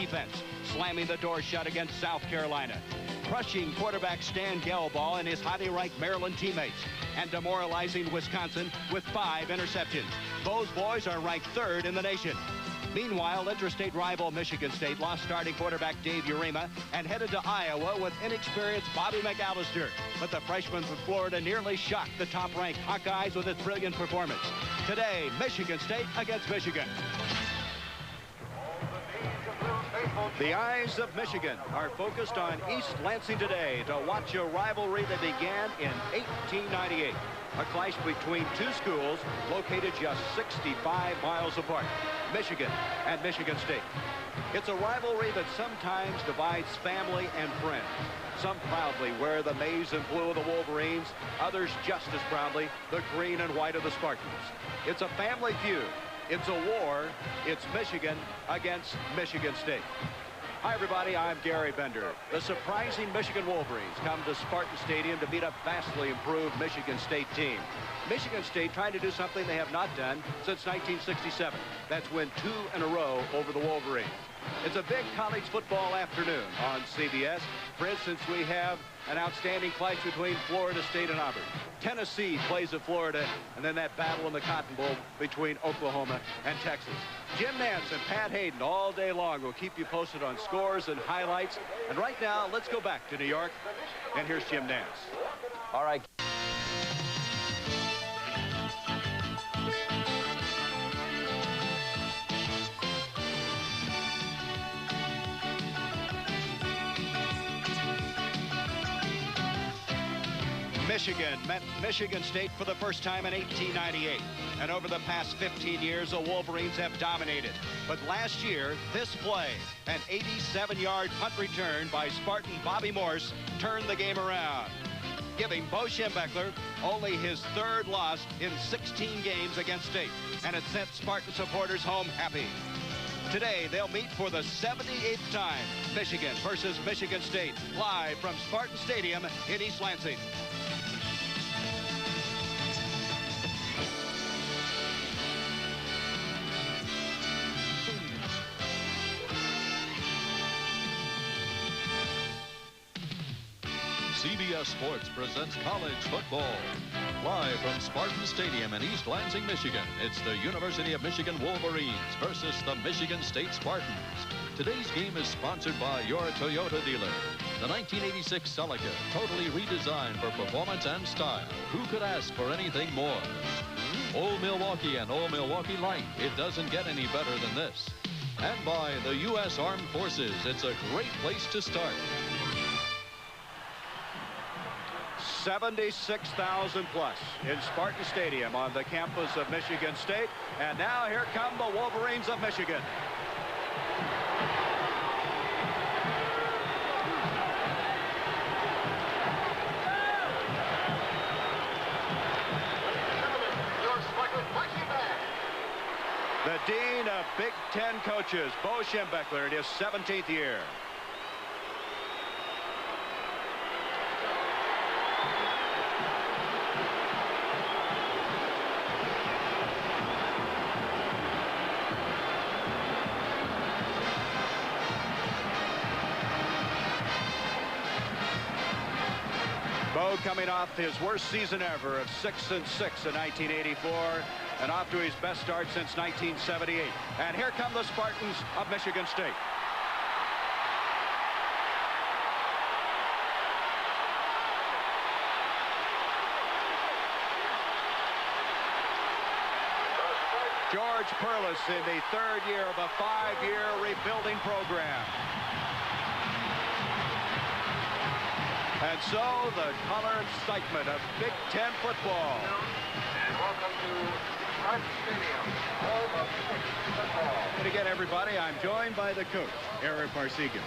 defense, slamming the door shut against South Carolina, crushing quarterback Stan Gelbaugh and his highly ranked Maryland teammates, and demoralizing Wisconsin with 5 interceptions. Those boys are ranked 3rd in the nation. Meanwhile, interstate rival Michigan State lost starting quarterback Dave Urema and headed to Iowa with inexperienced Bobby McAllister. But the freshman from Florida nearly shocked the top-ranked Hawkeyes with its brilliant performance. Today, Michigan State against Michigan. The eyes of Michigan are focused on East Lansing today to watch a rivalry that began in 1898. A clash between 2 schools located just 65 miles apart, Michigan and Michigan State. It's a rivalry that sometimes divides family and friends. Some proudly wear the maize and blue of the Wolverines, others just as proudly the green and white of the Spartans. It's a family feud. It's a war. It's Michigan against Michigan State. Hi, everybody. I'm Gary Bender. The surprising Michigan Wolverines come to Spartan Stadium to beat a vastly improved Michigan State team. Michigan State trying to do something they have not done since 1967. That's win 2 in a row over the Wolverines. It's a big college football afternoon on CBS. For instance, we have an outstanding clash between Florida State and Auburn. Tennessee plays at Florida, and then that battle in the Cotton Bowl between Oklahoma and Texas. Jim Nantz and Pat Hayden all day long will keep you posted on scores and highlights. And right now, let's go back to New York, and here's Jim Nantz. All right. Michigan met Michigan State for the first time in 1898. And over the past 15 years, the Wolverines have dominated. But last year, this play, an 87-yard punt return by Spartan Bobby Morse, turned the game around, giving Bo Schembechler only his 3rd loss in 16 games against State. And it sent Spartan supporters home happy. Today, they'll meet for the 78th time. Michigan versus Michigan State, live from Spartan Stadium in East Lansing. CBS Sports presents college football. Live from Spartan Stadium in East Lansing, Michigan, it's the University of Michigan Wolverines versus the Michigan State Spartans. Today's game is sponsored by your Toyota dealer. The 1986 Celica, totally redesigned for performance and style. Who could ask for anything more? Old Milwaukee and Old Milwaukee Light. It doesn't get any better than this. And by the U.S. Armed Forces. It's a great place to start. 76,000 plus in Spartan Stadium on the campus of Michigan State. And now here come the Wolverines of Michigan. The Dean of Big Ten coaches, Bo Schembechler, in his 17th year. Bo coming off his worst season ever of 6-6 in 1984 and off to his best start since 1978. And here come the Spartans of Michigan State. George Perlis in the 3rd year of a 5-year rebuilding program. And so the color and excitement of Big Ten football. And welcome to Spartan Stadium, home of football. And again, everybody, I'm joined by the coach, Eric Parsegian.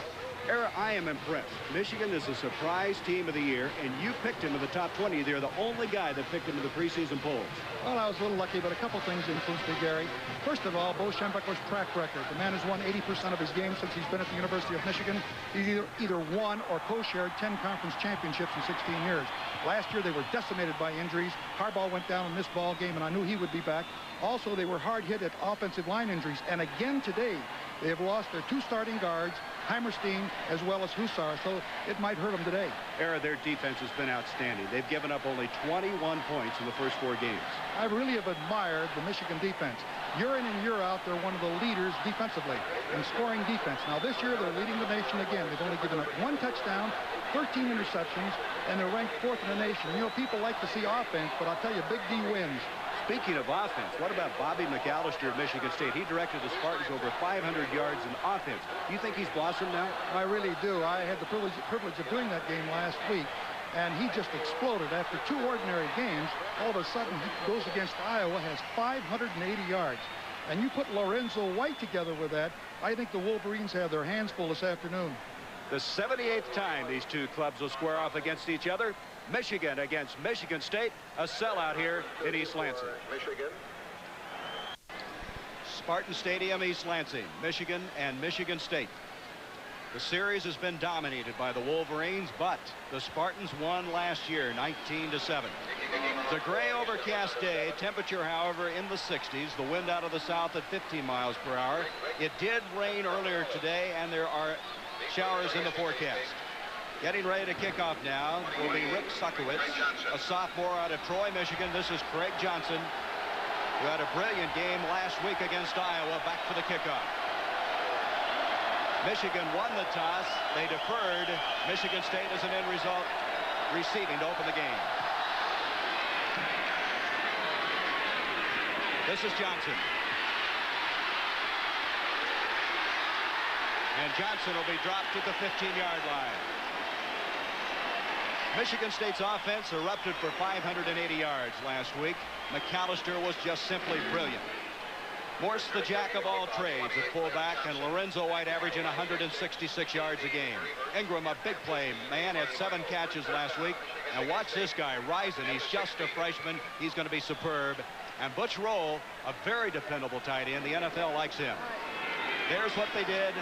Era, I am impressed. Michigan is a surprise team of the year, and you picked him in the top 20. They're the only guy that picked him in the preseason polls. Well, I was a little lucky, but a couple things influenced me, Gary. First of all, Bo Schembechler's track record. The man has won 80% of his games since he's been at the University of Michigan. He's either won or co-shared 10 conference championships in 16 years. Last year, they were decimated by injuries. Harbaugh went down in this ball game, and I knew he would be back. Also, they were hard hit at offensive line injuries. And again today, they have lost their 2 starting guards, Heimerstein as well as Hussar, so it might hurt them today. Era, their defense has been outstanding. They've given up only 21 points in the first 4 games. I really have admired the Michigan defense. Year in and year out, they're one of the leaders defensively in scoring defense. Now this year, they're leading the nation again. They've only given up 1 touchdown, 13 interceptions, and they're ranked 4th in the nation. You know, people like to see offense, but I'll tell you, Big D wins. Speaking of offense, what about Bobby McAllister of Michigan State? He directed the Spartans over 500 yards in offense. Do you think he's blossomed now? I really do. I had the privilege of doing that game last week, and he just exploded. After 2 ordinary games, all of a sudden he goes against Iowa, has 580 yards. And you put Lorenzo White together with that, I think the Wolverines have their hands full this afternoon. The 78th time these 2 clubs will square off against each other. Michigan against Michigan State, a sellout here in East Lansing. Michigan. Spartan Stadium, East Lansing, Michigan and Michigan State. The series has been dominated by the Wolverines, but the Spartans won last year, 19-7. It's a gray overcast day. Temperature, however, in the 60s. The wind out of the south at 15 miles per hour. It did rain earlier today, and there are showers in the forecast. Getting ready to kick off now will be Rick Suckowitz, a sophomore out of Troy, Michigan. This is Craig Johnson, who had a brilliant game last week against Iowa. Back for the kickoff. Michigan won the toss. They deferred. Michigan State as an end result, receiving to open the game. This is Johnson. And Johnson will be dropped at the 15-yard line. Michigan State's offense erupted for 580 yards last week. McAllister was just simply brilliant. Morse, the jack of all trades at fullback, and Lorenzo White averaging 166 yards a game. Ingram, a big play man, had 7 catches last week. And watch this guy rising. He's just a freshman. He's going to be superb. And Butch Roll, a very dependable tight end. The NFL likes him. There's what they did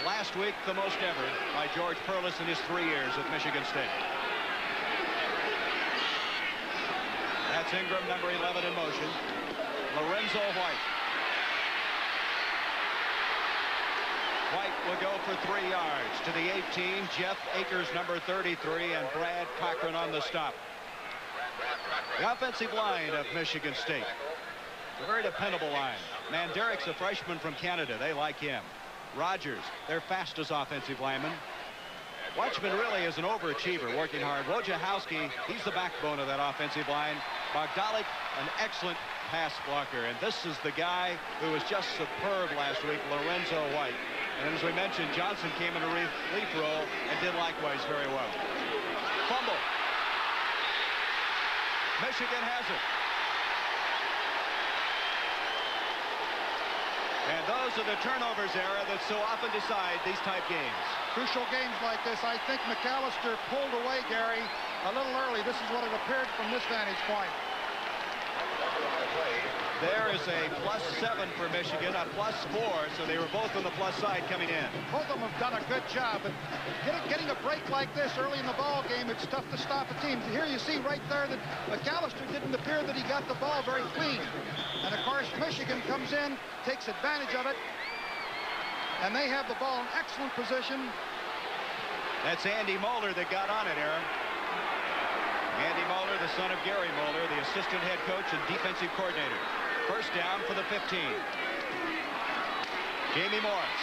last week, the most ever, by George Perlis in his 3 years at Michigan State. That's Ingram, number 11 in motion. Lorenzo White. White will go for 3 yards to the 18. Jeff Akers, number 33, and Brad Cochran on the stop. The offensive line of Michigan State. It's a very dependable line. Mandarik's a freshman from Canada. They like him. Rogers, their fastest offensive lineman. Watchman really is an overachiever, working hard. Wojciechowski, he's the backbone of that offensive line. Bogdalik, an excellent pass blocker. And this is the guy who was just superb last week, Lorenzo White. And as we mentioned, Johnson came in a relief role and did likewise very well. Fumble. Michigan has it. And those are the turnovers, Era, that so often decide these type games. Crucial games like this, I think McAllister pulled away, Gary, a little early. This is what it appeared from this vantage point. There is a +7 for Michigan, a +4, so they were both on the plus side coming in. Both of them have done a good job, but getting a break like this early in the ball game, it's tough to stop a team. Here you see right there that McAllister didn't appear that he got the ball very clean. And of course, Michigan comes in, takes advantage of it, and they have the ball in excellent position. That's Andy Moeller that got on it, Aaron. Andy Moeller, the son of Gary Moeller, the assistant head coach and defensive coordinator. First down for the 15. Jamie Morris.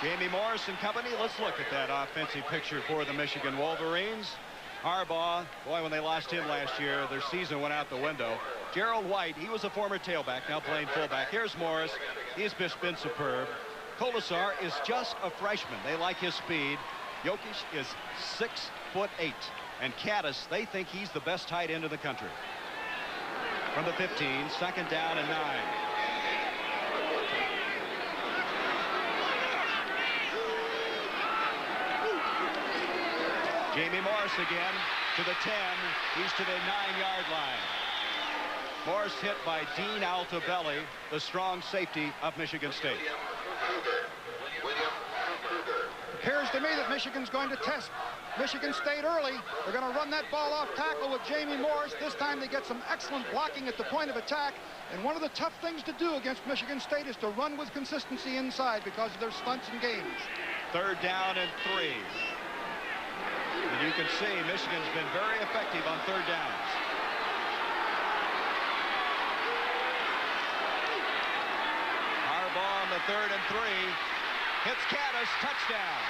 Jamie Morris and company. Let's look at that offensive picture for the Michigan Wolverines. Harbaugh, boy, when they lost him last year, their season went out the window. Gerald White, he was a former tailback, now playing fullback. Here's Morris. He's just been superb. Kolasar is just a freshman. They like his speed. Jokic is 6'8". And Caddis, they think he's the best tight end in the country. From the 15, second down and 9. Jamie Morris again to the 10. He's to the 9-yard line. Morris hit by Dean Altobelli, the strong safety of Michigan State. Appears to me that Michigan's going to test Michigan State early. They're going to run that ball off tackle with Jamie Morris. This time they get some excellent blocking at the point of attack. And one of the tough things to do against Michigan State is to run with consistency inside because of their stunts and gains. 3rd down and 3. And you can see Michigan's been very effective on 3rd downs. Harbaugh on the 3rd and 3. Hits Caddis, touchdown.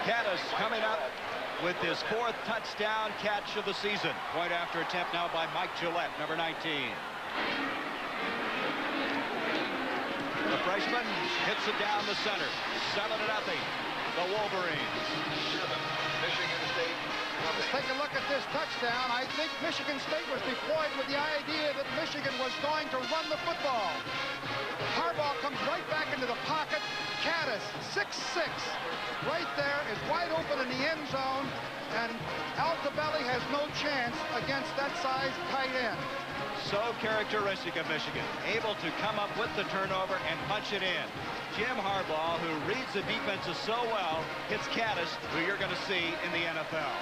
Caddis coming up with his 4th touchdown catch of the season. Point after attempt now by Mike Gillette, number 19. The freshman hits it down the center. 7-0. The Wolverines. Michigan State. Let's take a look at this touchdown. I think Michigan State was deployed with the idea that Michigan was going to run the football. Harbaugh comes right back into the pocket. Caddis, 6'6", right there, is wide open in the end zone, and Altobelli has no chance against that size tight end. So characteristic of Michigan, able to come up with the turnover and punch it in. Jim Harbaugh, who reads the defenses so well, hits Caddis, who you're going to see in the NFL.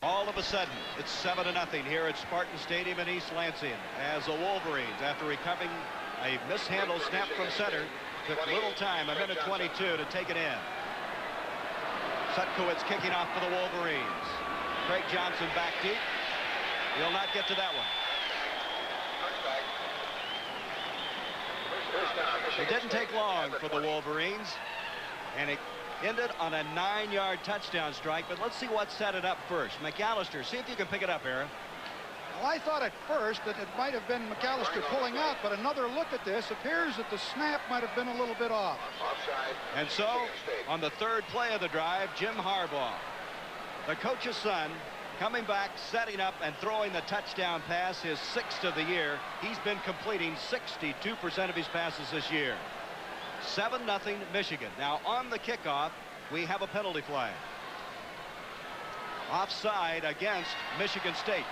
All of a sudden, it's 7-0 here at Spartan Stadium in East Lansing as the Wolverines, after recovering a mishandled snap from center, took little time, 1:22 to take it in. Sutkowitz kicking off for the Wolverines. Craig Johnson back deep. He'll not get to that one. It didn't take long for the Wolverines, and it ended on a 9-yard touchdown strike. But let's see what set it up first. McAllister, see if you can pick it up, Aaron. Well, I thought at first that it might have been McAllister pulling out, but another look at this appears that the snap might have been a little bit off. And so, on the 3rd play of the drive, Jim Harbaugh, the coach's son, coming back, setting up, and throwing the touchdown pass, his 6th of the year. He's been completing 62% of his passes this year. 7-0 Michigan. Now on the kickoff, we have a penalty flag. Offside against Michigan State.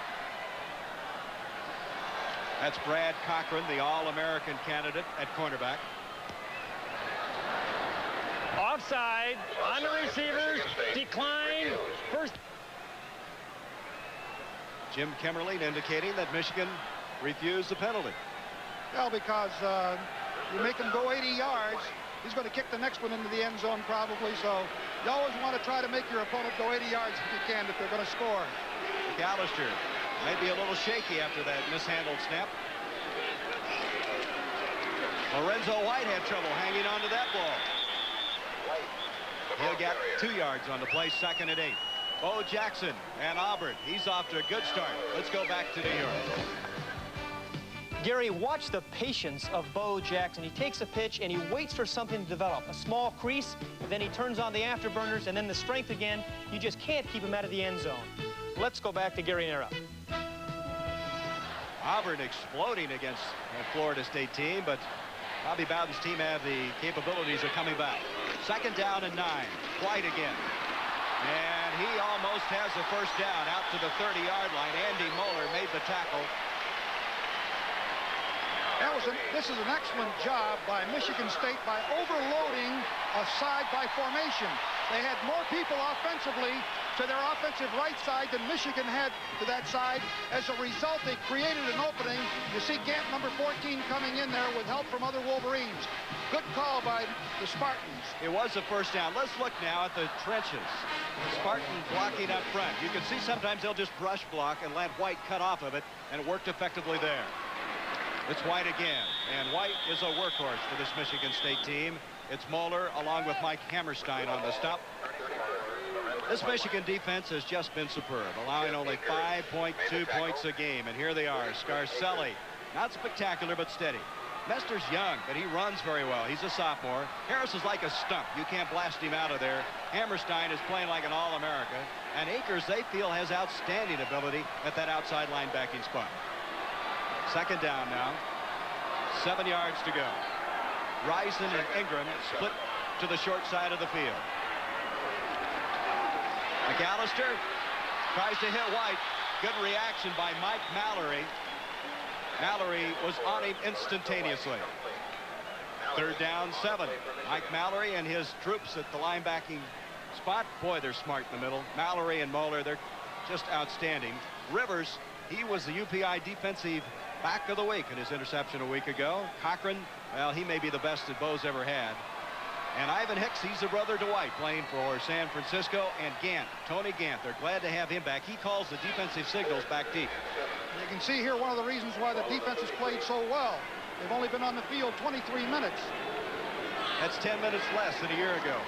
That's Brad Cochran, the All-American candidate at cornerback. Offside on the receivers. Decline. First. Jim Kemmerling indicating that Michigan refused the penalty. Well, because you make him go 80 yards, he's going to kick the next one into the end zone probably. So you always want to try to make your opponent go 80 yards if you can, if they're going to score. McAllister may be a little shaky after that mishandled snap. Lorenzo White had trouble hanging on to that ball. He'll get 2 yards on the play, 2nd and 8. Bo Jackson and Auburn. He's off to a good start. Let's go back to New York. Gary, watch the patience of Bo Jackson. He takes a pitch and he waits for something to develop. A small crease, and then he turns on the afterburners, and then the strength again. You just can't keep him out of the end zone. Let's go back to Gary Nera. Auburn exploding against a Florida State team, but Bobby Bowden's team have the capabilities of coming back. 2nd down and 9. White again. And he almost has the first down out to the 30-yard line. Andy Moeller made the tackle. This is an excellent job by Michigan State by overloading a side by formation. They had more people offensively to their offensive right side than Michigan had to that side. As a result, they created an opening. You see Gant number 14 coming in there with help from other Wolverines. Good call by the Spartans. It was a first down. Let's look now at the trenches. Spartan blocking up front. You can see sometimes they'll just brush block and let White cut off of it, and it worked effectively there. It's White again, and White is a workhorse for this Michigan State team. It's Moeller along with Mike Hammerstein on the stop. This Michigan defense has just been superb, allowing only 5.2 points a game. And here they are. Scarcelli, not spectacular, but steady. Mester's young, but he runs very well. He's a sophomore. Harris is like a stump. You can't blast him out of there. Hammerstein is playing like an All-America. And Akers, they feel, has outstanding ability at that outside linebacking spot. Second down now. 7 yards to go. Rison and Ingram split to the short side of the field. McAllister tries to hit White. Good reaction by Mike Mallory. Mallory was on him instantaneously. Third down, 7. Mike Mallory and his troops at the linebacking spot. Boy, they're smart in the middle. Mallory and Moeller, they're just outstanding. Rivers, he was the UPI defensive back of the week in his interception a week ago. Cochran, well, he may be the best that Bo's ever had. And Ivan Hicks, he's a brother to White, playing for San Francisco. And Gant, Tony Gant, they're glad to have him back. He calls the defensive signals back deep. You can see here one of the reasons why the defense has played so well. They've only been on the field 23 minutes. That's 10 minutes less than a year ago.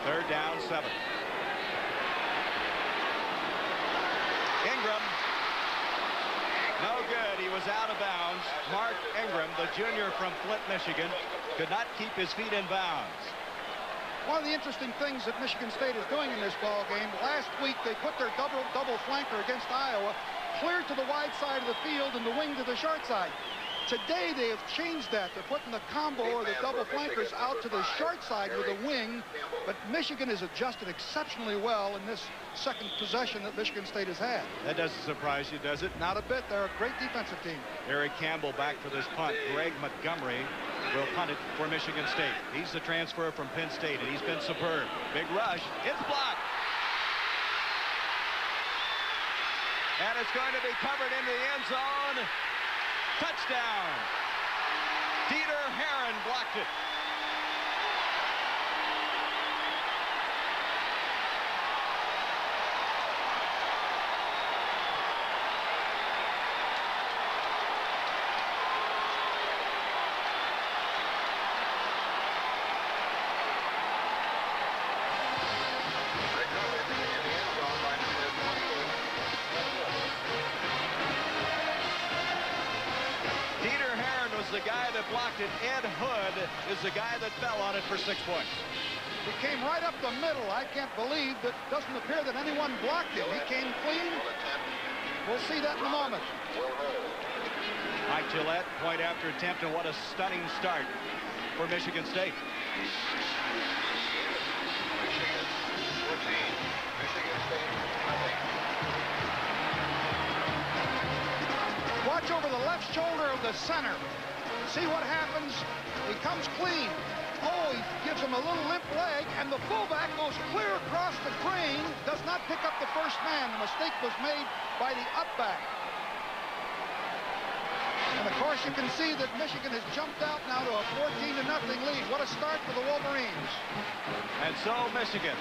Third down, 7. Ingram. No good. He was out of bounds. Mark Ingram, the junior from Flint, Michigan, could not keep his feet in bounds. One of the interesting things that Michigan State is doing in this ball game, last week they put their double flanker against Iowa clear to the wide side of the field and the wing to the short side. Today they have changed that. They're putting the combo or the double flankers out to the short side with a wing, but Michigan has adjusted exceptionally well in this second possession that Michigan State has had. That doesn't surprise you, does it? Not a bit. They're a great defensive team. Eric Campbell back for this punt. Greg Montgomery will punt it for Michigan State. He's the transfer from Penn State, and he's been superb. Big rush. It's blocked. And it's going to be covered into the end zone. Touchdown. Dieter Heron blocked it. The guy that blocked it. Ed Hood is the guy that fell on it for 6 points. He came right up the middle. I can't believe that it doesn't appear that anyone blocked him. He came clean. We'll see that in a moment. Mike Gillette, point after attempt, and what a stunning start for Michigan State. Watch over the left shoulder of the center. See what happens. He comes clean. Oh, he gives him a little limp leg, and the fullback goes clear across the green. Does not pick up the first man. The mistake was made by the upback. And of course, you can see that Michigan has jumped out now to a 14-0 lead. What a start for the Wolverines. And so Michigan,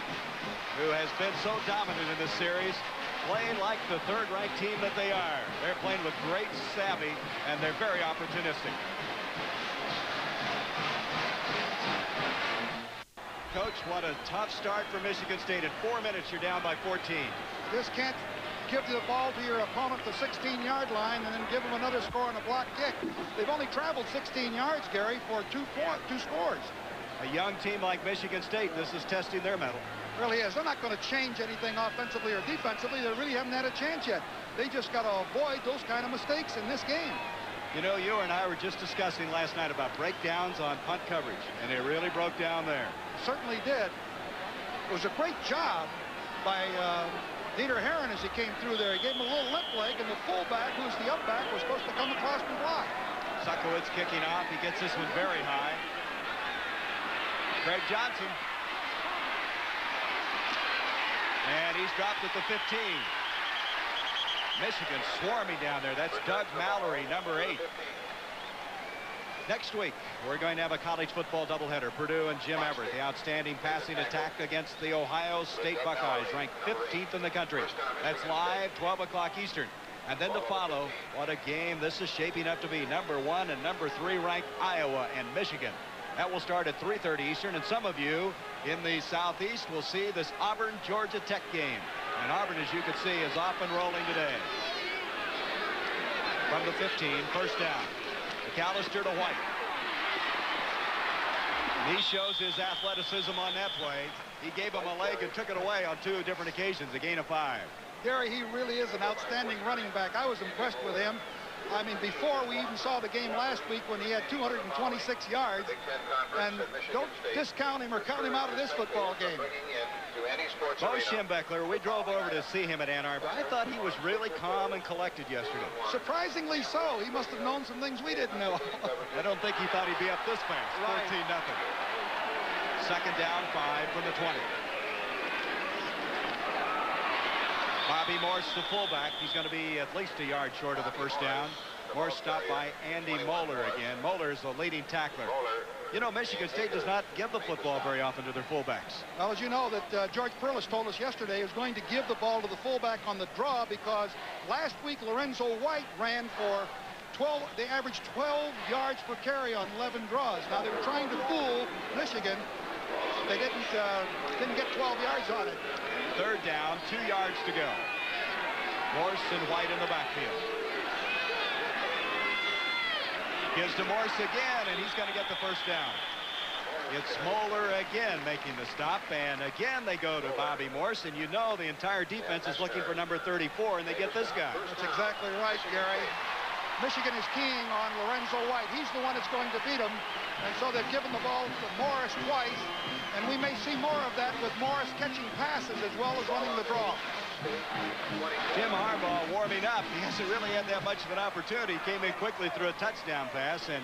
who has been so dominant in this series, playing like the third-ranked team that they are. They're playing with great savvy, and they're very opportunistic. Coach, what a tough start for Michigan State. In 4 minutes, you're down by 14. This can't give the ball to your opponent at the 16-yard line and then give them another score on a block kick. They've only traveled 16 yards, Gary, for two scores. A young team like Michigan State, this is testing their mettle. Really is. They're not going to change anything offensively or defensively. They really haven't had a chance yet. They just got to avoid those kind of mistakes in this game. You know, you and I were just discussing last night about breakdowns on punt coverage, and they really broke down there. Certainly did. It was a great job by Dieter Heron as he came through there. He gave him a little limp leg, and the fullback, who's the upback, was supposed to come across and block. Suckowitz kicking off. He gets this one very high. Greg Johnson. And he's dropped at the 15. Michigan swarming down there. That's Doug Mallory, number 8. Next week, we're going to have a college football doubleheader. Purdue and Jim Everett, the outstanding passing attack against the Ohio State Buckeyes, ranked 15th in the country. That's live, 12 o'clock Eastern. And then to follow, what a game this is shaping up to be. Number 1 and number 3 ranked Iowa and Michigan. That will start at 3:30 Eastern, and some of you in the Southeast will see this Auburn-Georgia Tech game. And Auburn, as you can see, is off and rolling today. From the 15, first down. McAllister to White. And he shows his athleticism on that play. He gave him a leg and took it away on 2 different occasions, a gain of 5. Gary, he really is an outstanding running back. I was impressed with him. I mean, before we even saw the game last week when he had 226 yards. And don't discount him or count him out of this football game. Bo Schembechler, we drove over to see him at Ann Arbor. I thought he was really calm and collected yesterday. Surprisingly so. He must have known some things we didn't know. I don't think he thought he'd be up this fast. 14-0. Second down, 5 from the 20. Bobby Morse, the fullback. He's going to be at least a yard short of the first down. Morse stopped by Andy Moeller again. Moeller is the leading tackler. You know, Michigan State does not give the football very often to their fullbacks. Well, as you know, that George Perlis told us yesterday he was going to give the ball to the fullback on the draw because last week Lorenzo White ran for 12. They averaged 12 yards per carry on 11 draws. Now they were trying to fool Michigan. They didn't get 12 yards on it. Third down, 2 yards to go. Morse and White in the backfield. Gives to Morse again, and he's going to get the first down. It's Moeller again making the stop, and again they go to Bobby Morse, and you know the entire defense is looking for number 34, and they get this guy. That's exactly right, Gary. Michigan is keying on Lorenzo White. He's the one that's going to beat him, and so they've given the ball to Morris twice, and we may see more of that with Morris catching passes as well as running the draw. Jim Harbaugh warming up. He hasn't really had that much of an opportunity. He came in quickly through a touchdown pass and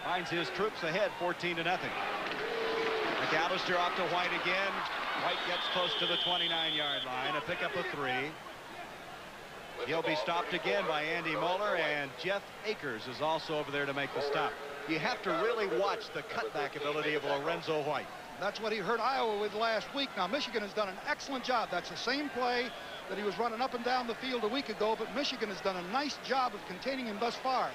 finds his troops ahead 14-0. McAllister off to White again. White gets close to the 29-yard line. A pickup of 3. He'll be stopped again by Andy Moeller, and Jeff Akers is also over there to make the stop. You have to really watch the cutback ability of Lorenzo White. That's what he hurt Iowa with last week. Now, Michigan has done an excellent job. That's the same play that he was running up and down the field a week ago, but Michigan has done a nice job of containing him thus far.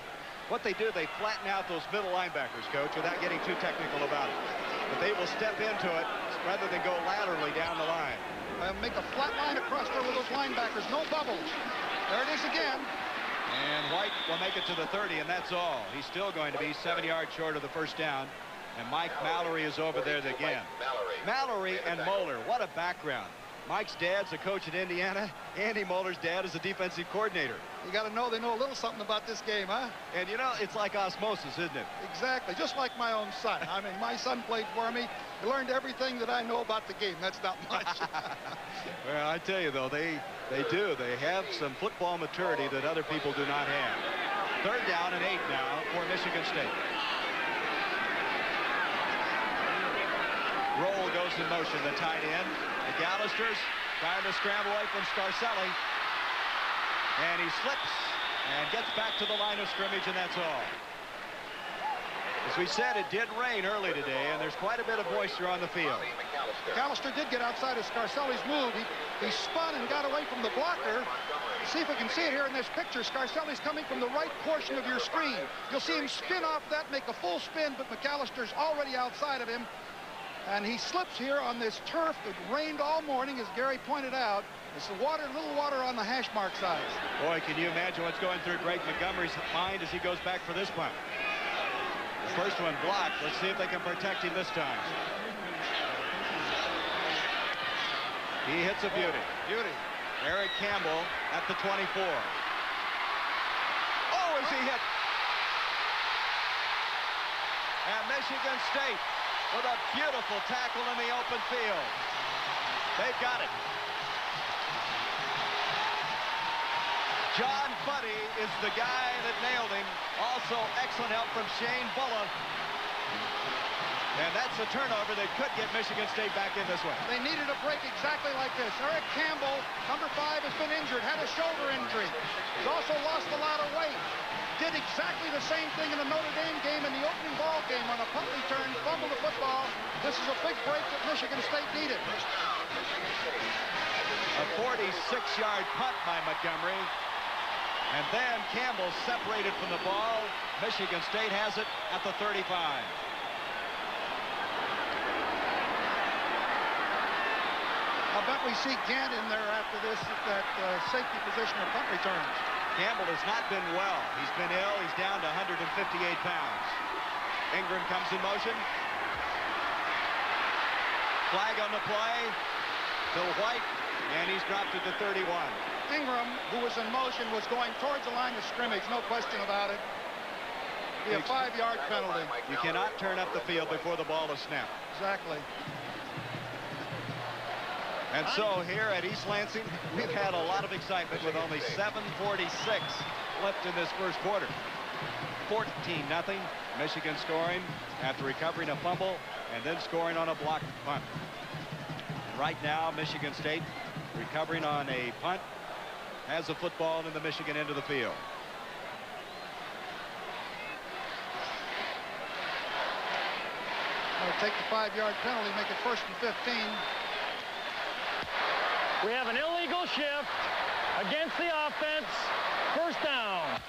What they do, they flatten out those middle linebackers, Coach, without getting too technical about it. But they will step into it rather than go laterally down the line. Make a flat line across there with those linebackers. No bubbles. There it is again. And White will make it to the 30, and that's all. He's still going to be 7 yards short of the first down. And Mike Mallory is over there again. Mallory and Moeller, what a background. Mike's dad's a coach at Indiana. Andy Moeller's dad is a defensive coordinator. You got to know they know a little something about this game, huh? And you know, it's like osmosis, isn't it? Exactly, just like my own son. I mean, my son played for me. He learned everything that I know about the game. That's not much. Well, I tell you, though, they do. They have some football maturity that other people do not have. Third down and 8 now for Michigan State. Roll goes in motion, the tight end. McAllister's trying to scramble away from Scarselli. And he slips and gets back to the line of scrimmage, and that's all. As we said, it did rain early today, and there's quite a bit of moisture on the field. McAllister did get outside of Scarselli's move. He spun and got away from the blocker. See if we can see it here in this picture. Scarselli's coming from the right portion of your screen. You'll see him spin off that, make a full spin, but McAllister's already outside of him. And he slips here on this turf. It rained all morning, as Gary pointed out. It's the water, little water on the hash mark size. Boy, can you imagine what's going through Greg Montgomery's mind as he goes back for this punt. The first one blocked. Let's see if they can protect him this time. He hits a beauty. Eric Campbell at the 24. Oh, is he hit? And Michigan State with a beautiful tackle in the open field. They've got it. John Buddy is the guy that nailed him. Also, excellent help from Shane Bulla. And that's a turnover that could get Michigan State back in this way. They needed a break exactly like this. Eric Campbell, number 5, has been injured, had a shoulder injury. He's also lost a lot of weight. Did exactly the same thing in the Notre Dame game in the opening ball game on a punt return, fumbled the football. This is a big break that Michigan State needed. A 46-yard punt by Montgomery. And then Campbell separated from the ball. Michigan State has it at the 35. I'll bet we see Gant in there after this at that safety position of punt returns. Campbell has not been well. He's been ill. He's down to 158 pounds. Ingram comes in motion. Flag on the play. To White, and he's dropped it to 31. Ingram, who was in motion, was going towards the line of scrimmage, no question about it. Be a 5-yard penalty. You cannot turn up the field before the ball is snapped. Exactly. And so here at East Lansing, we've had a lot of excitement with only 7:46 left in this first quarter. 14-0. Michigan scoring after recovering a fumble and then scoring on a blocked punt. Right now, Michigan State recovering on a punt, has a football in the Michigan end of the field. Going to take the 5-yard penalty, make it 1st and 15. We have an illegal shift against the offense. First down.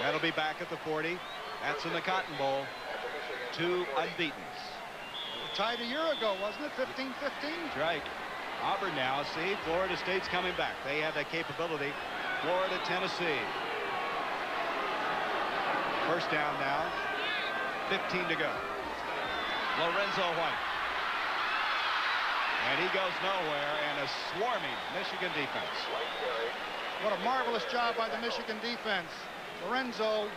That'll be back at the 40. That's in the Cotton Bowl. 2 unbeatens. Tied a year ago, wasn't it? 15-15? That's right. Auburn now, see, Florida State's coming back. They have that capability. Florida, Tennessee. First down now. 15 to go. Lorenzo White. And he goes nowhere, and a swarming Michigan defense. What a marvelous job by the Michigan defense. Lorenzo,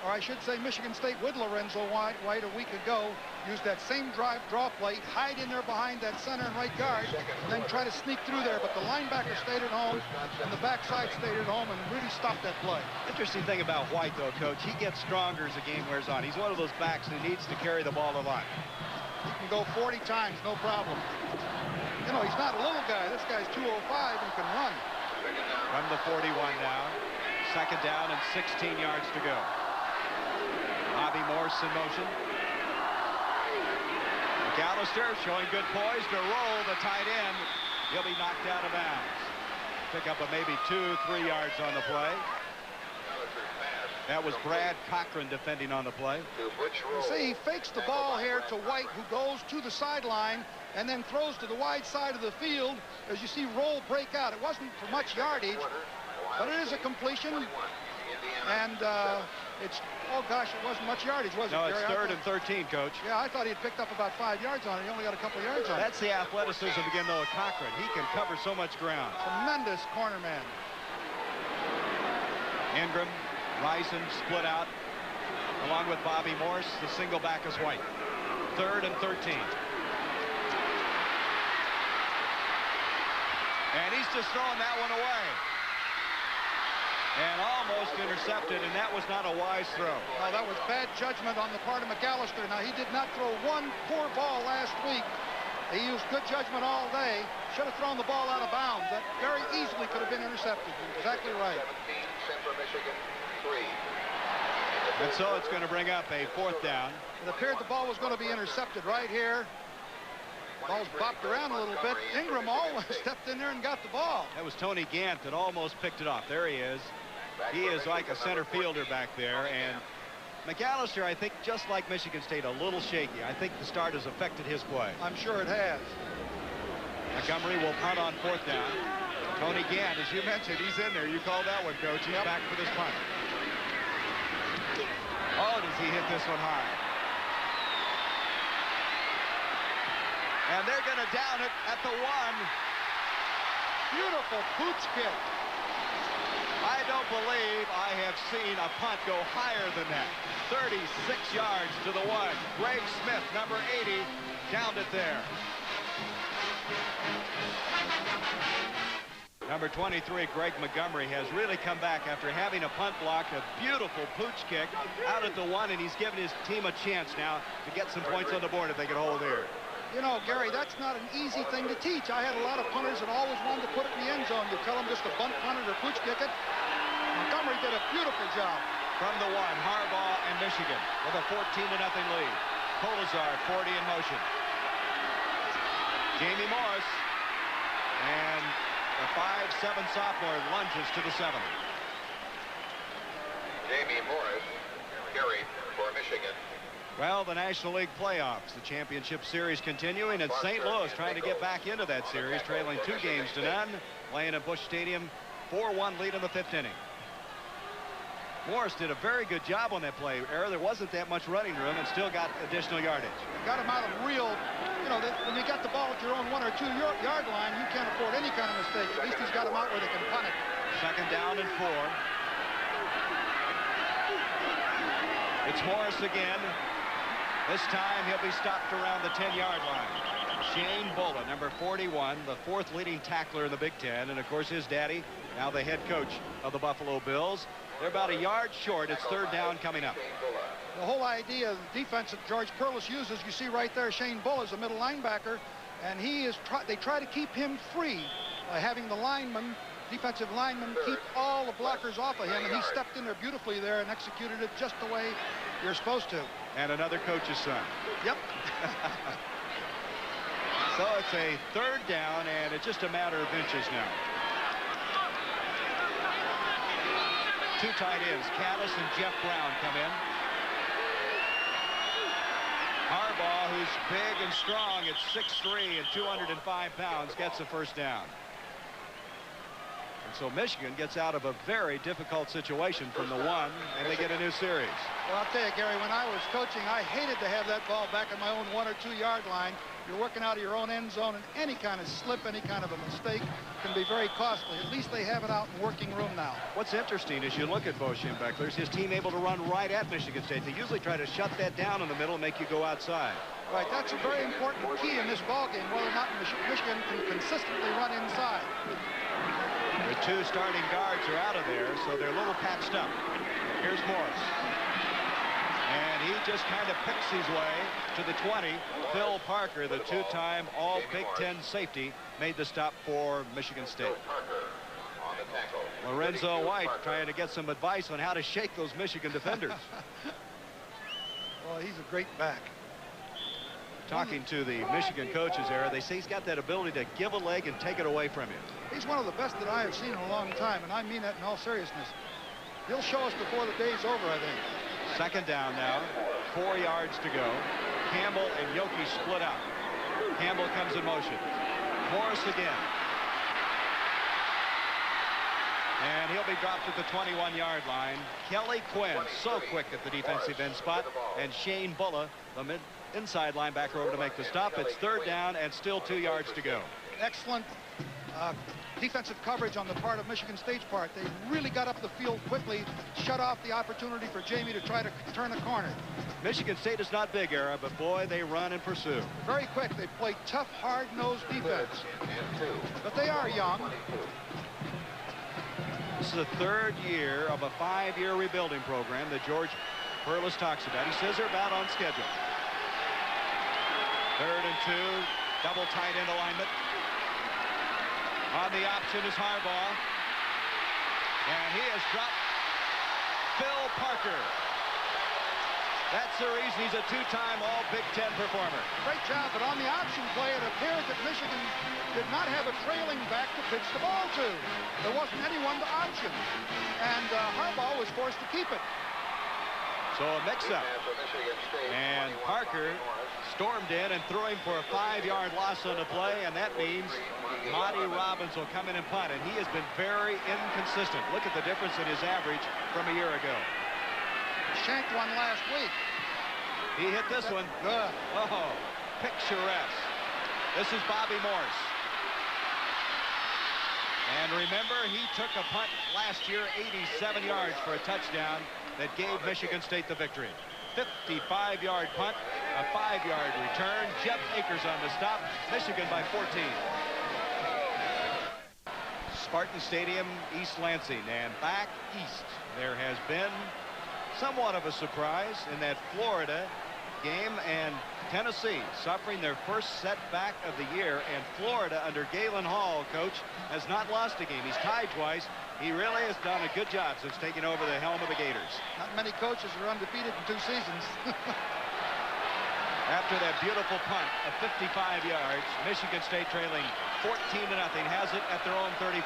or I should say Michigan State with Lorenzo White a week ago, used that same drive draw play, hide in there behind that center and right guard, and then try to sneak through there. But the linebacker stayed at home, and the backside stayed at home, and really stopped that play. Interesting thing about White, though, Coach, he gets stronger as the game wears on. He's one of those backs who needs to carry the ball a lot. He can go 40 times, no problem. You know, he's not a little guy. This guy's 205 and can run. From the 41 now. 2nd down and 16 yards to go. Bobby Morse in motion. McAllister showing good poise to roll the tight end. He'll be knocked out of bounds. Pick up a maybe 2-3 yards on the play. That was Brad Cochran defending on the play. You see, he fakes the ball here to White, who goes to the sideline and then throws to the wide side of the field. As you see, roll break out. It wasn't for much yardage, but it is a completion. And it's, oh gosh, it wasn't much yardage, was it? No, it's Gary? 3rd and 13, Coach. Yeah, I thought he had picked up about 5 yards on it. He only got a couple yards on it. That's the athleticism again, though, of Cochran. He can cover so much ground. Tremendous corner man. Ingram, Rison split out along with Bobby Morse. The single back is White. 3rd and 13. And he's just throwing that one away. And almost intercepted, and that was not a wise throw. No, that was bad judgment on the part of McAllister. Now, he did not throw one poor ball last week. He used good judgment all day. Should have thrown the ball out of bounds. That very easily could have been intercepted. Exactly right. 17, Central Michigan, 3. And so it's going to bring up a 4th down. It appeared the ball was going to be intercepted right here. The ball's bopped around a little bit. Ingram almost stepped in there and got the ball. That was Tony Gant that almost picked it off. There he is. He is like a center fielder back there. And McAllister, I think, just like Michigan State, a little shaky. I think the start has affected his play. I'm sure it has. Montgomery will punt on 4th down. Tony Gant, as you mentioned, he's in there. You called that one, Coach. He's back for this punt. Oh, does he hit this one high? And they're going to down it at the 1. Beautiful pooch kick. I don't believe I have seen a punt go higher than that. 36 yards to the 1. Greg Smith, number 80, downed it there. Number 23, Greg Montgomery, has really come back after having a punt block, a beautiful pooch kick out at the 1, and he's given his team a chance now to get some points on the board if they can hold here. You know, Gary, that's not an easy thing to teach. I had a lot of punters that always wanted to put it in the end zone. You tell them just to bunt punt it or pooch kick it. Montgomery did a beautiful job. From the 1, Harbaugh and Michigan with a 14-0 lead. Kolazar, 40 in motion. Jamie Morris and the 5'7" sophomore lunges to the 7. Jamie Morris carried for Michigan. Well, the National League playoffs, the championship series continuing, and St. Louis trying to get back into that series, trailing 2-0, playing at Busch Stadium, 4-1 lead in the 5th inning. Morris did a very good job on that play. There wasn't that much running room and still got additional yardage. Got him out of real, you know, when you got the ball at your own 1 or 2 yard line, you can't afford any kind of mistake. At least he's got him out where they can punt it. 2nd down and 4. It's Morris again. This time he'll be stopped around the 10-yard line. Shane Bullen, number 41, the 4th leading tackler in the Big Ten, and of course his daddy, now the head coach of the Buffalo Bills. They're about a yard short. It's 3rd down coming up. The whole idea of the defense that George Perles uses, you see right there, Shane Bull is a middle linebacker, and they try to keep him free by having the defensive lineman keep all the blockers off of him, and he stepped in there beautifully there and executed it just the way you're supposed to. And another coach's son. Yep. So it's a 3rd down, and it's just a matter of inches now. 2 tight ends, Caddis and Jeff Brown, come in. Harbaugh, who's big and strong at 6'3" and 205 pounds, gets the 1st down. And so Michigan gets out of a very difficult situation from the 1, and they get a new series. Well, I'll tell you, Gary, when I was coaching, I hated to have that ball back in my own 1 or 2 yard line. You're working out of your own end zone, and any kind of slip, any kind of a mistake can be very costly. At least they have it out in working room now. What's interesting is you look at Bo Schembechler, is his team able to run right at Michigan State. They usually try to shut that down in the middle and make you go outside. Right, that's a very important key in this ball game, whether or not Michigan can consistently run inside. The 2 starting guards are out of there, so they're a little patched up. Here's Morris. And he just kind of picks his way to the 20. Phil Parker, the 2-time all Big Ten safety, made the stop for Michigan State. Lorenzo White trying to get some advice on how to shake those Michigan defenders. Well, he's a great back. Talking to the Michigan coaches there, they say he's got that ability to give a leg and take it away from you. He's one of the best that I have seen in a long time, and I mean that in all seriousness. He'll show us before the day's over, I think. 2nd down now, 4 yards to go. Campbell and Yoki split out. Campbell comes in motion. Morris again. And he'll be dropped at the 21-yard line. Kelly Quinn, so quick at the defensive end spot. And Shane Bulla, the inside linebacker, over to make the stop. It's 3rd down and still 2 yards to go. Excellent defensive coverage on the part of Michigan State's part. They really got up the field quickly, shut off the opportunity for Jamie to try to turn a corner. Michigan State is not big, Era, but boy, they run and pursue. Very quick. They play tough, hard-nosed defense. But they are young. This is the 3rd year of a 5-year rebuilding program that George Perles talks about. He says they're about on schedule. 3rd and 2, double tight end alignment. On the option is Harbaugh. And he has dropped Phil Parker. That's the reason he's a 2-time all Big Ten performer. Great job, but on the option play, it appears that Michigan did not have a trailing back to pitch the ball to. There wasn't anyone to option. And Harbaugh was forced to keep it. So a mix-up. And Parker stormed in and threw him for a 5-yard loss on the play, and that means Monty Robbins will come in and punt, and he has been very inconsistent. Look at the difference in his average from a year ago. Shanked one last week. He hit this one. Good. Oh, picturesque. This is Bobby Morse. And remember, he took a punt last year, 87 yards for a touchdown that gave Michigan State the victory. 55-yard punt, a 5-yard return. Jeff Akers on the stop. Michigan by 14. Spartan Stadium, East Lansing, and back east. There has been somewhat of a surprise in that Florida game, and Tennessee suffering their first setback of the year, and Florida under Galen Hall, coach, has not lost a game. He's tied twice. He really has done a good job since taking over the helm of the Gators. Not many coaches are undefeated in 2 seasons. After that beautiful punt of 55 yards, Michigan State trailing 14-0, has it at their own 34.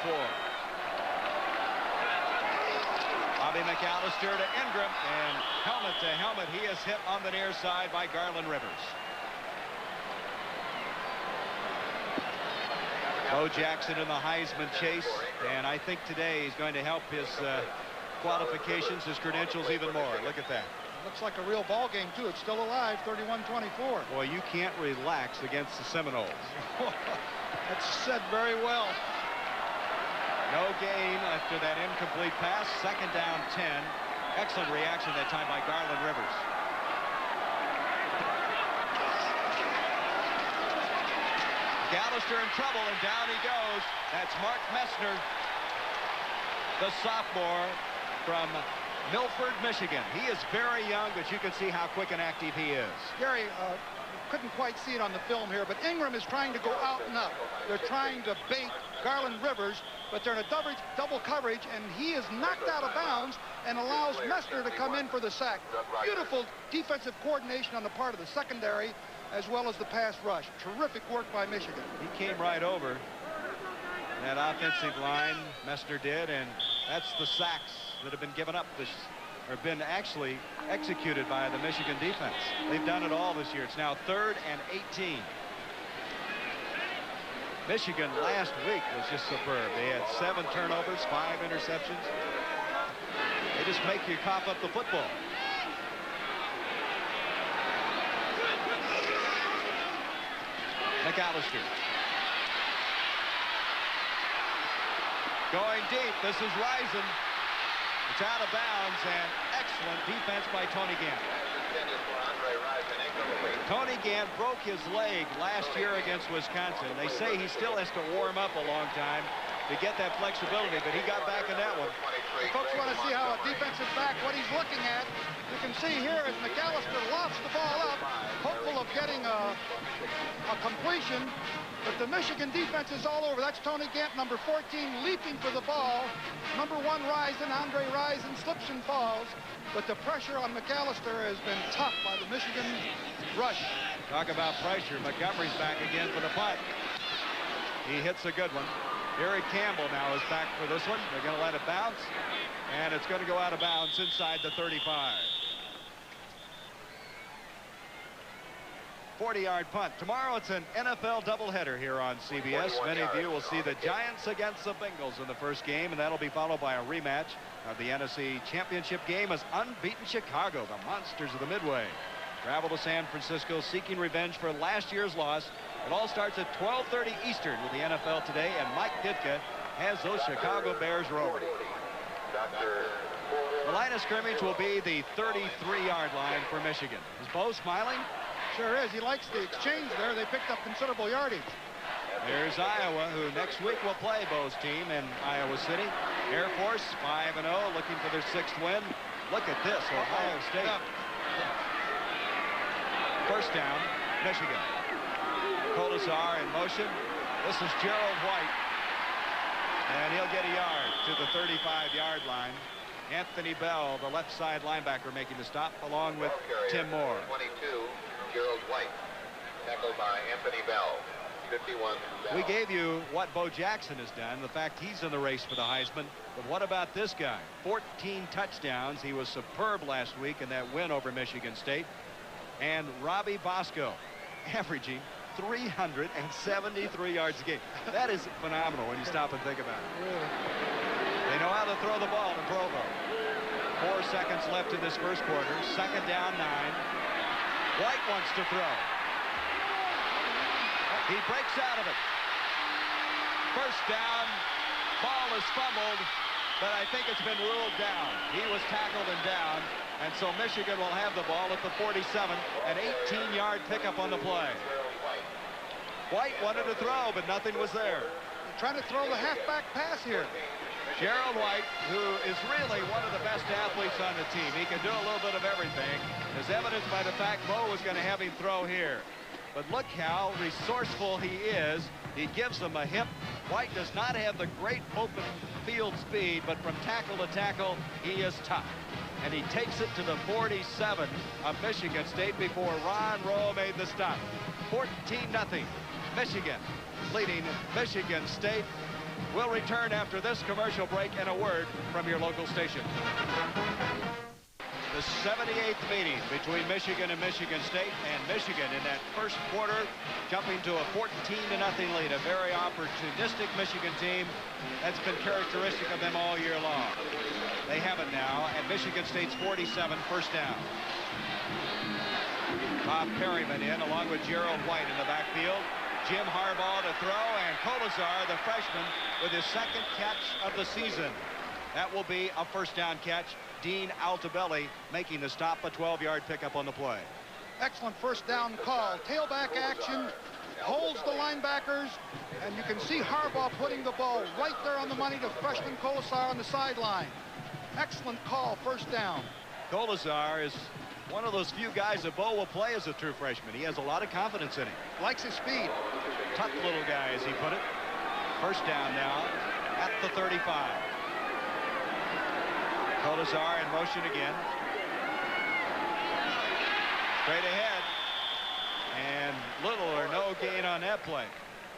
Robbie McAllister to Ingram, and helmet to helmet, he is hit on the near side by Garland Rivers. Bo Jackson in the Heisman chase, and I think today he's going to help his qualifications, his credentials even more. Look at that. Looks like a real ball game, too. It's still alive, 31-24. Boy, you can't relax against the Seminoles. That's said very well. No gain after that incomplete pass. Second down 10. Excellent reaction that time by Garland Rivers. McAllister in trouble, and down he goes. That's Mark Messner, the sophomore from Milford, Michigan. He is very young, but you can see how quick and active he is. Gary, couldn't quite see it on the film here, but Ingram is trying to go out and up. They're trying to bait Garland Rivers, but they're in a double coverage, and he is knocked out of bounds and allows Messner to come in for the sack. Beautiful defensive coordination on the part of the secondary, as well as the pass rush. Terrific work by Michigan. He came right over that offensive line, Messner did, and that's the sacks that have been given up this, or been actually executed by the Michigan defense. They've done it all this year. It's now 3rd and 18. Michigan last week was just superb. They had 7 turnovers, 5 interceptions. They just make you cough up the football. McAllister. Going deep. This is Rison. It's out of bounds, and excellent defense by Tony Gant. Tony Gant broke his leg last year against Wisconsin. They say he still has to warm up a long time to get that flexibility, but he got back in that one. If folks want to see how a defensive back, what he's looking at, you can see here as McAllister lofts the ball up, hopeful of getting a completion, but the Michigan defense is all over. That's Tony Gant, number 14, leaping for the ball. Number 1, Rison, Andre Rison, slips and falls, but the pressure on McAllister has been tough by the Michigan rush. Talk about pressure. Montgomery's back again for the punt. He hits a good one. Eric Campbell now is back for this one. They're going to let it bounce, and it's going to go out of bounds inside the 35. 40-yard punt. Tomorrow it's an NFL doubleheader here on CBS. Many of you will see the Giants against the Bengals in the first game, and that'll be followed by a rematch of the NFC Championship game as unbeaten Chicago, the monsters of the Midway, travel to San Francisco seeking revenge for last year's loss. It all starts at 12:30 Eastern with the NFL Today, and Mike Ditka has those Chicago Bears rolling. The line of scrimmage will be the 33-yard line for Michigan. Is Bo smiling? Sure is. He likes the exchange there. They picked up considerable yardage. There's Iowa, who next week will play Bo's team in Iowa City. Air Force 5-0, looking for their 6th win. Look at this, Ohio State. First down, Michigan. Colasar in motion. This is Gerald White, and he'll get a yard to the 35-yard line. Anthony Bell, the left side linebacker, making the stop, along with Tim Moore. 22, Gerald White, tackled by Anthony Bell. 51. We gave you what Bo Jackson has done, the fact he's in the race for the Heisman. But what about this guy? 14 touchdowns. He was superb last week in that win over Michigan State. And Robbie Bosco, averaging 373 yards a game. That is phenomenal when you stop and think about it. They know how to throw the ball in Provo. 4 seconds left in this first quarter. Second down, 9. White wants to throw. He breaks out of it. First down. Ball is fumbled, but I think it's been ruled down. He was tackled and down, and so Michigan will have the ball at the 47. An 18-yard pickup on the play. White wanted to throw, but nothing was there. They're trying to throw the halfback pass here. Gerald White, who is really one of the best athletes on the team. He can do a little bit of everything, as evidenced by the fact Bo was going to have him throw here. But look how resourceful he is. He gives them a hip. White does not have the great open field speed, but from tackle to tackle, he is tough. And he takes it to the 47 of Michigan State before Ron Rowe made the stop. 14-0. Michigan leading Michigan State We'll return after this commercial break and a word from your local station. The 78th meeting between Michigan and Michigan State, and Michigan in that first quarter jumping to a 14-0 lead. A very opportunistic Michigan team that's been characteristic of them all year long. They have it now at Michigan State's 47, first down. Bob Perryman in along with Gerald White in the backfield. Jim Harbaugh to throw, and Kolesar, the freshman, with his second catch of the season. That will be a first down catch. Dean Altobelli making the stop, a 12-yard pickup on the play. Excellent first down call. Tailback action, holds the linebackers, and you can see Harbaugh putting the ball right there on the money to freshman Kolesar on the sideline. Excellent call, first down. Kolesar is one of those few guys that Bo will play as a true freshman. He has a lot of confidence in him. Likes his speed. Tough little guy, as he put it. First down now at the 35. Kolesar in motion again. Straight ahead. And little or no gain on that play.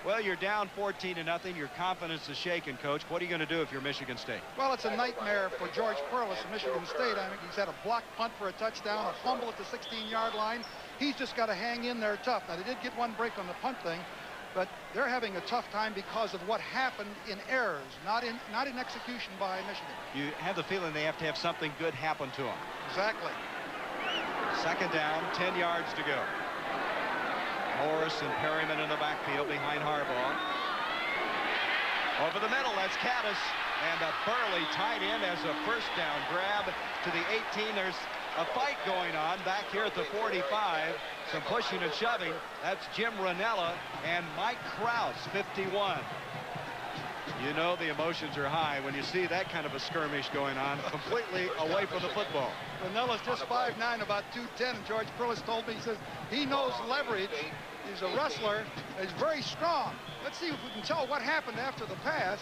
Well, you're down 14-0. Your confidence is shaken, Coach. What are you going to do if you're Michigan State? Well, it's a nightmare for George Perles of Michigan State. I mean, he's had a blocked punt for a touchdown, a fumble at the 16-yard line. He's just got to hang in there tough. Now, they did get one break on the punt thing, but they're having a tough time because of what happened in errors, not in execution by Michigan. You have the feeling they have to have something good happen to them. Exactly. Second down, 10 yards to go. Morris and Perryman in the backfield behind Harbaugh. Over the middle, that's Caddis, and a Burley tight end as a first down grab to the 18. There's a fight going on back here at the 45. Some pushing and shoving. That's Jim Ranella and Mike Kraus, 51. You know the emotions are high when you see that kind of a skirmish going on completely away from the football. Ranella's just 5'9", about 210, and George Perles told me, he says, he knows leverage. He's a wrestler. He's very strong. Let's see if we can tell what happened after the pass.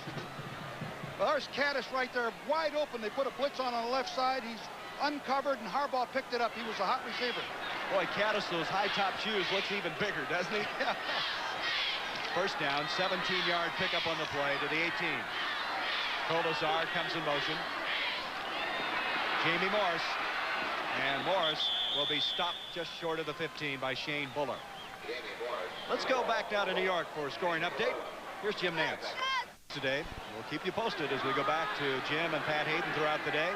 Well, there's Caddis right there, wide open. They put a blitz on the left side. He's uncovered, and Harbaugh picked it up. He was a hot receiver. Boy, Caddis, those high-top shoes looks even bigger, doesn't he? Yeah. First down, 17-yard pickup on the play to the 18. Kolesar comes in motion. Jamie Morris. And Morris will be stopped just short of the 15 by Shane Buller. Let's go back down to New York for a scoring update. Here's Jim Nance. Today, we'll keep you posted as we go back to Jim and Pat Hayden throughout the day.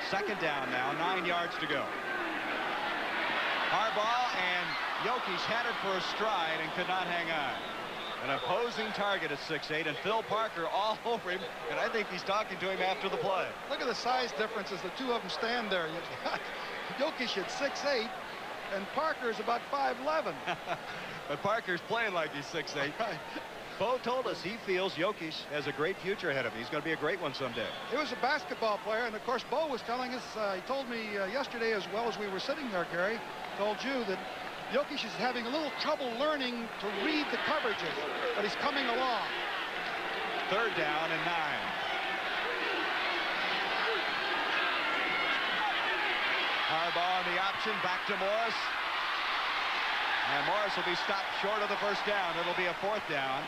Second down now, 9 yards to go. Harbaugh and Jokic had it for a stride and could not hang on. An opposing target at 6'8", and Phil Parker all over him, and I think he's talking to him after the play. Look at the size differences. The two of them stand there. You've got Jokic at 6'8", and Parker's about 5'11". But Parker's playing like he's 6'8". Right. Bo told us he feels Jokic has a great future ahead of him. He's going to be a great one someday. He was a basketball player, and of course Bo was telling us, he told me yesterday as well as we were sitting there, Gary, told you that Jokic is having a little trouble learning to read the coverages, but he's coming along. Third down and 9. Harbaugh on the option, back to Morris. And Morris will be stopped short of the first down. It'll be a fourth down.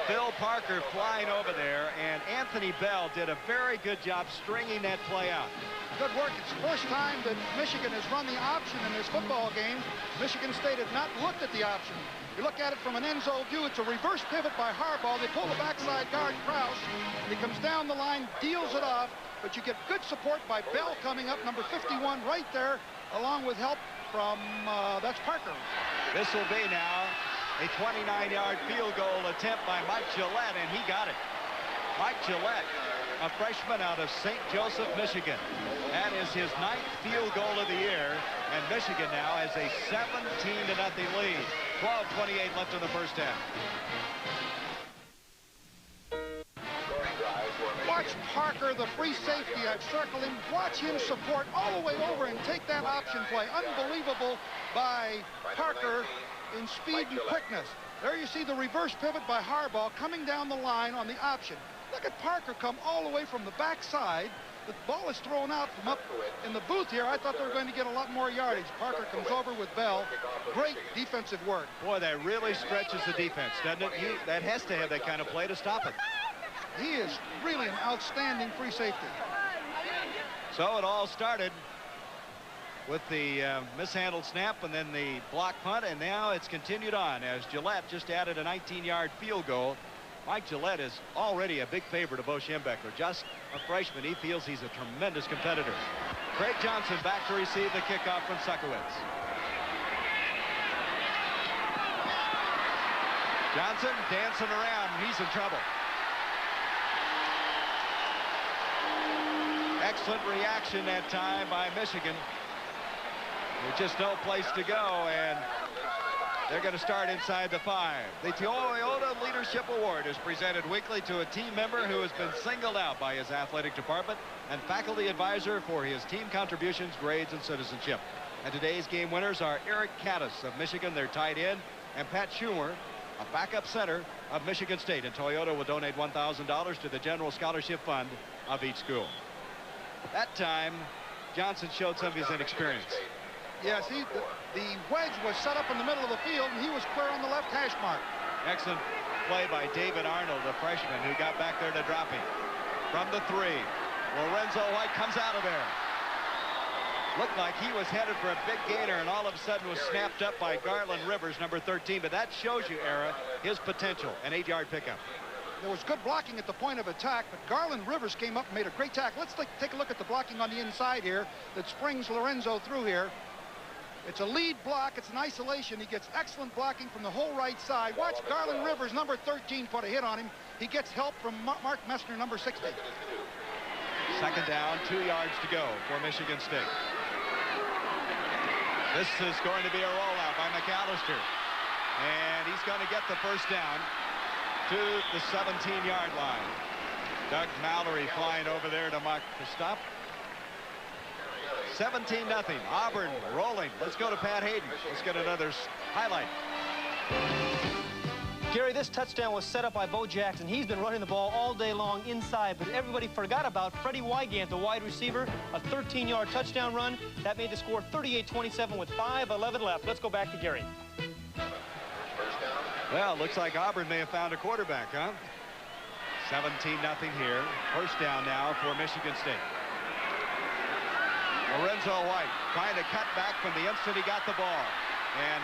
Phil Parker flying over there, and Anthony Bell did a very good job stringing that play out. Good work. It's the first time that Michigan has run the option in this football game. Michigan State had not looked at the option. You look at it from an end zone view, it's a reverse pivot by Harbaugh. They pull the backside guard, Kraus, and he comes down the line, deals it off, but you get good support by Bell coming up, number 51 right there, along with help from, that's Parker. This will be now a 29-yard field goal attempt by Mike Gillette, and he got it. Mike Gillette, a freshman out of St. Joseph, Michigan. That is his 9th field goal of the year, and Michigan now has a 17-0 lead. 12:28 left in the first half. Watch Parker, the free safety. I've circled him. Watch him support all the way over and take that option play. Unbelievable by Parker in speed and quickness. There you see the reverse pivot by Harbaugh coming down the line on the option. Look at Parker come all the way from the backside. The ball is thrown out from up in the booth here. I thought they were going to get a lot more yardage. Parker comes over with Bell. Great defensive work. Boy, that really stretches the defense, doesn't it? That has to have that kind of play to stop it. He is really an outstanding free safety. So it all started with the mishandled snap and then the block punt, and now it's continued on as Gillette just added a 19-yard field goal. Mike Gillette is already a big favorite of Bo Schembechler. Just a freshman, he feels he's a tremendous competitor. Craig Johnson back to receive the kickoff from Suckowitz. Johnson dancing around, and he's in trouble. Excellent reaction that time by Michigan. There's just no place to go, and they're going to start inside the 5. The Toyota Leadership Award is presented weekly to a team member who has been singled out by his athletic department and faculty advisor for his team contributions, grades, and citizenship. And today's game winners are Eric Caddis of Michigan, their tight end, and Pat Schumer, a backup center of Michigan State. And Toyota will donate $1,000 to the general scholarship fund of each school. That time, Johnson showed some of his inexperience. Yes, the wedge was set up in the middle of the field, and he was clear on the left hash mark. Excellent play by David Arnold, the freshman, who got back there to drop him. From the 3, Lorenzo White comes out of there. Looked like he was headed for a big gainer, and all of a sudden was snapped up by Garland Rivers, number 13. But that shows you, Era, his potential, an 8-yard pickup. There was good blocking at the point of attack, but Garland Rivers came up and made a great tackle. Let's take a look at the blocking on the inside here that springs Lorenzo through here. It's a lead block. It's an isolation. He gets excellent blocking from the whole right side. Watch Garland Rivers, number 13, put a hit on him. He gets help from Mark Messner, number 60. Second down, 2 yards to go for Michigan State. This is going to be a rollout by McAllister. And he's going to get the first down to the 17-yard line. Doug Mallory flying over there to mark the stop. 17-0. Auburn rolling. Let's go to Pat Hayden. Let's get another highlight. Gary, this touchdown was set up by Bo Jackson. He's been running the ball all day long inside, but everybody forgot about Freddie Wygant, the wide receiver, a 13-yard touchdown run. That made the score 38-27 with 5:11 left. Let's go back to Gary. Well, looks like Auburn may have found a quarterback, huh? 17-0 here. First down now for Michigan State. Lorenzo White trying to cut back from the instant he got the ball. And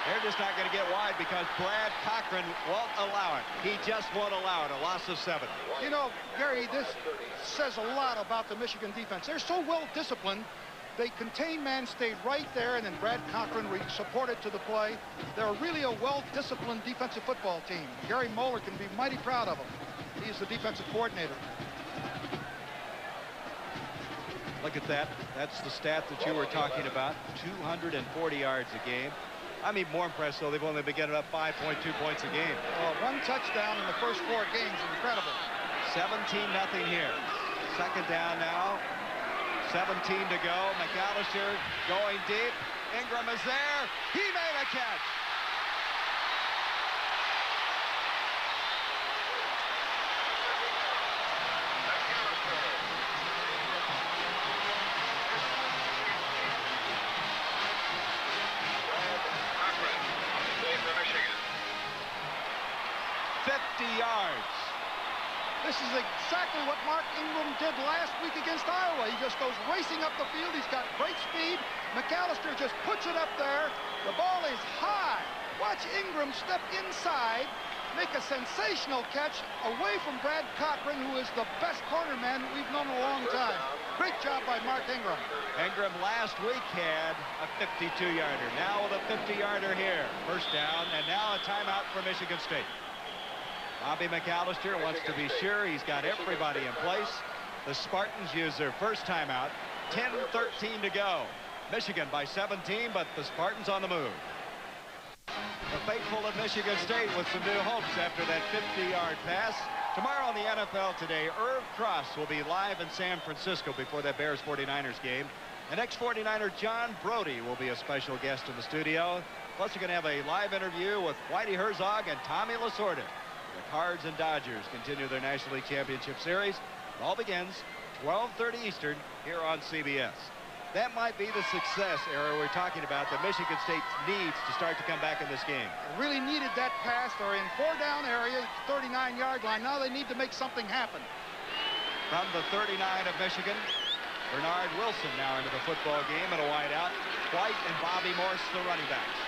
they're just not going to get wide because Brad Cochran won't allow it. He just won't allow it. A loss of 7. You know, Gary, this says a lot about the Michigan defense. They're so well disciplined. They contain man, stayed right there, and then Brad Cochran supported to the play. They're really a well-disciplined defensive football team. Gary Moeller can be mighty proud of them. He's the defensive coordinator. Look at that. That's the stat that you were talking about. 240 yards a game. I'm even more impressed, though. They've only been getting up 5.2 points a game. One touchdown in the first 4 games. Incredible. 17-0 here. Second down now. 17 to go. McAllister going deep. Ingram is there. He made a catch. Yards. This is exactly what Mark Ingram did last week against Iowa. He just goes racing up the field. He's got great speed. McAllister just puts it up there. The ball is high. Watch Ingram step inside, make a sensational catch away from Brad Cochran, who is the best cornerman we've known in a long time. Great job by Mark Ingram. Ingram last week had a 52-yarder. Now with a 50-yarder here. First down, and now a timeout for Michigan State. Bobby McAllister wants to be sure he's got everybody in place. The Spartans use their first timeout. 10-13 to go. Michigan by 17, but the Spartans on the move. The faithful of Michigan State with some new hopes after that 50-yard pass. Tomorrow on the NFL Today, Irv Cross will be live in San Francisco before that Bears 49ers game. And ex-49er John Brody will be a special guest in the studio. Plus, you're going to have a live interview with Whitey Herzog and Tommy Lasorda. The Cards and Dodgers continue their National League Championship Series. It all begins 12:30 Eastern here on CBS. that might be the success area we're talking about that Michigan State needs to start to come back in this game. Really needed that pass. They're in 4-down area, 39-yard line. Now they need to make something happen. From the 39 of Michigan, Bernard Wilson now into the football game and a wide out. White and Bobby Morse, the running backs.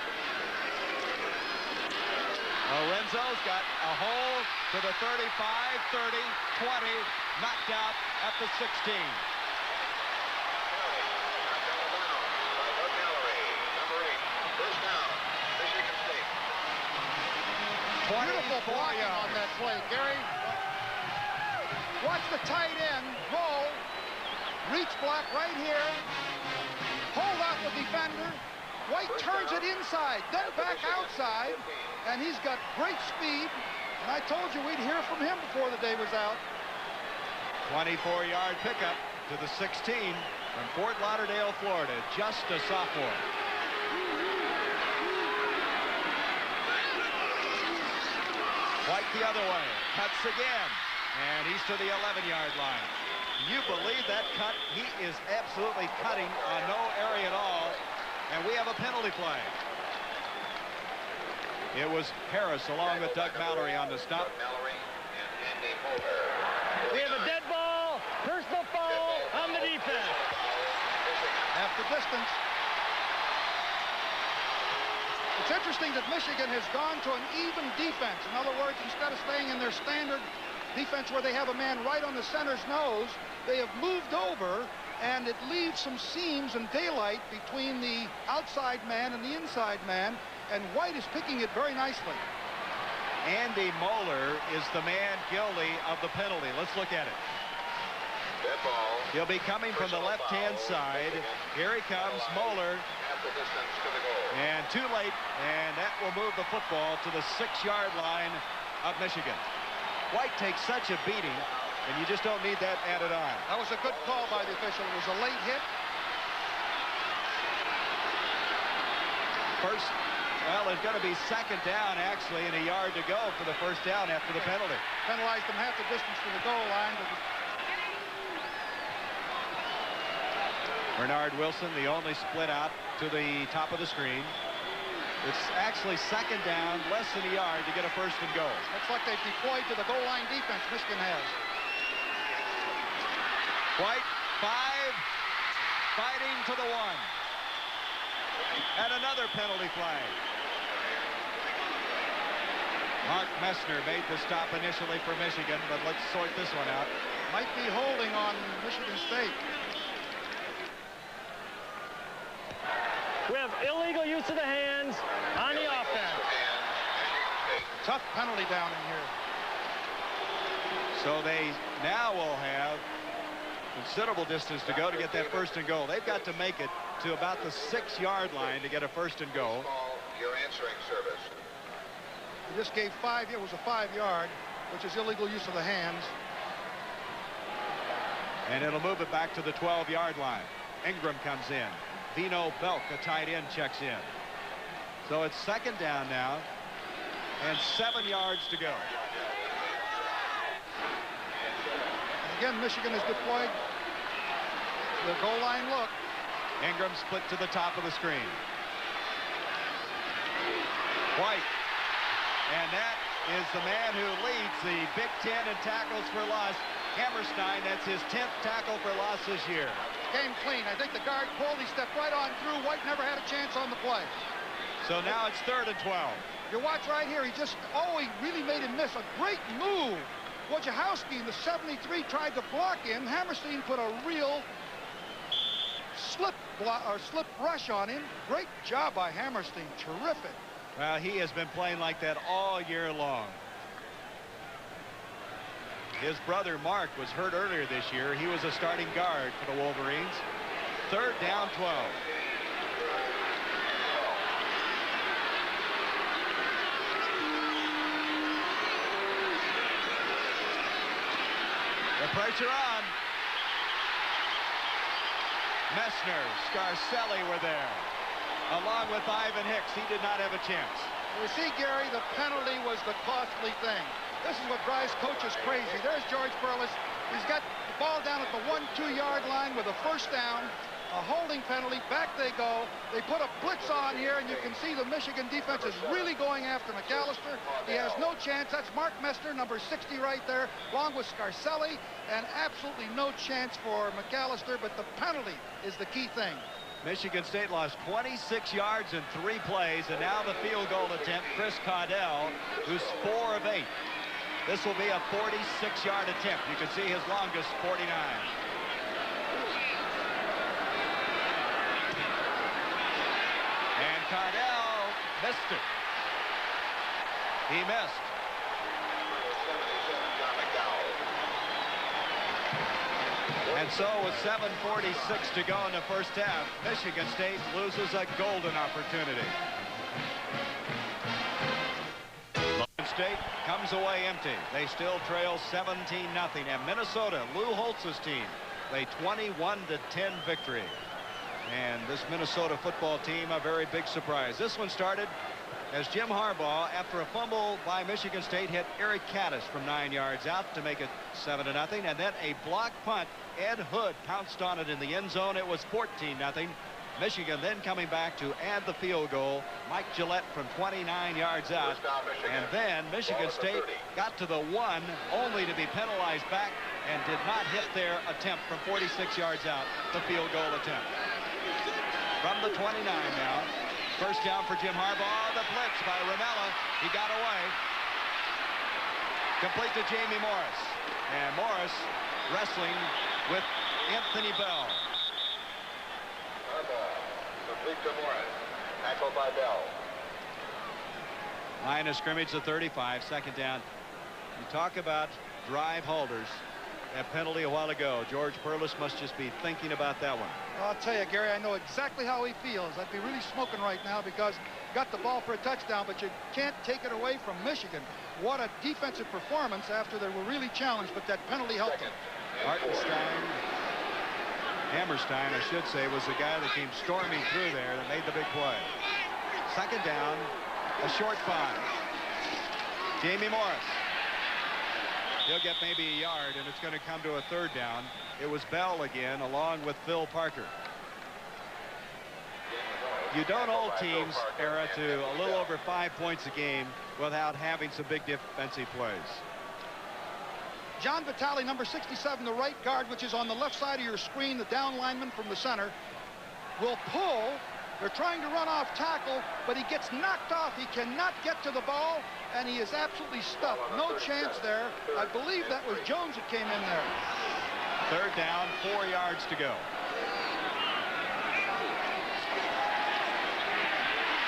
Lorenzo's got a hole to the 35, 30, 20, knocked out at the 16. 24 Beautiful blocking on that play, Gary. Watch the tight end roll, reach block right here, hold out the defender. White turns it inside, then back outside, and he's got great speed. And I told you we'd hear from him before the day was out. 24-yard pickup to the 16 from Fort Lauderdale, Florida. Just a sophomore. White the other way, cuts again, and he's to the 11-yard line. You believe that cut? He is absolutely cutting on no area at all, and we have a penalty play. It was Harris along with Doug Mallory on the stop. We have a dead ball, personal foul on the defense. Half the distance. It's interesting that Michigan has gone to an even defense. In other words, instead of staying in their standard defense where they have a man right on the center's nose, they have moved over, and it leaves some seams and daylight between the outside man and the inside man, and White is picking it very nicely. Andy Moeller is the man guilty of the penalty. Let's look at it. Dead ball. He'll be coming from the left-hand side. Here he comes, Moeller. Half the distance to the goal. And too late, and that will move the football to the 6-yard line of Michigan. White takes such a beating, and you just don't need that added on. That was a good call by the official. It was a late hit. First, well, there's going to be second down, actually, and a yard to go for the first down after the penalty. Penalized them half the distance to the goal line. But Bernard Wilson, the only split out to the top of the screen. It's actually second down, less than a yard to get a first and goal. looks like they've deployed to the goal line defense. Michigan has. White, 5, fighting to the 1. And another penalty flag. Mark Messner made the stop initially for Michigan, but let's sort this one out. Might be holding on Michigan State. We have illegal use of the hands on the offense. Tough penalty down in here. So they now will have considerable distance to go to get that first and goal. They've got to make it to about the 6-yard line to get a first and goal. Your answering service. He just gave 5. It was a 5-yard, which is illegal use of the hands. And it'll move it back to the 12-yard line. Ingram comes in. Vino Belk, a tight end, checks in. So it's second down now, and 7 yards to go. Again, Michigan has deployed the goal line look. Ingram split to the top of the screen. White. And that is the man who leads the Big Ten in tackles for loss. Hammerstein, that's his 10th tackle for loss this year. Came clean. I think the guard pulled. He stepped right on through. White never had a chance on the play. So now it's 3rd and 12. You watch right here. He just, he really made him miss. A great move. Wojciechowski in the 73 tried to block him. Hammerstein put a real slip rush on him. Great job by Hammerstein. Terrific. Well, he has been playing like that all year long. His brother Mark was hurt earlier this year. He was a starting guard for the Wolverines. 3rd down, 12. The pressure on. Messner, Scarcelli were there, along with Ivan Hicks. He did not have a chance. You see, Gary, the penalty was the costly thing. This is what drives coaches crazy. There's George Perlis. He's got the ball down at the 1-2 yard line with a first down. A holding penalty. Back they go. They put a blitz on here, and you can see the Michigan defense is really going after McAllister. He has no chance. That's Mark Messner, number 60 right there, along with Scarcelli, and absolutely no chance for McAllister, but the penalty is the key thing. Michigan State lost 26 yards in 3 plays, and now the field goal attempt, Chris Caudell, who's 4 of 8. This will be a 46-yard attempt. You can see his longest, 49. And Caudell missed it. He missed. And so with 7:46 to go in the first half, Michigan State loses a golden opportunity. Michigan State comes away empty. They still trail 17-0. And Minnesota, Lou Holtz's team, a 21-10 victory. And this Minnesota football team, a very big surprise. This one started as Jim Harbaugh, after a fumble by Michigan State, hit Eric Caddis from 9 yards out to make it 7-0. And then a block punt. Ed Hood pounced on it in the end zone. It was 14-0. Michigan then coming back to add the field goal. Mike Gillette from 29 yards out. And then Michigan State got to the 1, only to be penalized back and did not hit their attempt from 46 yards out, the field goal attempt. From the 29 now. First down for Jim Harbaugh. The blitz by Ramella. He got away. Complete to Jamie Morris. And Morris wrestling with Anthony Bell. Harbaugh, complete to Morris. Tackled by Bell. Line of scrimmage to 35. Second down. You talk about drive holders. That penalty a while ago. George Perlis must just be thinking about that one. I'll tell you, Gary, I know exactly how he feels. I'd be really smoking right now because got the ball for a touchdown, but you can't take it away from Michigan. What a defensive performance after they were really challenged, but that penalty helped them. Hammerstein, I should say, was the guy that came storming through there that made the big play. Second down, a short 5. Jamie Morris. He'll get maybe a yard, and it's going to come to a third down. It was Bell again, along with Phil Parker. You don't hold teams, Era, to a little over 5 points a game without having some big defensive plays. John Vitale, number 67, the right guard, which is on the left side of your screen, the down lineman from the center, will pull. They're trying to run off tackle, but he gets knocked off. He cannot get to the ball, and he is absolutely stuffed. No chance there. I believe that was Jones that came in there. Third down, 4 yards to go.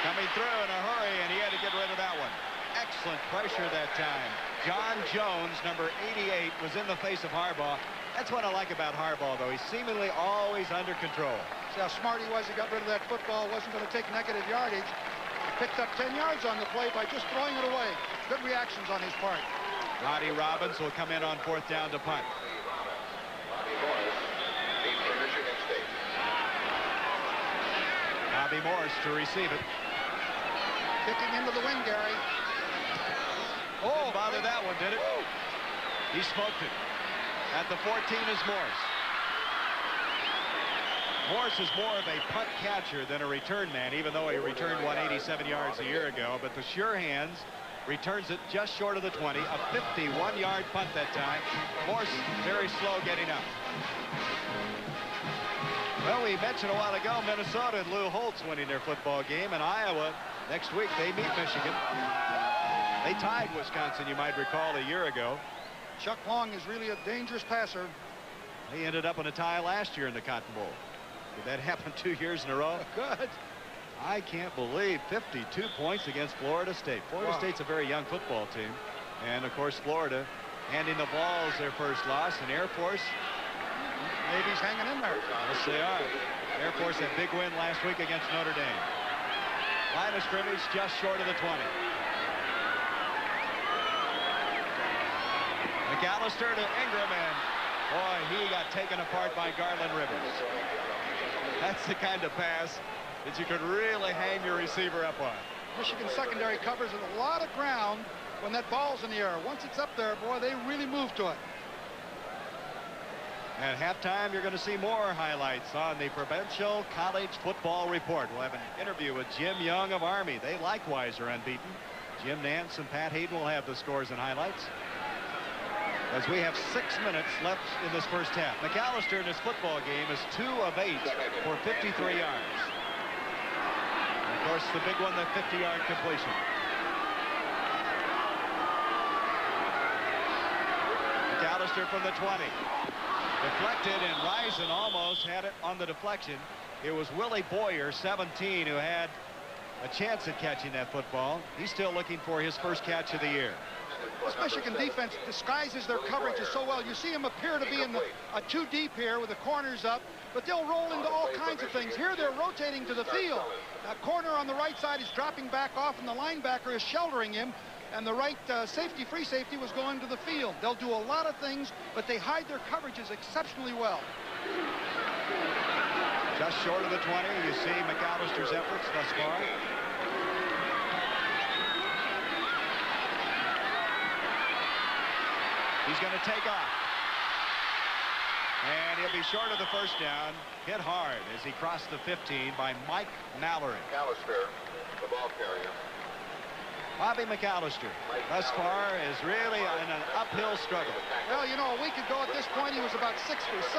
Coming through in a hurry, and he had to get rid of that one. Excellent pressure that time. John Jones, number 88, was in the face of Harbaugh. That's what I like about Harbaugh, though. He's seemingly always under control. See how smart he was. He got rid of that football. Wasn't going to take negative yardage. Picked up 10 yards on the play by just throwing it away. Good reactions on his part. Roddy Robbins will come in on fourth down to punt. Bobby Morris, deep for Michigan State. Bobby Morris to receive it. Kicking into the wind, Gary. Oh, bother that one, did it? He smoked it. At the 14 is Morris. Morris is more of a punt catcher than a return man, even though he returned 187 yards a year ago. But the sure hands returns it just short of the 20. A 51-yard punt that time. Morris very slow getting up. Well, we mentioned a while ago Minnesota and Lou Holtz winning their football game. And Iowa, next week, they meet Michigan. They tied Wisconsin, you might recall, a year ago. Chuck Long is really a dangerous passer. They ended up in a tie last year in the Cotton Bowl. Did that happen 2 years in a row? Good. I can't believe 52 points against Florida State. Florida State's a very young football team. And, of course, Florida handing the ball as their first loss. And Air Force, Navy's hanging in there. yes, they are. Air Force, a big win last week against Notre Dame. Line of scrimmage just short of the 20. McAllister to Ingram, and boy, he got taken apart by Garland Rivers. That's the kind of pass that you could really hang your receiver up on. Michigan secondary covers a lot of ground when that ball's in the air. Once it's up there, boy, they really move to it. At halftime, you're going to see more highlights on the Provincial College Football Report. We'll have an interview with Jim Young of Army. They likewise are unbeaten. Jim Nance and Pat Hayden will have the scores and highlights, as we have 6 minutes left in this first half. McAllister in this football game is 2 of 8 for 53 yards. And of course, the big one, the 50-yard completion. McAllister from the 20. Deflected, and Risen almost had it on the deflection. It was Willie Boyer, 17, who had a chance at catching that football. He's still looking for his first catch of the year. This Michigan defense disguises their coverages so well. You see them appear to be in a 2 deep here with the corners up, but they'll roll into all kinds of things. Here they're rotating to the field. That corner on the right side is dropping back off, and the linebacker is sheltering him. And the right free safety was going to the field. They'll do a lot of things, but they hide their coverages exceptionally well. Just short of the 20, you see McAllister's efforts thus far. He's going to take off. And he'll be short of the first down. Hit hard as he crossed the 15 by Mike Mallory. McAllister, the ball carrier. Bobby McAllister, thus far, is really in an uphill struggle. Well, you know, a week ago at this point, he was about 6 for 6.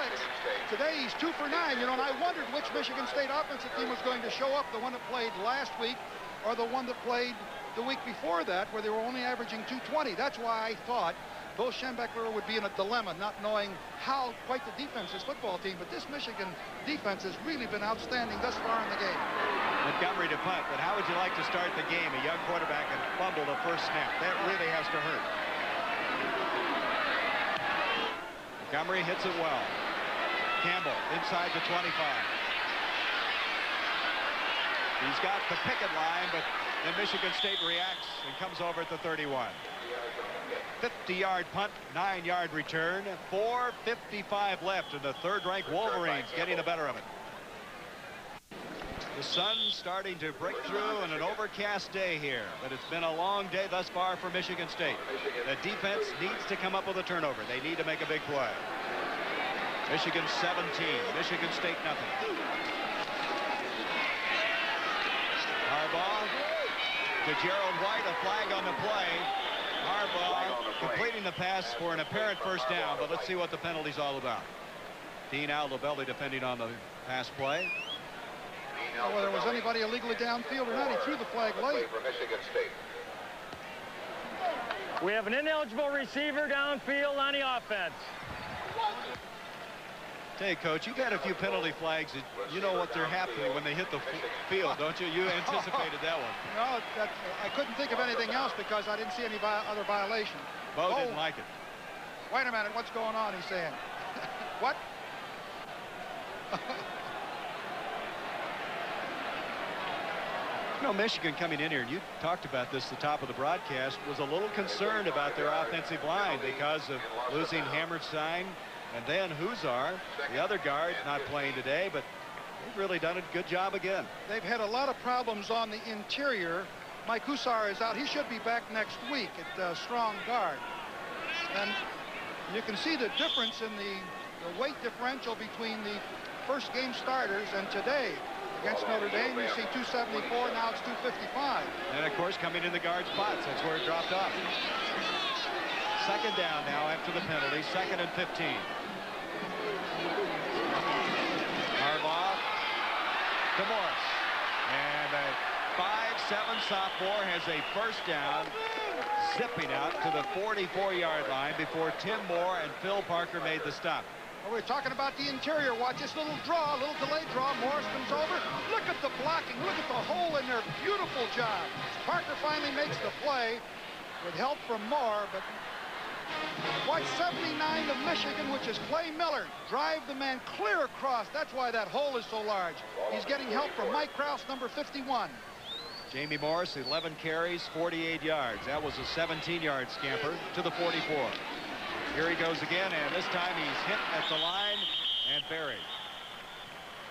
Today, he's 2 for 9. You know, and I wondered which Michigan State offensive team was going to show up, the one that played last week or the one that played the week before that, where they were only averaging 220. That's why I thought Bo Schembechler would be in a dilemma, not knowing how quite the defense is football team. But this Michigan defense has really been outstanding thus far in the game. Montgomery to punt, but how would you like to start the game? A young quarterback and fumble the first snap. That really has to hurt. Montgomery hits it well. Campbell inside the 25. He's got the picket line, but then Michigan State reacts and comes over at the 31. 50-yard punt, 9-yard return, 4:55 left, and the third-ranked Wolverines getting the better of it. The sun starting to break through on an overcast day here, but it's been a long day thus far for Michigan State. The defense needs to come up with a turnover. They need to make a big play. Michigan 17, Michigan State nothing. Harbaugh to Gerald White, a flag on the play. Harbaugh completing the pass for an apparent first down, but let's see what the penalty's all about. Dean Aldobelli defending on the pass play. Whether there was anybody illegally downfield or not, he threw the flag late. For Michigan State. We have an ineligible receiver downfield on the offense. Hey, Coach, you've had a few penalty flags. You know what they're happening when they hit the field, don't you? You anticipated that one. No, I couldn't think of anything else because I didn't see any other violation. Bo didn't like it. Wait a minute, what's going on, he's saying. What? You know, Michigan coming in here, and you talked about this at the top of the broadcast, was a little concerned about their offensive line because of losing Hammerstein and then Huzar, the other guard, not playing today, but they've really done a good job again. They've had a lot of problems on the interior. Mike Huzar is out. He should be back next week at strong guard. And you can see the difference in the weight differential between the first game starters and today. Against Notre Dame, you see 274, now it's 255. And, of course, coming in the guard spots, that's where it dropped off. Second down now after the penalty, 2nd and 15. Harbaugh to Morris. And a 5'7" sophomore has a first down, zipping out to the 44-yard line before Tim Moore and Phil Parker made the stop. Well, we're talking about the interior. Watch this little draw, little delayed draw. Morris comes over. Look at the blocking. Look at the hole in there. Beautiful job. Parker finally makes the play with help from Moore, but watch 79 of Michigan, which is Clay Miller. Drive the man clear across. That's why that hole is so large. He's getting help from Mike Krause, number 51. Jamie Morris, 11 carries, 48 yards. That was a 17-yard scamper to the 44. Here he goes again, and this time he's hit at the line and buried.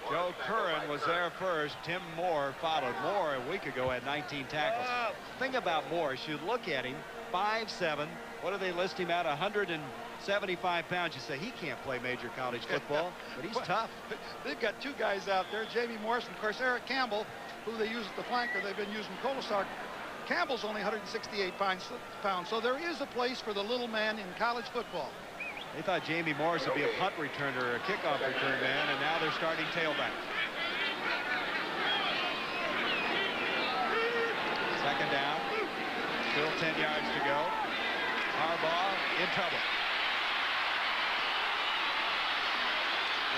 Joe Curran was there first. Tim Moore followed. Moore a week ago had 19 tackles. Thing about Moore, you look at him, 5'7". What do they list him at? 175 pounds. You say he can't play major college football, but he's tough. They've got two guys out there, Jamie Morris and, of course, Eric Campbell, who they use at the flanker. They've been using Kolesar. Campbell's only 168 pounds, so there is a place for the little man in college football. They thought Jamie Morris would be a punt returner or a kickoff return man, and now they're starting tailback. Second down. Still 10 yards to go. Harbaugh in trouble.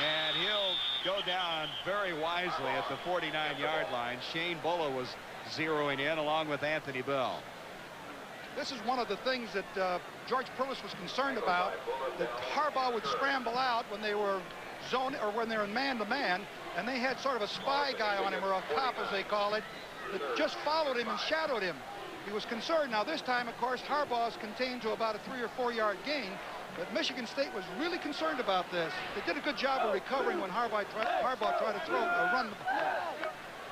And he'll go down very wisely at the 49-yard line. Shane Bulla was zeroing in along with Anthony Bell. This is one of the things that George Perlis was concerned about, that Harbaugh would scramble out when they were zone or when they're in man-to-man, and they had sort of a spy guy on him, or a cop as they call it, that just followed him and shadowed him. He was concerned. Now this time, of course, Harbaugh's contained to about a 3 or 4 yard gain, but Michigan State was really concerned about this. They did a good job of recovering when Harbaugh tried to throw a run.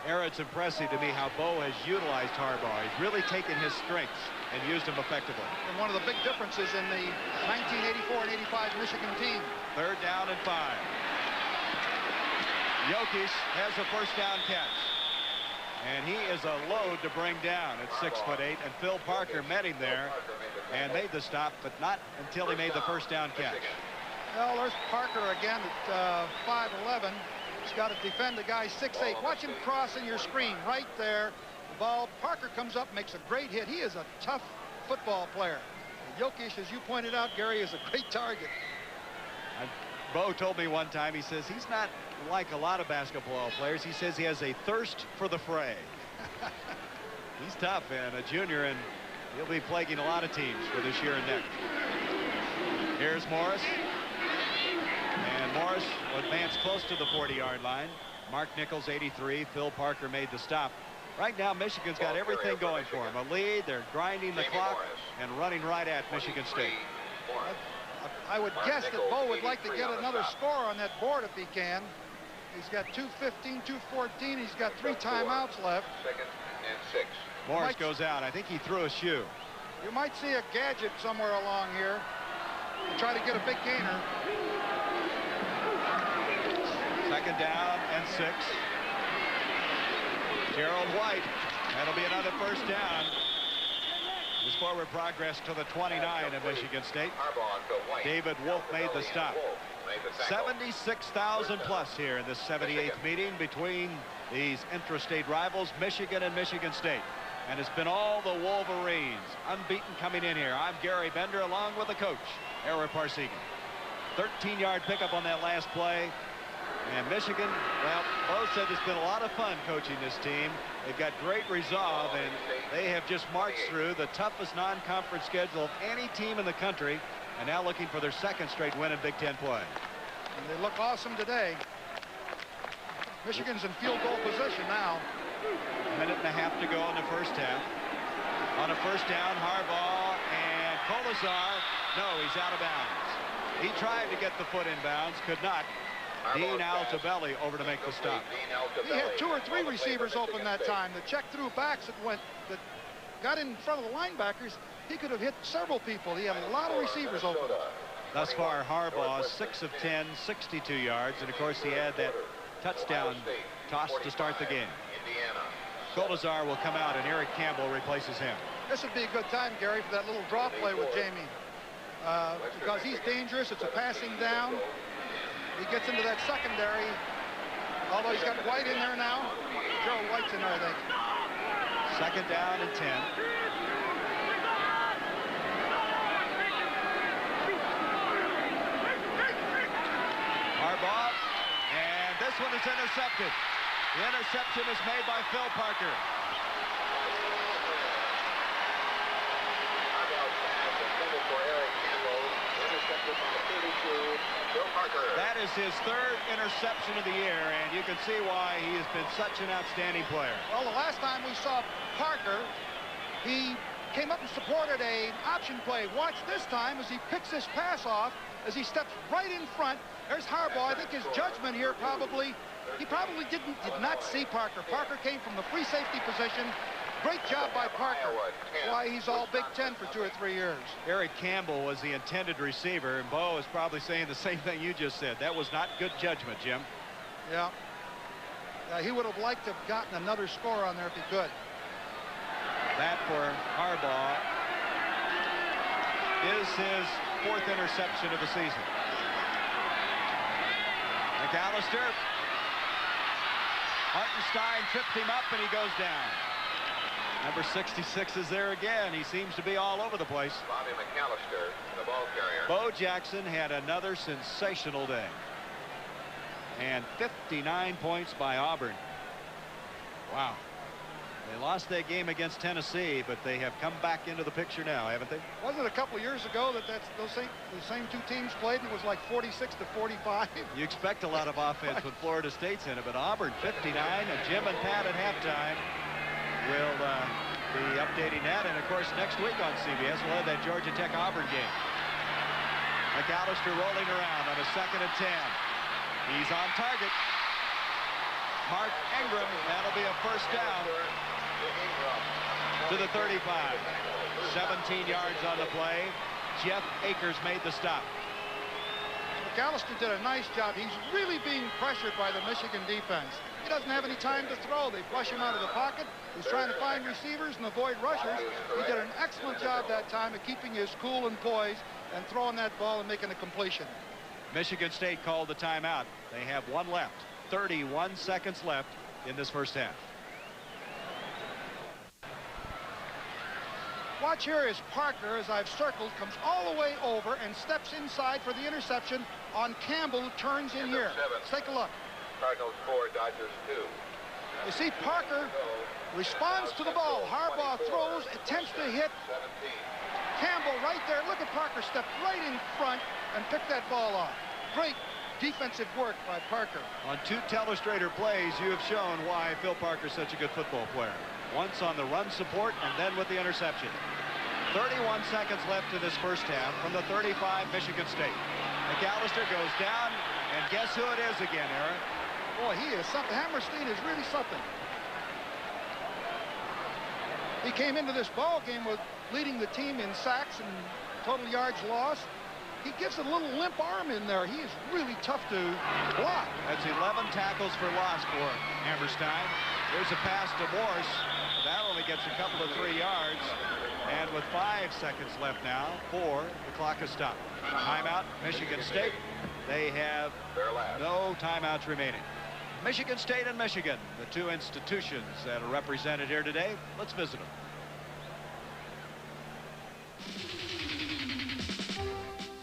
Aaron, it's impressive to me how Bo has utilized Harbaugh. He's really taken his strengths and used them effectively. And one of the big differences in the 1984 and 85 Michigan team. Third down and 5. Jokic has a first down catch. And he is a load to bring down at 6'8", and Phil Parker met him there and made the stop, but not until he made the first down catch. Well, there's Parker again at 5'11". He's got to defend the guy 6'8". Watch him cross in your screen right there. The ball, Parker comes up, makes a great hit. He is a tough football player. Jokic, as you pointed out, Gary, is a great target. Bo told me one time, he says he's not like a lot of basketball players. He says he has a thirst for the fray. He's tough and a junior, and he'll be plaguing a lot of teams for this year and next. Here's Morris. And Morris will advance close to the 40-yard line. Mark Nichols, 83. Phil Parker made the stop. Right now, Michigan's got everything going for him. A lead, they're grinding the clock and running right at Michigan State. I would guess that Bo would like to get another score on that board if he can. He's got 2:15, 2:14. He's got 3 timeouts left. Second and 6. Morris goes out. I think he threw a shoe. You might see a gadget somewhere along here to try to get a big gainer. Second down and 6. Gerald White. That'll be another first down. His forward progress to the 29 of Michigan State. David Wolf made the stop. 76,000 plus here in this 78th meeting between these intrastate rivals, Michigan and Michigan State. And it's been all the Wolverines unbeaten coming in here. I'm Gary Bender along with the coach, Ara Parseghian. 13-yard pickup on that last play. And Michigan, well, Bo said it's been a lot of fun coaching this team. They've got great resolve, and they have just marched through the toughest non-conference schedule of any team in the country, and now looking for their second straight win in Big Ten play. And they look awesome today. Michigan's in field goal position now. A minute and a half to go in the first half. On a first down, Harbaugh and Kolesar. No, he's out of bounds. He tried to get the foot in bounds, could not. Dean Altobelli over to make the stop. He had 2 or 3 receivers open that time. The check through backs that got in front of the linebackers. He could have hit several people. He had a lot of receivers open. Thus far, Harbaugh 6 of 10, 62 yards, and of course he had that touchdown toss to start the game. Kolesar will come out, and Eric Campbell replaces him. This would be a good time, Gary, for that little draw play with Jamie, because he's dangerous. It's a passing down. He gets into that secondary, although he's got White in there now. Gerald White's in there, I think. Second down and 10. Harbaugh, and this one is intercepted. The interception is made by Phil Parker. That is his 3rd interception of the year, and you can see why he has been such an outstanding player. Well, the last time we saw Parker, he came up and supported an option play. Watch this time as he picks this pass off, as he steps right in front. There's Harbaugh. I think his judgment here probably He probably did not see Parker. Parker came from the free safety position. Great job by Parker. That's why he's all Big Ten for 2 or 3 years. Eric Campbell was the intended receiver, and Bo is probably saying the same thing you just said. That was not good judgment, Jim. Yeah. He would have liked to have gotten another score on there if he could. That for Harbaugh is his 4th interception of the season. McAllister. Hartenstein tripped him up, and he goes down. Number 66 is there again. He seems to be all over the place. Bobby McAllister, the ball carrier. Bo Jackson had another sensational day. And 59 points by Auburn. Wow. They lost that game against Tennessee, but they have come back into the picture now, haven't they? Wasn't it a couple years ago that the same 2 teams played and it was like 46-45? You expect a lot of offense when Florida State's in it, but Auburn 59, and Jim and Pat at halftime will be updating that. And of course, next week on CBS, we'll have that Georgia Tech Auburn game. McAllister rolling around on a 2nd and 10. He's on target. Mark Ingram, that'll be a first down to the 35. 17 yards on the play. Jeff Akers made the stop. McAllister did a nice job. He's really being pressured by the Michigan defense. He doesn't have any time to throw. They flush him out of the pocket. He's trying to find receivers and avoid rushers. He did an excellent job that time of keeping his cool and poise and throwing that ball and making a completion. Michigan State called the timeout. They have 1 left. 31 seconds left in this first half. Watch here as Parker, as I've circled, comes all the way over and steps inside for the interception on Campbell, who turns in here. Let's take a look. Cardinals 4, Dodgers 2. You see Parker responds to the ball. Harbaugh throws, attempts to hit. 17. Campbell right there. Look at Parker step right in front and pick that ball off. Great defensive work by Parker. On 2 telestrator plays, you have shown why Phil Parker's such a good football player. Once on the run support and then with the interception. 31 seconds left in this first half from the 35 Michigan State. McAllister goes down, and guess who it is again, Aaron? Boy, he is something. Hammerstein is really something. He came into this ball game with leading the team in sacks and total yards lost. He gives a little limp arm in there. He is really tough to block. That's 11 tackles for loss for Hammerstein. There's a pass to Morse. That only gets a couple of 3 yards. And with 5 seconds left now, the clock is stopped. Timeout, Michigan State. They have no timeouts remaining. Michigan State and Michigan, the 2 institutions that are represented here today. Let's visit them.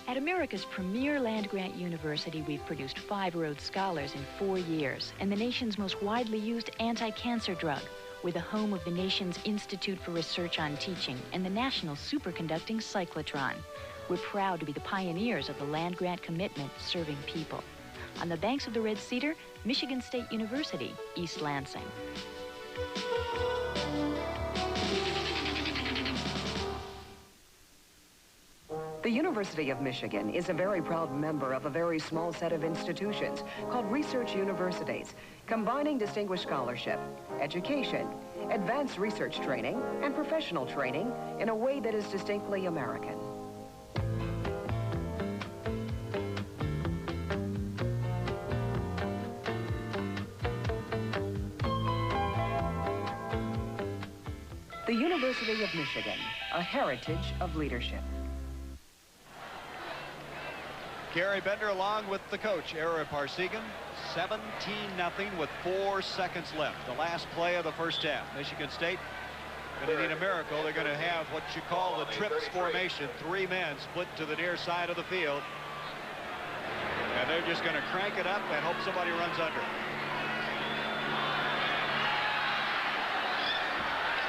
At America's premier land-grant university, we've produced 5 Rhodes Scholars in 4 years, and the nation's most widely used anti-cancer drug. We're the home of the nation's Institute for Research on Teaching and the national superconducting cyclotron. We're proud to be the pioneers of the land-grant commitment serving people. On the banks of the Red Cedar, Michigan State University, East Lansing. The University of Michigan is a very proud member of a very small set of institutions called research universities, combining distinguished scholarship, education, advanced research training, and professional training in a way that is distinctly American. The University of Michigan, a heritage of leadership. Gary Bender along with the coach, Ara Parsegan. 17-0 with 4 seconds left. The last play of the first half. Michigan State going to need a miracle. They're going to have what you call the trips formation. 3 men split to the near side of the field. And they're just going to crank it up and hope somebody runs under.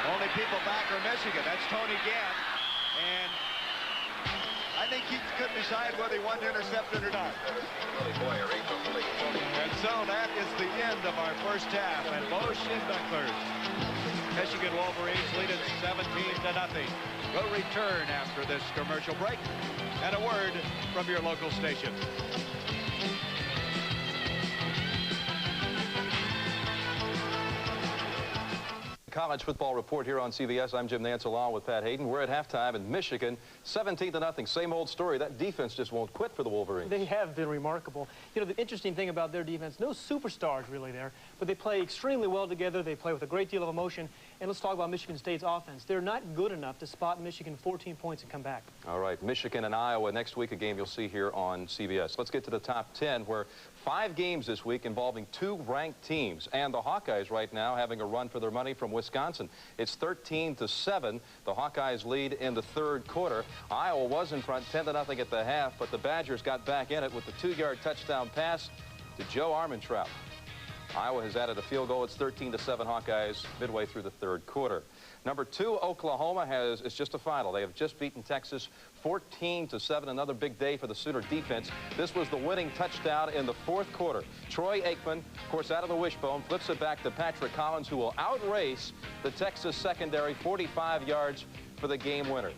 Only people back are Michigan. That's Tony Gant. And I think he couldn't decide whether he wanted to intercept it or not. And so that is the end of our first half. And Bo Schembechler's Michigan Wolverines lead it 17-0. We'll return after this commercial break and a word from your local station. College football report here on CBS. I'm Jim Nance along with Pat Hayden. We're at halftime in Michigan, 17-0. Same old story. That defense just won't quit for the Wolverines. They have been remarkable. You know, the interesting thing about their defense, no superstars really there, but they play extremely well together. They play with a great deal of emotion. And let's talk about Michigan State's offense. They're not good enough to spot Michigan 14 points and come back. All right, Michigan and Iowa next week, a game you'll see here on CBS. Let's get to the top 10, where 5 games this week involving 2 ranked teams. And the Hawkeyes right now having a run for their money from Wisconsin. It's 13-7. The Hawkeyes lead in the 3rd quarter. Iowa was in front 10-0 at the half, but the Badgers got back in it with the 2-yard touchdown pass to Joe Armentrout. Iowa has added a field goal. It's 13-7 Hawkeyes midway through the 3rd quarter. Number 2, Oklahoma it's just a final. They have just beaten Texas 14-7. Another big day for the Sooner defense. This was the winning touchdown in the 4th quarter. Troy Aikman, of course, out of the wishbone, flips it back to Patrick Collins, who will outrace the Texas secondary, 45 yards for the game winner.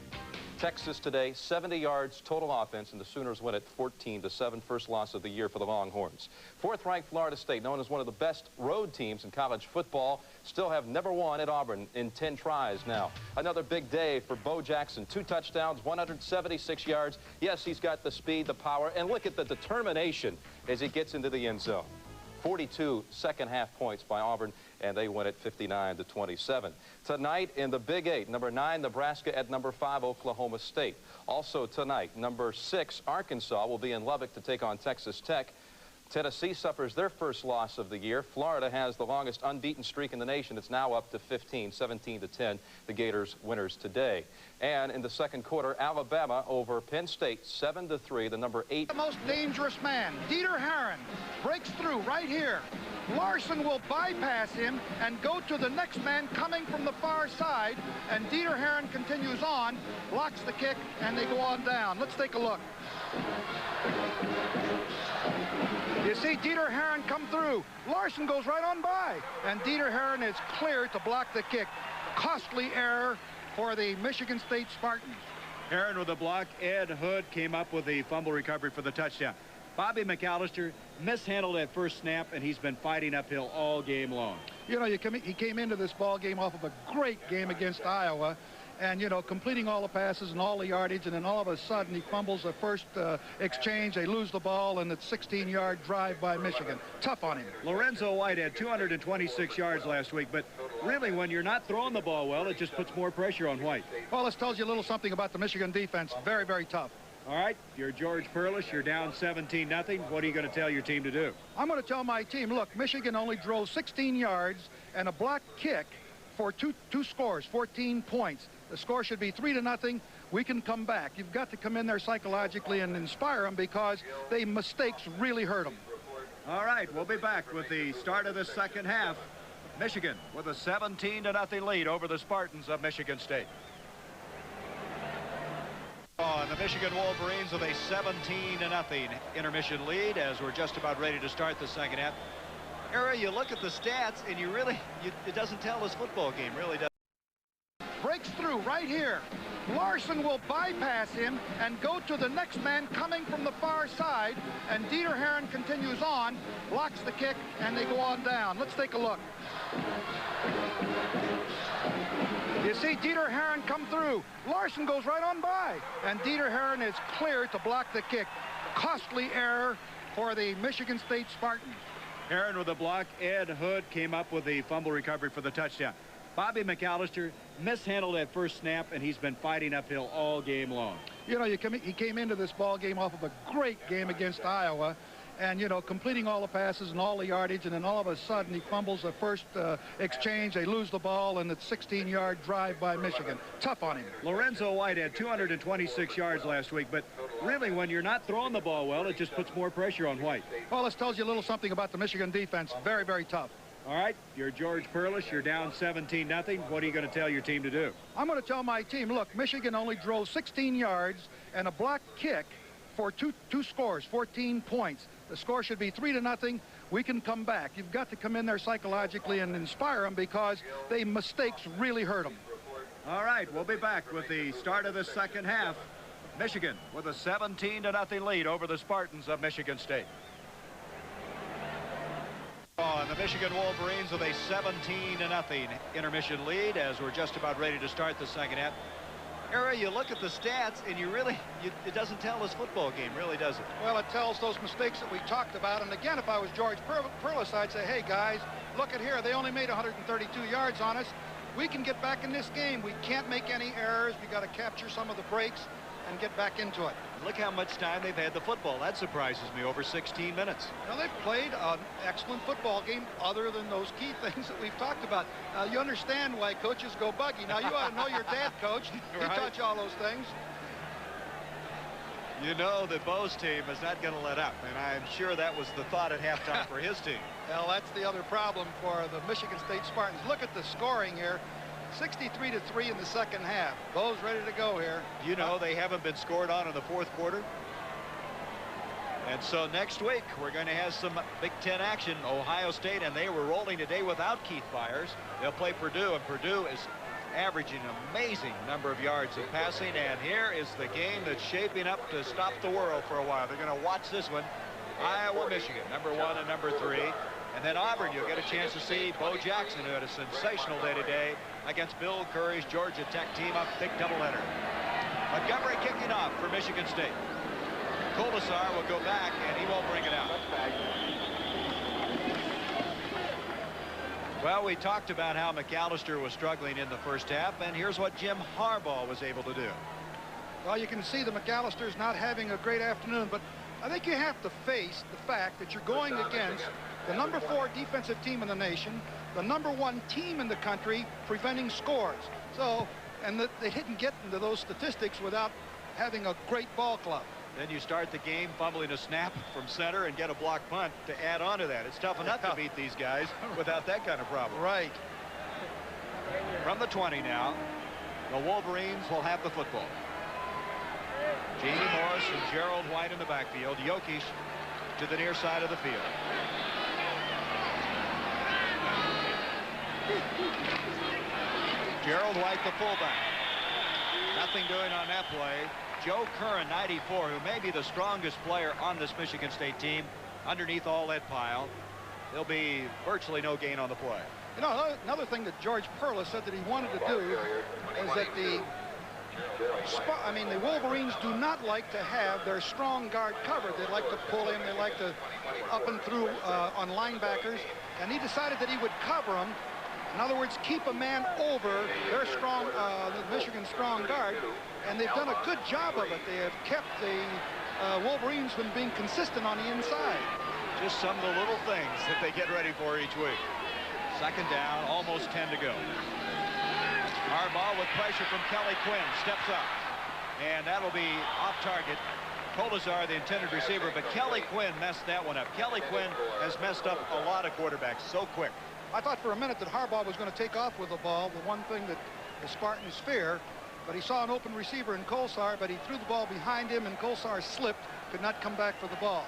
Texas today, 70 yards total offense, and the Sooners win it 14-7, first loss of the year for the Longhorns. 4th-ranked Florida State, known as one of the best road teams in college football, still have never won at Auburn in 10 tries now. Another big day for Bo Jackson. 2 touchdowns, 176 yards. Yes, he's got the speed, the power, and look at the determination as he gets into the end zone. 42 second-half points by Auburn, and they win it 59-27. Tonight in the Big 8, number 9, Nebraska at number 5, Oklahoma State. Also tonight, number 6, Arkansas will be in Lubbock to take on Texas Tech. Tennessee suffers their first loss of the year. Florida has the longest unbeaten streak in the nation. It's now up to 15, 17-10. The Gators winners today. And in the 2nd quarter, Alabama over Penn State, 7-3. The number 8. The most dangerous man, Dieter Herron, breaks through right here. Larson will bypass him and go to the next man coming from the far side. And Dieter Herron continues on, blocks the kick, and they go on down. Let's take a look. You see Dieter Herron come through. Larson goes right on by. And Dieter Herron is clear to block the kick. Costly error for the Michigan State Spartans. Herron with a block. Ed Hood came up with the fumble recovery for the touchdown. Bobby McAllister mishandled that first snap, and he's been fighting uphill all game long. You know, he came into this ball game off of a great game against Iowa. And, you know, completing all the passes and all the yardage, and then all of a sudden he fumbles the first exchange. They lose the ball, and it's 16-yard drive by Michigan. Tough on him. Lorenzo White had 226 yards last week, but really when you're not throwing the ball well, it just puts more pressure on White. Well, this tells you a little something about the Michigan defense. Very, very tough. All right, you're George Perlish. You're down 17-0. What are you going to tell your team to do? I'm going to tell my team, look, Michigan only drove 16 yards and a block kick for two scores, 14 points. The score should be 3-0. We can come back. You've got to come in there psychologically and inspire them, because mistakes really hurt them. All right, we'll be back with the start of the 2nd half. Michigan with a 17-0 lead over the Spartans of Michigan State. On the Michigan Wolverines with a 17-0 intermission lead as we're just about ready to start the 2nd half. Era, you look at the stats and it doesn't tell this football game, really doesn't. Breaks through right here. Larson will bypass him and go to the next man coming from the far side. And Dieter Herron continues on, blocks the kick, and they go on down. Let's take a look. You see Dieter Herron come through. Larson goes right on by. And Dieter Herron is clear to block the kick. Costly error for the Michigan State Spartans. Herron with a block. Ed Hood came up with the fumble recovery for the touchdown. Bobby McAllister mishandled that first snap, and he's been fighting uphill all game long. You know, he came into this ball game off of a great game against Iowa. And, you know, completing all the passes and all the yardage, and then all of a sudden he fumbles the first exchange. They lose the ball, and it's 16-yard drive by Michigan. Tough on him. Lorenzo White had 226 yards last week, but really when you're not throwing the ball well, it just puts more pressure on White. Well, this tells you a little something about the Michigan defense. Very, very tough. All right, you're George Perlish. You're down 17-0. What are you going to tell your team to do? I'm going to tell my team, look, Michigan only drove 16 yards and a block kick for two scores, 14 points. The score should be 3-0. We can come back. You've got to come in there psychologically and inspire them, because mistakes really hurt them. All right, we'll be back with the start of the 2nd half. Michigan with a 17-0 lead over the Spartans of Michigan State. And the Michigan Wolverines with a 17-0 intermission lead as we're just about ready to start the second half. Harry, you look at the stats and it doesn't tell this football game, really, does it? Well, it tells those mistakes that we talked about. And again, if I was George Perles, I'd say, hey guys, look at here, they only made 132 yards on us. We can get back in this game. We can't make any errors. We got to capture some of the breaks and get back into it. Look how much time they've had the football. That surprises me, over 16 minutes. Now, they've played an excellent football game other than those key things that we've talked about. You understand why coaches go buggy. Now, you ought to know your dad, Coach. He taught you all those things. You know that Bo's team is not going to let up, and I'm sure that was the thought at halftime for his team. Well, that's the other problem for the Michigan State Spartans. Look at the scoring here. 63-3 in the second half. Bo's ready to go here. You know, they haven't been scored on in the fourth quarter. And so next week, we're going to have some Big Ten action. Ohio State, and they were rolling today without Keith Byers. They'll play Purdue, and Purdue is averaging an amazing number of yards in passing. And here is the game that's shaping up to stop the world for a while. They're going to watch this one. Iowa, Michigan, number 1 and number 3. And then Auburn, you'll get a chance to see Bo Jackson, who had a sensational day today against Bill Curry's Georgia Tech team, a big doubleheader. Montgomery kicking off for Michigan State. Colasar will go back, and he won't bring it out. Well, we talked about how McAllister was struggling in the first half, and here's what Jim Harbaugh was able to do. Well, you can see the McAllister's not having a great afternoon, but I think you have to face the fact that you're going against the number 4 defensive team in the nation, the number 1 team in the country preventing scores. So, and they didn't get into those statistics without having a great ball club. Then you start the game fumbling a snap from center and get a block punt to add on to that. It's tough enough to beat these guys without that kind of problem. Right. From the 20 now, the Wolverines will have the football. Jamie Morris and Gerald White in the backfield. Jokic to the near side of the field. Gerald White, the fullback. Nothing doing on that play. Joe Curran, 94, who may be the strongest player on this Michigan State team, underneath all that pile. There'll be virtually no gain on the play. You know, another thing that George Perles said that he wanted to do is that the Wolverines do not like to have their strong guard covered. They like to pull in. They like to up and through on linebackers. And he decided that he would cover them. In other words, keep a man over their strong, the Michigan strong guard. And they've done a good job of it. They have kept the Wolverines from being consistent on the inside. Just some of the little things that they get ready for each week. Second down, almost 10 to go. Harbaugh with pressure from Kelly Quinn, steps up. And that'll be off target. Colasar, the intended receiver, but Kelly Quinn messed that one up. Kelly Quinn has messed up a lot of quarterbacks so quick. I thought for a minute that Harbaugh was going to take off with the ball, the one thing that the Spartans fear, but he saw an open receiver in Colasar, but he threw the ball behind him, and Colasar slipped, could not come back for the ball.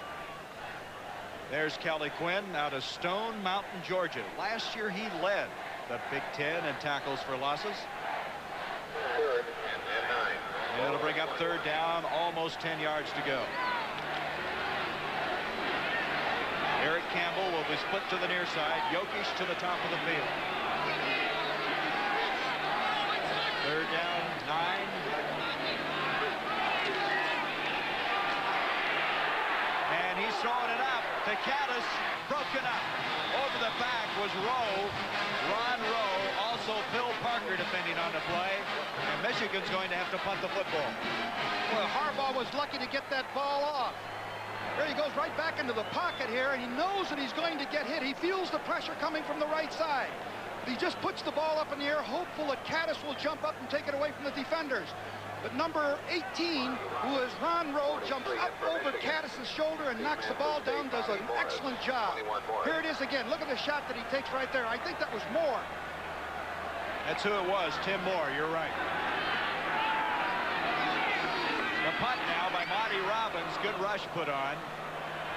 There's Kelly Quinn out of Stone Mountain, Georgia. Last year he led the Big Ten in tackles for losses. Third and 9. And it'll bring up third down, almost 10 yards to go. Eric Campbell will be split to the near side. Jokic to the top of the field. Third down, 9. And he's throwing it up to Caddis, broken up. Over the back was Rowe, Ron Rowe, also Phil Parker defending on the play. And Michigan's going to have to punt the football. Well, Harbaugh was lucky to get that ball off. Here he goes right back into the pocket here, and he knows that he's going to get hit. He feels the pressure coming from the right side. He just puts the ball up in the air, hopeful that Caddis will jump up and take it away from the defenders. But number 18, who is Ron Rowe, jumps up over Caddis' shoulder and knocks the ball down, does an excellent job. Here it is again. Look at the shot that he takes right there. I think that was Moore. That's who it was, Tim Moore. You're right. The punt now by Monty Robbins. Good rush put on.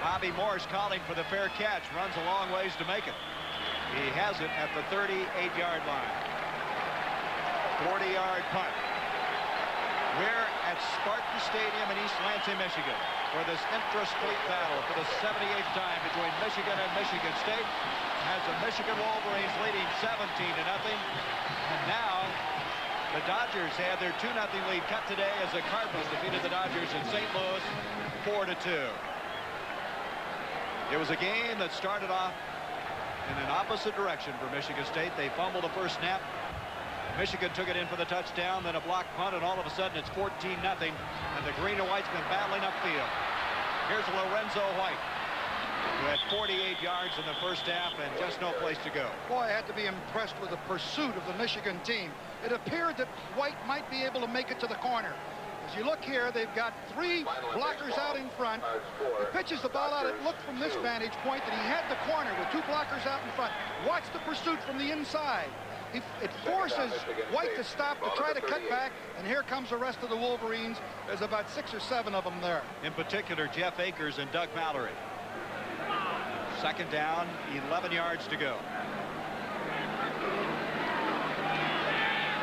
Bobby Morse calling for the fair catch. Runs a long ways to make it. He has it at the 38-yard line. 40-yard punt. We're at at Spartan Stadium in East Lansing, Michigan, for this intra-state battle for the 78th time between Michigan and Michigan State, has the Michigan Wolverines leading 17-0. And now the Dodgers had their 2-0 lead cut today as the Cardinals defeated the Dodgers in St. Louis 4-2. It was a game that started off in an opposite direction for Michigan State. They fumbled the first snap. Michigan took it in for the touchdown, then a block punt, and all of a sudden it's 14-0, and the green and white's been battling upfield. Here's Lorenzo White, who had 48 yards in the first half and just no place to go. Boy, I had to be impressed with the pursuit of the Michigan team. It appeared that White might be able to make it to the corner. As you look here, they've got 3 blockers out in front. He pitches the ball out. It looked from this vantage point that he had the corner with 2 blockers out in front. Watch the pursuit from the inside. It forces White to stop to try to cut back, and here comes the rest of the Wolverines. There's about 6 or 7 of them there. In particular, Jeff Akers and Doug Mallory. Second down, 11 yards to go.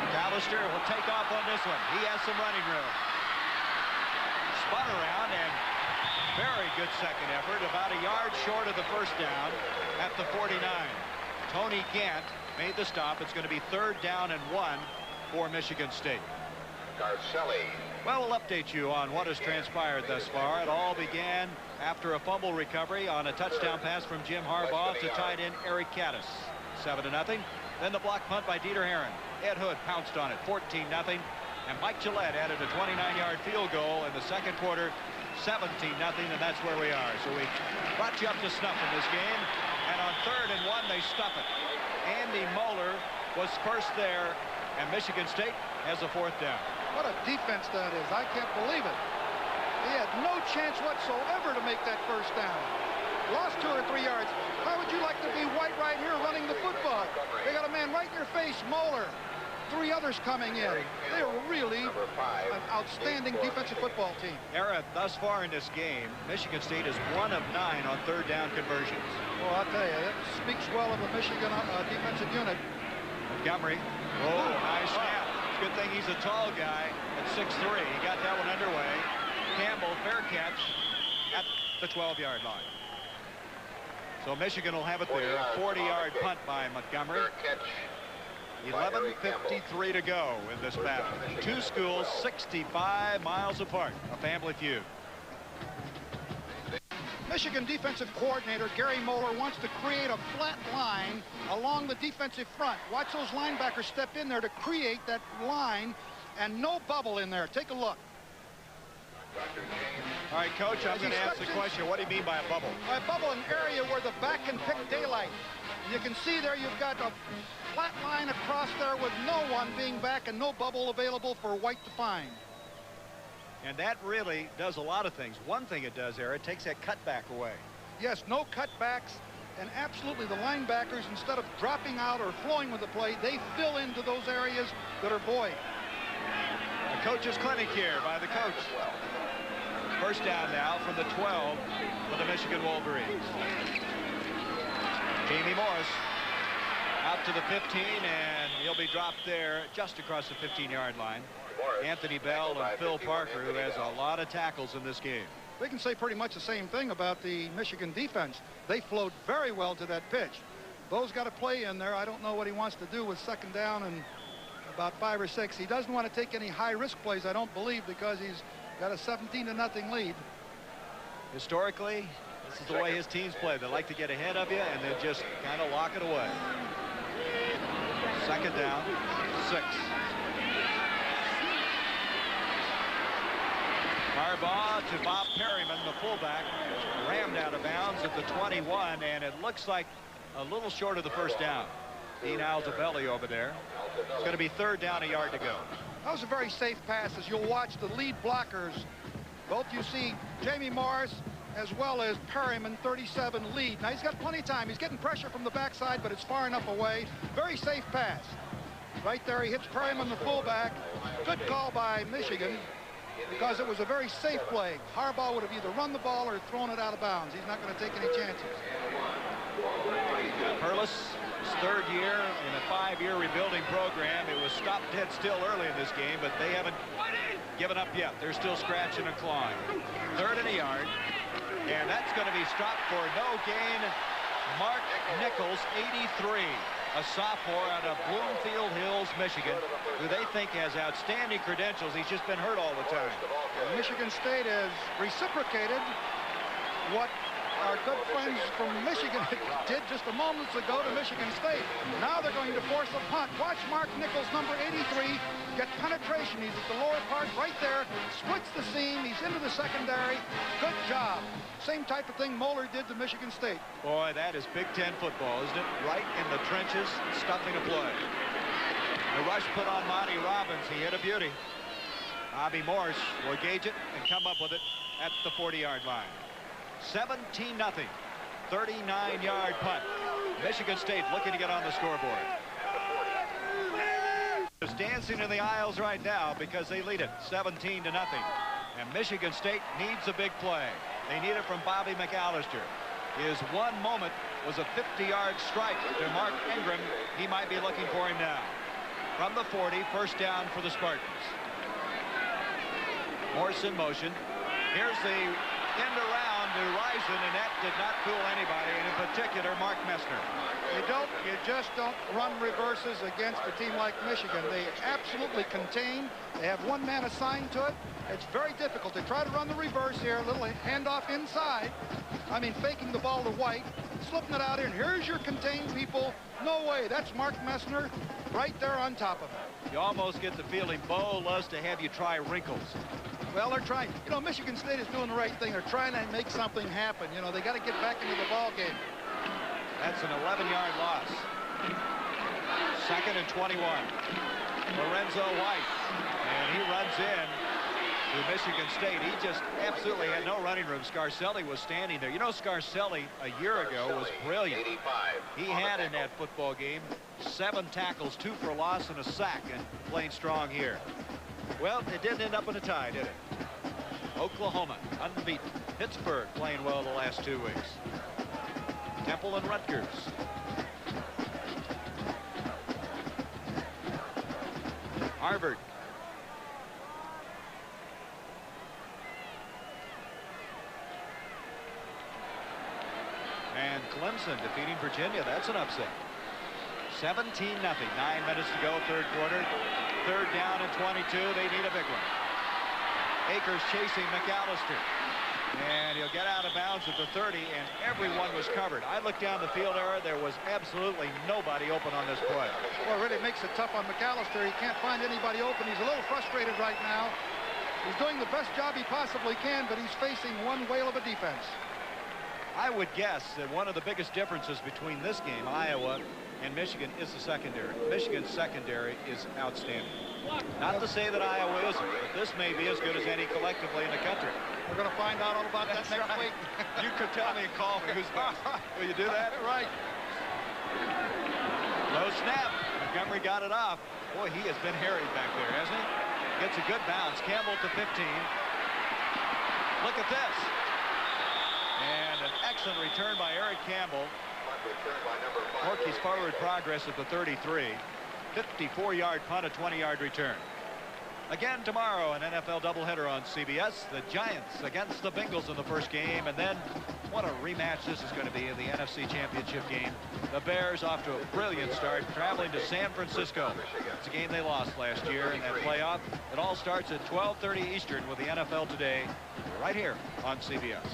McAllister will take off on this one. He has some running room. Spun around, and very good second effort, about a yard short of the first down at the 49. Tony Gant made the stop. It's going to be 3rd down and 1 for Michigan State. Garcelli. Well, we'll update you on what has transpired thus far. It all began after a fumble recovery on a touchdown pass from Jim Harbaugh to tight end Eric Caddis. 7-0. Then the block punt by Dieter Heron. Ed Hood pounced on it, 14-0. And Mike Gillette added a 29-yard field goal in the second quarter, 17-0, and that's where we are. So we brought you up to snuff in this game. And on 3rd and 1, they stuff it. Andy Moeller was first there, and Michigan State has a 4th down. What a defense that is. I can't believe it. He had no chance whatsoever to make that first down. Lost 2 or 3 yards. How would you like to be White right here running the football? They got a man right in your face, Moeller. 3 others coming in. They are really an outstanding defensive football team. Era, thus far in this game, Michigan State is 1 of 9 on 3rd down conversions. Well, I'll tell you, that speaks well of the Michigan defensive unit. Montgomery. Oh, nice snap. Good thing he's a tall guy at 6'3". He got that one underway. Campbell, fair catch at the 12-yard line. So Michigan will have it there. 40-yard punt by Montgomery. 11:53 to go in this battle. 2 schools 65 miles apart. A family feud. Michigan defensive coordinator Gary Moeller wants to create a flat line along the defensive front. Watch those linebackers step in there to create that line, and no bubble in there. Take a look. All right, Coach, I'm going to ask the question. What do you mean by a bubble? A bubble, an area where the back can pick daylight. You can see there you've got a flat line across there with no one being back and no bubble available for White to find. And that really does a lot of things. One thing it does, Eric, it takes that cutback away. Yes, no cutbacks, and absolutely the linebackers, instead of dropping out or flowing with the play, they fill into those areas that are void. A coach's clinic here by the coach. First down now from the 12 for the Michigan Wolverines. Jamie Morris out to the 15, and he'll be dropped there just across the 15-yard line. Anthony Bell and Phil Parker, who has a lot of tackles in this game. We can say pretty much the same thing about the Michigan defense. They flowed very well to that pitch. Bo's got a play in there. I don't know what he wants to do with 2nd down and about 5 or 6. He doesn't want to take any high-risk plays, I don't believe, because he's got a 17-0 lead. Historically, this is the way his teams play. They like to get ahead of you and then just kind of lock it away. 2nd down, 6. Harbaugh to Bob Perryman, the fullback, rammed out of bounds at the 21, and it looks like a little short of the first down. Dean Altobelli over there. It's going to be 3rd down, a yard to go. That was a very safe pass. As you'll watch the lead blockers, both you see Jamie Morris as well as Perryman, 37 lead. Now he's got plenty of time. He's getting pressure from the backside, but it's far enough away. Very safe pass. Right there, he hits Perryman, the fullback. Good call by Michigan, because it was a very safe play. Harbaugh would have either run the ball or thrown it out of bounds. He's not going to take any chances. Perlis, his 3rd year in a 5-year rebuilding program. It was stopped dead still early in this game, but they haven't given up yet. They're still scratching and clawing. 3rd and a yard. And that's going to be stopped for no gain. Mark Nichols, 83. A sophomore out of Bloomfield Hills, Michigan, who they think has outstanding credentials. He's just been hurt all the time. Michigan State has reciprocated what our good friends from Michigan did just a moment ago to Michigan State. Now they're going to force a punt. Watch Mark Nichols, number 83, get penetration. He's at the lower part right there, splits the seam. He's into the secondary. Good job. Same type of thing Moeller did to Michigan State. Boy, that is Big Ten football, isn't it? Right in the trenches, stuffing a play. The rush put on Monty Robbins. He hit a beauty. Bobby Morse will gauge it and come up with it at the 40-yard line. 17-0. 39-yard punt. Michigan State looking to get on the scoreboard. Is dancing in the aisles right now because they lead it 17-0. And Michigan State needs a big play. They need it from Bobby McAllister. His one moment was a 50-yard strike to Mark Ingram. He might be looking for him now. From the 40, first down for the Spartans. Morse in motion. Here's the end around to Rison, and that did not fool anybody, and in particular Mark Messner. You just don't run reverses against a team like Michigan. They absolutely contain. They have one man assigned to it. It's very difficult. They try to run the reverse here, a little handoff inside. I mean, faking the ball to White, slipping it out here, and here's your contained people. No way. That's Mark Messner right there on top of it. You almost get the feeling Bo loves to have you try wrinkles. Well, they're trying. You know, Michigan State is doing the right thing. They're trying to make something happen. You know, they got to get back into the ball game. That's an 11-yard loss. 2nd and 21. Lorenzo White. And he runs in to Michigan State. He just absolutely had no running room. Scarselli was standing there. You know, Scarselli a year ago was brilliant. He had in that football game 7 tackles, 2 for loss, and a sack, and playing strong here. Well, it didn't end up in a tie, did it? Oklahoma, unbeaten. Pittsburgh playing well the last 2 weeks. Temple and Rutgers. Harvard. And Clemson defeating Virginia. That's an upset. 17-0. 9 minutes to go, 3rd quarter. 3rd down and 22. They need a big one. Akers chasing McAllister. And he'll get out of bounds at the 30, and everyone was covered. I looked down the field area. There was absolutely nobody open on this play. Well, it really makes it tough on McAllister. He can't find anybody open. He's a little frustrated right now. He's doing the best job he possibly can, but he's facing one whale of a defense. I would guess that one of the biggest differences between this game, Iowa, and Michigan, is the secondary. Michigan's secondary is outstanding. Not to say that Iowa isn't, but this may be as good as any collectively in the country. We're going to find out all about that next week. You could tell me and call me who's best. Will you do that? Right. Low snap. Montgomery got it off. Boy, he has been harried back there, hasn't he? Gets a good bounce. Campbell to 15. Look at this. And an excellent return by Eric Campbell. Corky's forward progress at the 33. 54-yard punt, a 20-yard return. Again tomorrow, an NFL doubleheader on CBS. The Giants against the Bengals in the first game, and then what a rematch this is going to be in the NFC Championship game. The Bears off to a brilliant start, traveling to San Francisco. It's a game they lost last year in that playoff. It all starts at 12:30 Eastern with the NFL Today, right here on CBS.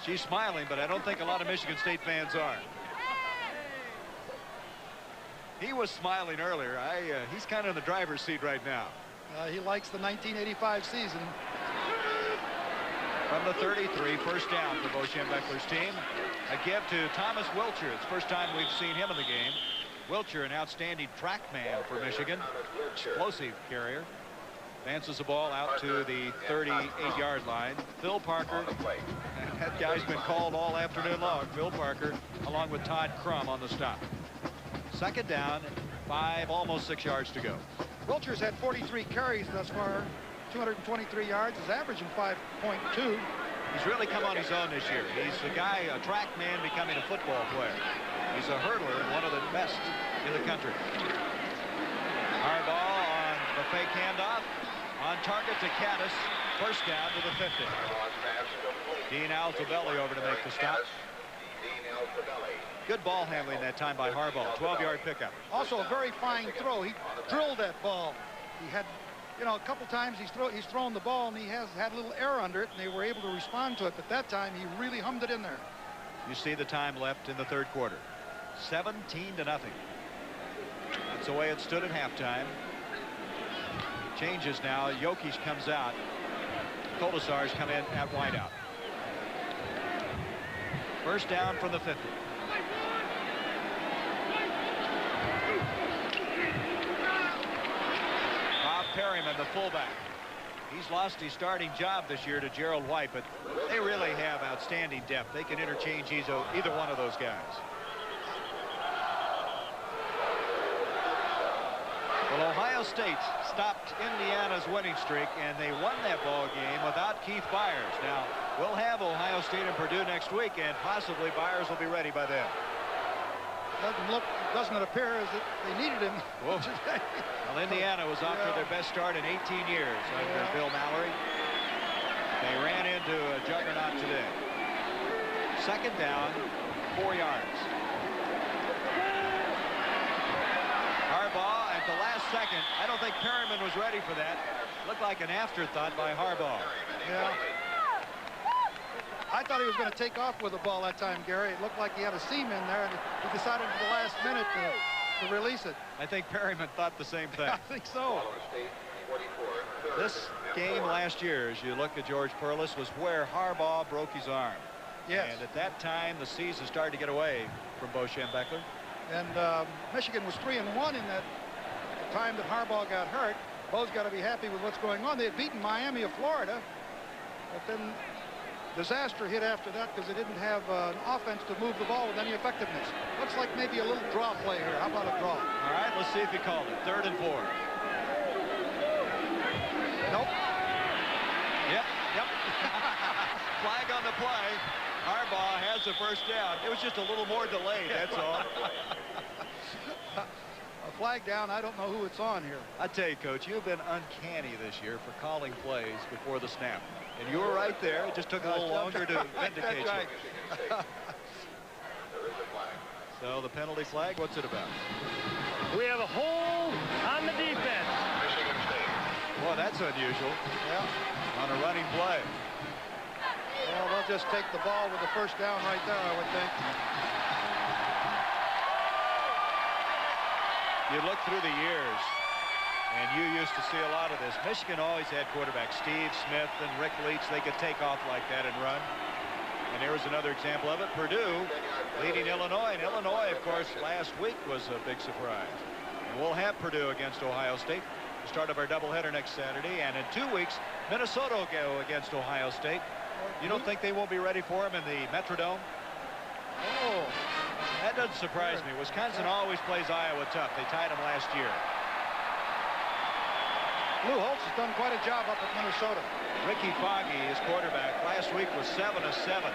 She's smiling, but I don't think a lot of Michigan State fans are. He was smiling earlier. He's kind of in the driver's seat right now. He likes the 1985 season. From the 33, first down for Bo Schembechler's team. A give to Thomas Wilcher. It's the first time we've seen him in the game. Wilcher, an outstanding track man for Michigan. Explosive carrier. Advances the ball out to the 38-yard line. Phil Parker. That guy's been called all afternoon long. Phil Parker, along with Todd Crum on the stop. 2nd down, 5, almost 6 yards to go. Wilcher's had 43 carries thus far, 223 yards. Is averaging 5.2. He's really come on his own this year. He's the guy, a track man becoming a football player. He's a hurdler and one of the best in the country. Hard ball on The fake handoff on target to Caddis. First down to the 50. Dean Altobelli over to make the stop. Good ball handling that time by Harbaugh. 12-yard pickup. Also a very fine throw. He drilled that ball. He had, you know, a couple times he's thrown the ball and he has had a little air under it, and they were able to respond to it. But that time he really hummed it in there. You see the time left in the third quarter. 17-0. That's the way it stood at halftime. Changes now. Jokic comes out. Kolasar's come in at wideout. First down from the 50. Bob Perryman, the fullback. He's lost his starting job this year to Gerald White, but they really have outstanding depth. They can interchange either one of those guys. Well, Ohio State stopped Indiana's winning streak, and they won that ball game without Keith Byers. Now, we'll have Ohio State and Purdue next week, and possibly Byers will be ready by then. Doesn't it appear as if they needed him? Well, Indiana was off to their best start in 18 years under Bill Mallory. They ran into a juggernaut today. Second down, 4 yards. Harbaugh at the last second. I don't think Perryman was ready for that. Looked like an afterthought by Harbaugh. Yeah. I thought he was going to take off with the ball that time, Gary. It looked like he had a seam in there, and he decided at the last minute to release it. I think Perryman thought the same thing. I think so. This game last year, as you look at George Perlis, was where Harbaugh broke his arm. Yes. And at that time, the season started to get away from Bo Schembechler. And Michigan was 3-1 in that time that Harbaugh got hurt. Bo's got to be happy with what's going on. They had beaten Miami of Florida, but then disaster hit after that because they didn't have an offense to move the ball with any effectiveness. Looks like maybe a little draw play here. How about a draw? All right, let's see if he called it. 3rd and 4. Nope. Yep. Flag on the play. Harbaugh has the first down. It was just a little more delayed, that's all. A flag down. I don't know who it's on here. I tell you, Coach, you've been uncanny this year for calling plays before the snap. And you were right there. It just took a little longer to vindicate you. So the penalty flag, what's it about? We have a hold on the defense. Boy, that's unusual. Yeah. On a running play. Well, they'll just take the ball with the first down right there, I would think. You look through the years, and you used to see a lot of this. Michigan always had quarterbacks, Steve Smith and Rick Leach. They could take off like that and run. And there was another example of it. Purdue leading Illinois. And Illinois, of course, last week was a big surprise. And we'll have Purdue against Ohio State. The start of our doubleheader next Saturday. And in 2 weeks, Minnesota will go against Ohio State. You don't think they won't be ready for him in the Metrodome? Oh. That doesn't surprise me. Wisconsin always plays Iowa tough. They tied them last year. Lou Holtz has done quite a job up at Minnesota. Ricky Foggy, his quarterback, last week was 7 of 7.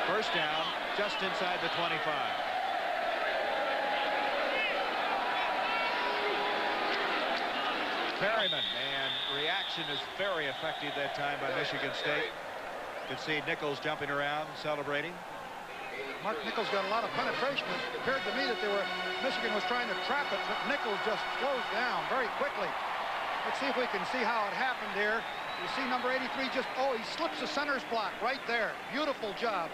First down, just inside the 25. Perryman, and reaction is very effective that time by Michigan State. You can see Nichols jumping around, celebrating. Mark Nichols got a lot of penetration. It appeared to me that Michigan was trying to trap it, but Nichols just slows down very quickly. Let's see if we can see how it happened here. You see number 83 just, he slips the center's block right there. Beautiful job.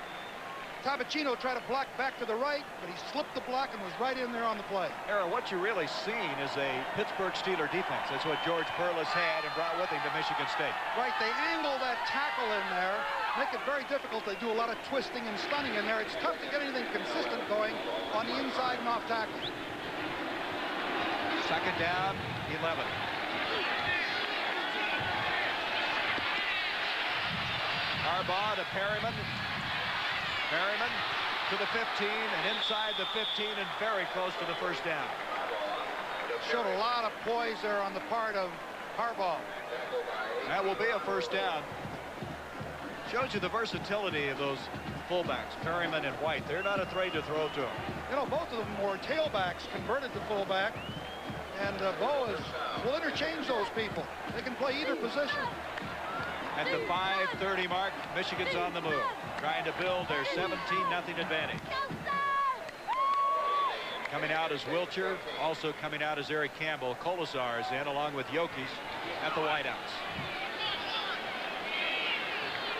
Tabachino tried to block back to the right, but he slipped the block and was right in there on the play. Era, what you're really seeing is a Pittsburgh Steeler defense. That's what George Perlis had and brought with him to Michigan State. Right, they angle that tackle in there, make it very difficult. They do a lot of twisting and stunning in there. It's tough to get anything consistent going on the inside and off tackle. Second down, 11. Harbaugh to Perryman. Perryman to the 15 and inside the 15 and very close to the first down. Showed a lot of poise there on the part of Harbaugh. That will be a first down. Shows you the versatility of those fullbacks, Perryman and White. They're not afraid to throw to them. You know, both of them were tailbacks converted to fullback. And Bo will interchange those people. They can play either position. At the 5:30 mark, Michigan's on the move, trying to build their 17-0 advantage. Coming out is Wilcher. Also coming out is Eric Campbell. Colasar is in, along with Jokic at the wideouts.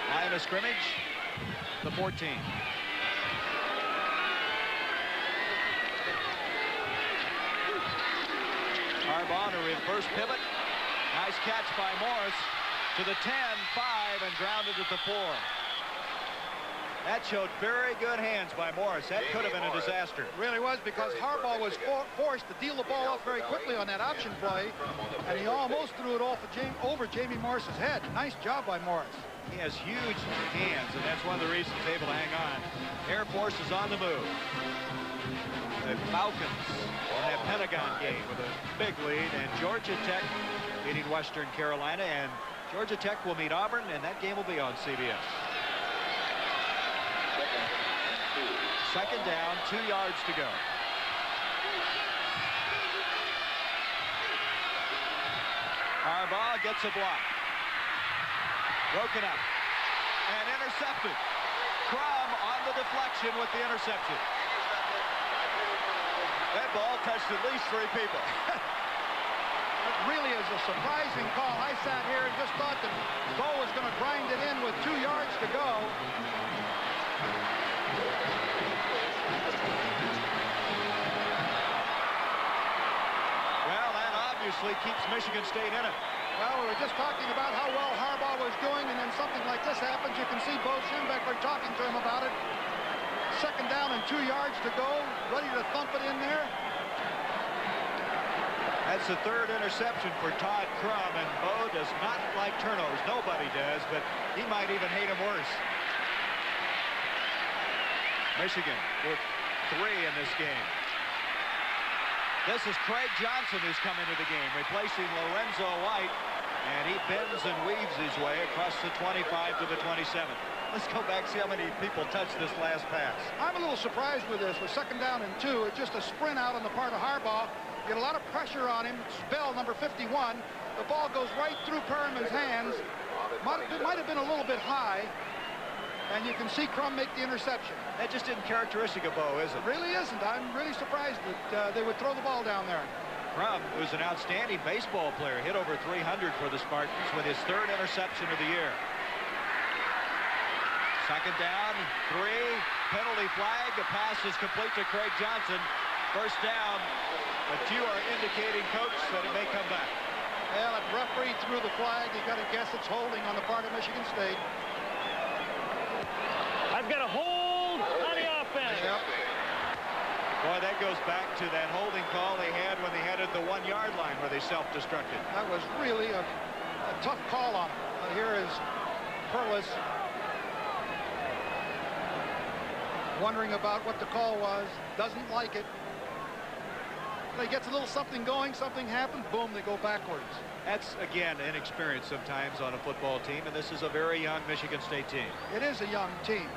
Line of scrimmage, the 14. Harbaugh to reverse pivot. Nice catch by Morris to the 10, 5, and grounded at the 4. That showed very good hands by Morris. That could have been a disaster. It really was, because Harbaugh was forced to deal the ball up very quickly on that option play, and he almost threw it over Jamie Morris's head. Nice job by Morris. He has huge hands, and that's one of the reasons he's able to hang on. Air Force is on the move. The Falcons in that Pentagon game with a big lead, and Georgia Tech beating Western Carolina, and Georgia Tech will meet Auburn, and that game will be on CBS. Second down, 2 yards to go. Harbaugh gets a block. Broken up and intercepted. Crum on the deflection with the interception. That ball touched at least 3 people. It really is a surprising call. I sat here and just thought that Bo was going to grind it in with 2 yards to go. Well, that obviously keeps Michigan State in it. Well, we were just talking about how well Harbaugh was doing, and then something like this happens. You can see Bo Schembechler talking to him about it. Second down and 2 yards to go, ready to thump it in there. That's the 3rd interception for Todd Crum, and Bo does not like turnovers. Nobody does, but he might even hate them worse. Michigan with 3 in this game. This is Craig Johnson who's come into the game, replacing Lorenzo White, and he bends and weaves his way across the 25 to the 27. Let's go back, see how many people touched this last pass. I'm a little surprised with this. With second down and 2, it's just a sprint out on the part of Harbaugh. Get a lot of pressure on him. Spell number 51. The ball goes right through Perriman's hands. It might have been a little bit high. And you can see Crum make the interception. That just isn't characteristic of Bo, is it? It really isn't. I'm really surprised that they would throw the ball down there. Crum, who's an outstanding baseball player, hit over 300 for the Spartans with his 3rd interception of the year. Second down, 3, penalty flag. The pass is complete to Craig Johnson. First down, but you are indicating, Coach, that it may come back. Well, if the referee threw the flag, you got to guess it's holding on the part of Michigan State. I've got a hold on the offense. Yep. Boy, that goes back to that holding call they had when they headed the 1-yard line where they self-destructed. That was really a tough call on him. Here is Perlis wondering about what the call was. Doesn't like it. He gets a little something going, something happens, boom, they go backwards. That's, again, inexperience sometimes on a football team, and this is a very young Michigan State team. It is a young team.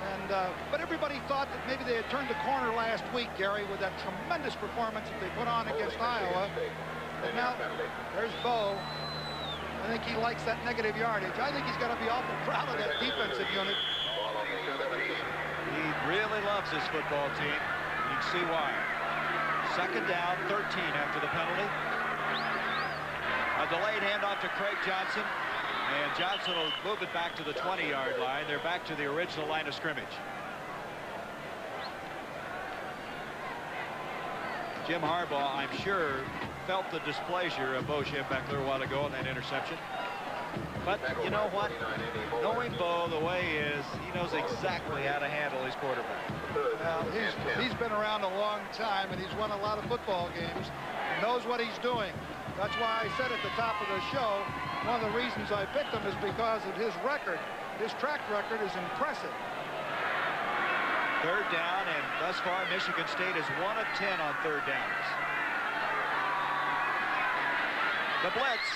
And but everybody thought that maybe they had turned the corner last week, Gary, with that tremendous performance that they put on against Iowa. But now, there's Bo. I think he likes that negative yardage. I think he's got to be awful proud of that defensive unit. He really loves this football team. You can see why. Second down, 13 after the penalty. A delayed handoff to Craig Johnson. And Johnson will move it back to the 20-yard line. They're back to the original line of scrimmage. Jim Harbaugh, I'm sure, felt the displeasure of Bo Schembechler a while ago on that interception. But you know what? Knowing Bo the way he is, he knows exactly how to handle his quarterback. Well, he's been around a long time, and he's won a lot of football games. He knows what he's doing. That's why I said at the top of the show, one of the reasons I picked him is because of his record. His track record is impressive. Third down, and thus far Michigan State is 1 of 10 on third downs. The blitz.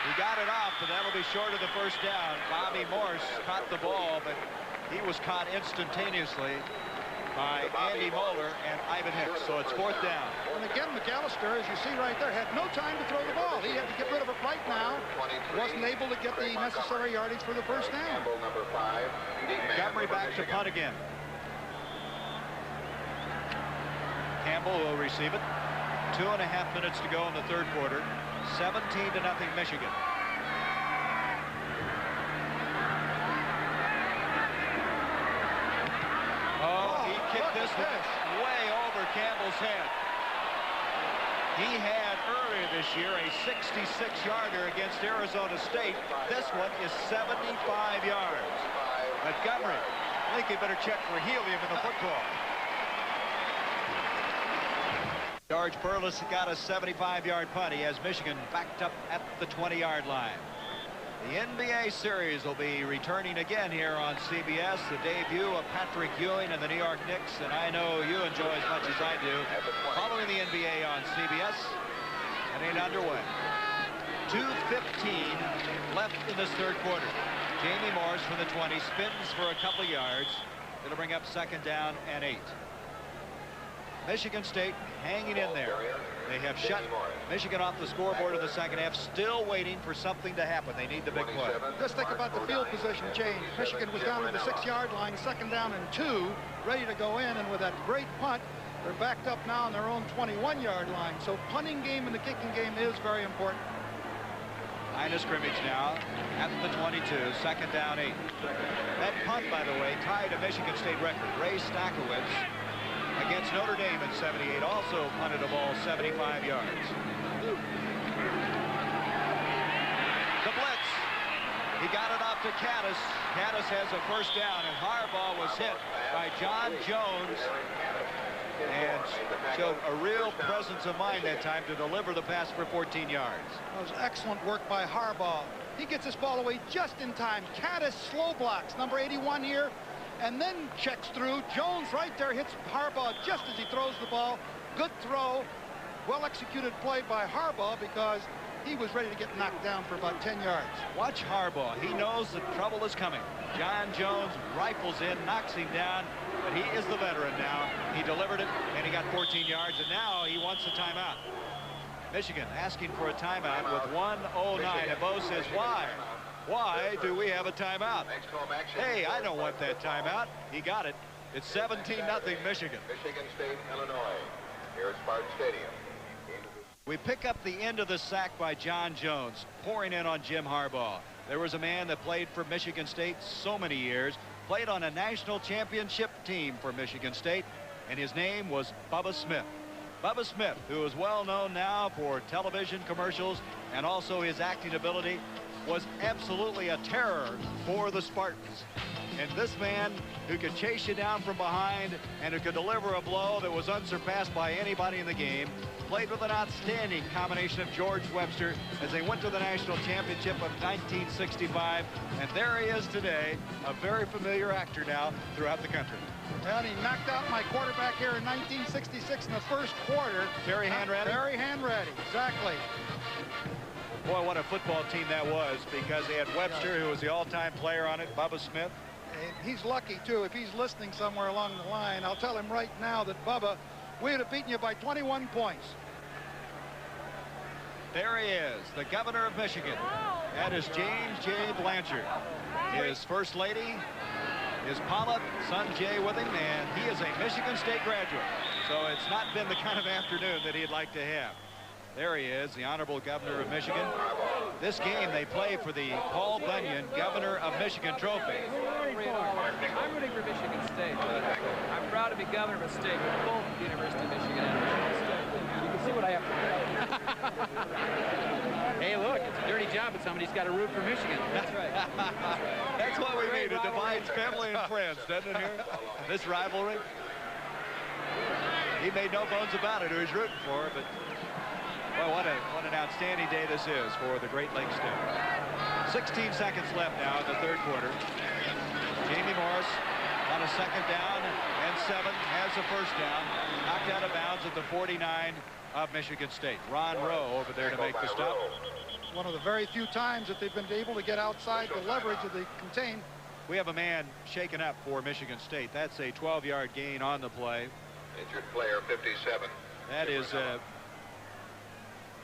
He got it off, but that'll be short of the first down. Bobby Morse caught the ball, but he was caught instantaneously. by Andy Moeller and Ivan Hicks. So it's 4th down. And again, McAllister, as you see right there, had no time to throw the ball. He had to get rid of it right now. Wasn't able to get the necessary yardage for the first down. Number 5, Montgomery back to punt again. Campbell will receive it. 2.5 minutes to go in the third quarter. 17-0 Michigan. Oh, he kicked this one way over Campbell's head. He had earlier this year a 66-yarder against Arizona State. This one is 75 yards. Montgomery, I think he better check for helium in the football. George Perlis got a 75-yard punt. He has Michigan backed up at the 20-yard line. The NBA series will be returning again here on CBS. The debut of Patrick Ewing and the New York Knicks, and I know you enjoy as much as I do. Following the NBA on CBS, it ain't underway. 2:15 left in this third quarter. Jamie Morris from the 20 spins for a couple yards. It'll bring up 2nd down and 8. Michigan State hanging in there. They have shut Michigan off the scoreboard in the second half, still waiting for something to happen. They need the big play. Just think about the field position change. Michigan was down to the 6-yard line, 2nd down and 2, ready to go in, and with that great punt, they're backed up now on their own 21-yard line. So punting game and the kicking game is very important. Line of scrimmage now at the 22, 2nd down 8. That punt, by the way, tied a Michigan State record. Ray Stackowitz against Notre Dame in 78 also punted a ball 75 yards. The blitz. He got it off to Caddis. Caddis has a first down, and Harbaugh was hit by John Jones and showed a real presence of mind that time to deliver the pass for 14 yards. That was excellent work by Harbaugh. He gets this ball away just in time. Caddis slow blocks, number 81 here, and then checks through. Jones right there hits Harbaugh just as he throws the ball. Good throw. Well-executed play by Harbaugh because he was ready to get knocked down for about 10 yards. Watch Harbaugh. He knows the trouble is coming. John Jones rifles in, knocks him down, but he is the veteran now. He delivered it, and he got 14 yards, and now he wants a timeout. Michigan asking for a timeout with 1:09, and Bo says, why? Why do we have a timeout? Hey, I don't want that timeout. He got it. It's 17-0 Michigan. Michigan State, Illinois, here at Spartan Stadium. We pick up the end of the sack by John Jones, pouring in on Jim Harbaugh. There was a man that played for Michigan State so many years, played on a national championship team for Michigan State, and his name was Bubba Smith. Bubba Smith, who is well known now for television commercials and also his acting ability, was absolutely a terror for the Spartans. And this man who could chase you down from behind and who could deliver a blow that was unsurpassed by anybody in the game, played with an outstanding combination of George Webster as they went to the national championship of 1965. And there he is today, a very familiar actor now throughout the country. And he knocked out my quarterback here in 1966 in the first quarter. Terry Hanratty? Terry Hanratty, exactly. Boy, what a football team that was, because they had Webster, who was the all-time player on it, Bubba Smith. And he's lucky, too. If he's listening somewhere along the line, I'll tell him right now that, Bubba, we would have beaten you by 21 points. There he is, the governor of Michigan. That is James J. Blanchard. His first lady is Paula, son Jay with him, and he is a Michigan State graduate. So it's not been the kind of afternoon that he'd like to have. There he is, the Honorable Governor of Michigan. This game they play for the Paul Bunyan Governor of Michigan Trophy. I'm rooting for Michigan State, but I'm proud to be governor of a state with both the University of Michigan and Michigan State. You can see what I have to do. Hey, look, it's a dirty job, but somebody's got to root for Michigan. That's right. That's what we need. It divides family and friends, doesn't it, here? This rivalry. He made no bones about it, who he's rooting for, but well, what an outstanding day this is for the Great Lakes team. 16 seconds left now in the third quarter. Jamie Morris on a 2nd down and 7 has a first down. Knocked out of bounds at the 49 of Michigan State. Ron Rowe over there to make the stop. One of the very few times that they've been able to get outside the leverage that they contain We have a man shaken up for Michigan State. That's a 12-yard gain on the play. Injured player 57. That is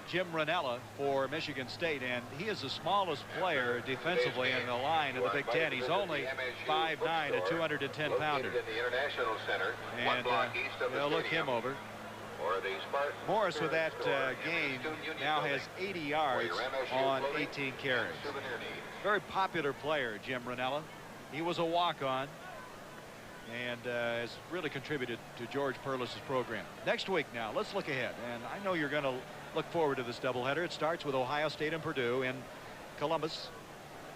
Jim Ranella for Michigan State, and he is the smallest player defensively in the line of the Big Ten. He's only 5'9", a 210-pounder. And they'll look him over. Morris with that gain now has 80 yards on 18 carries. Very popular player, Jim Ranella. He was a walk-on and has really contributed to George Perles' program. Next week now, let's look ahead. And I know you're going to look forward to this doubleheader. It starts with Ohio State and Purdue in Columbus.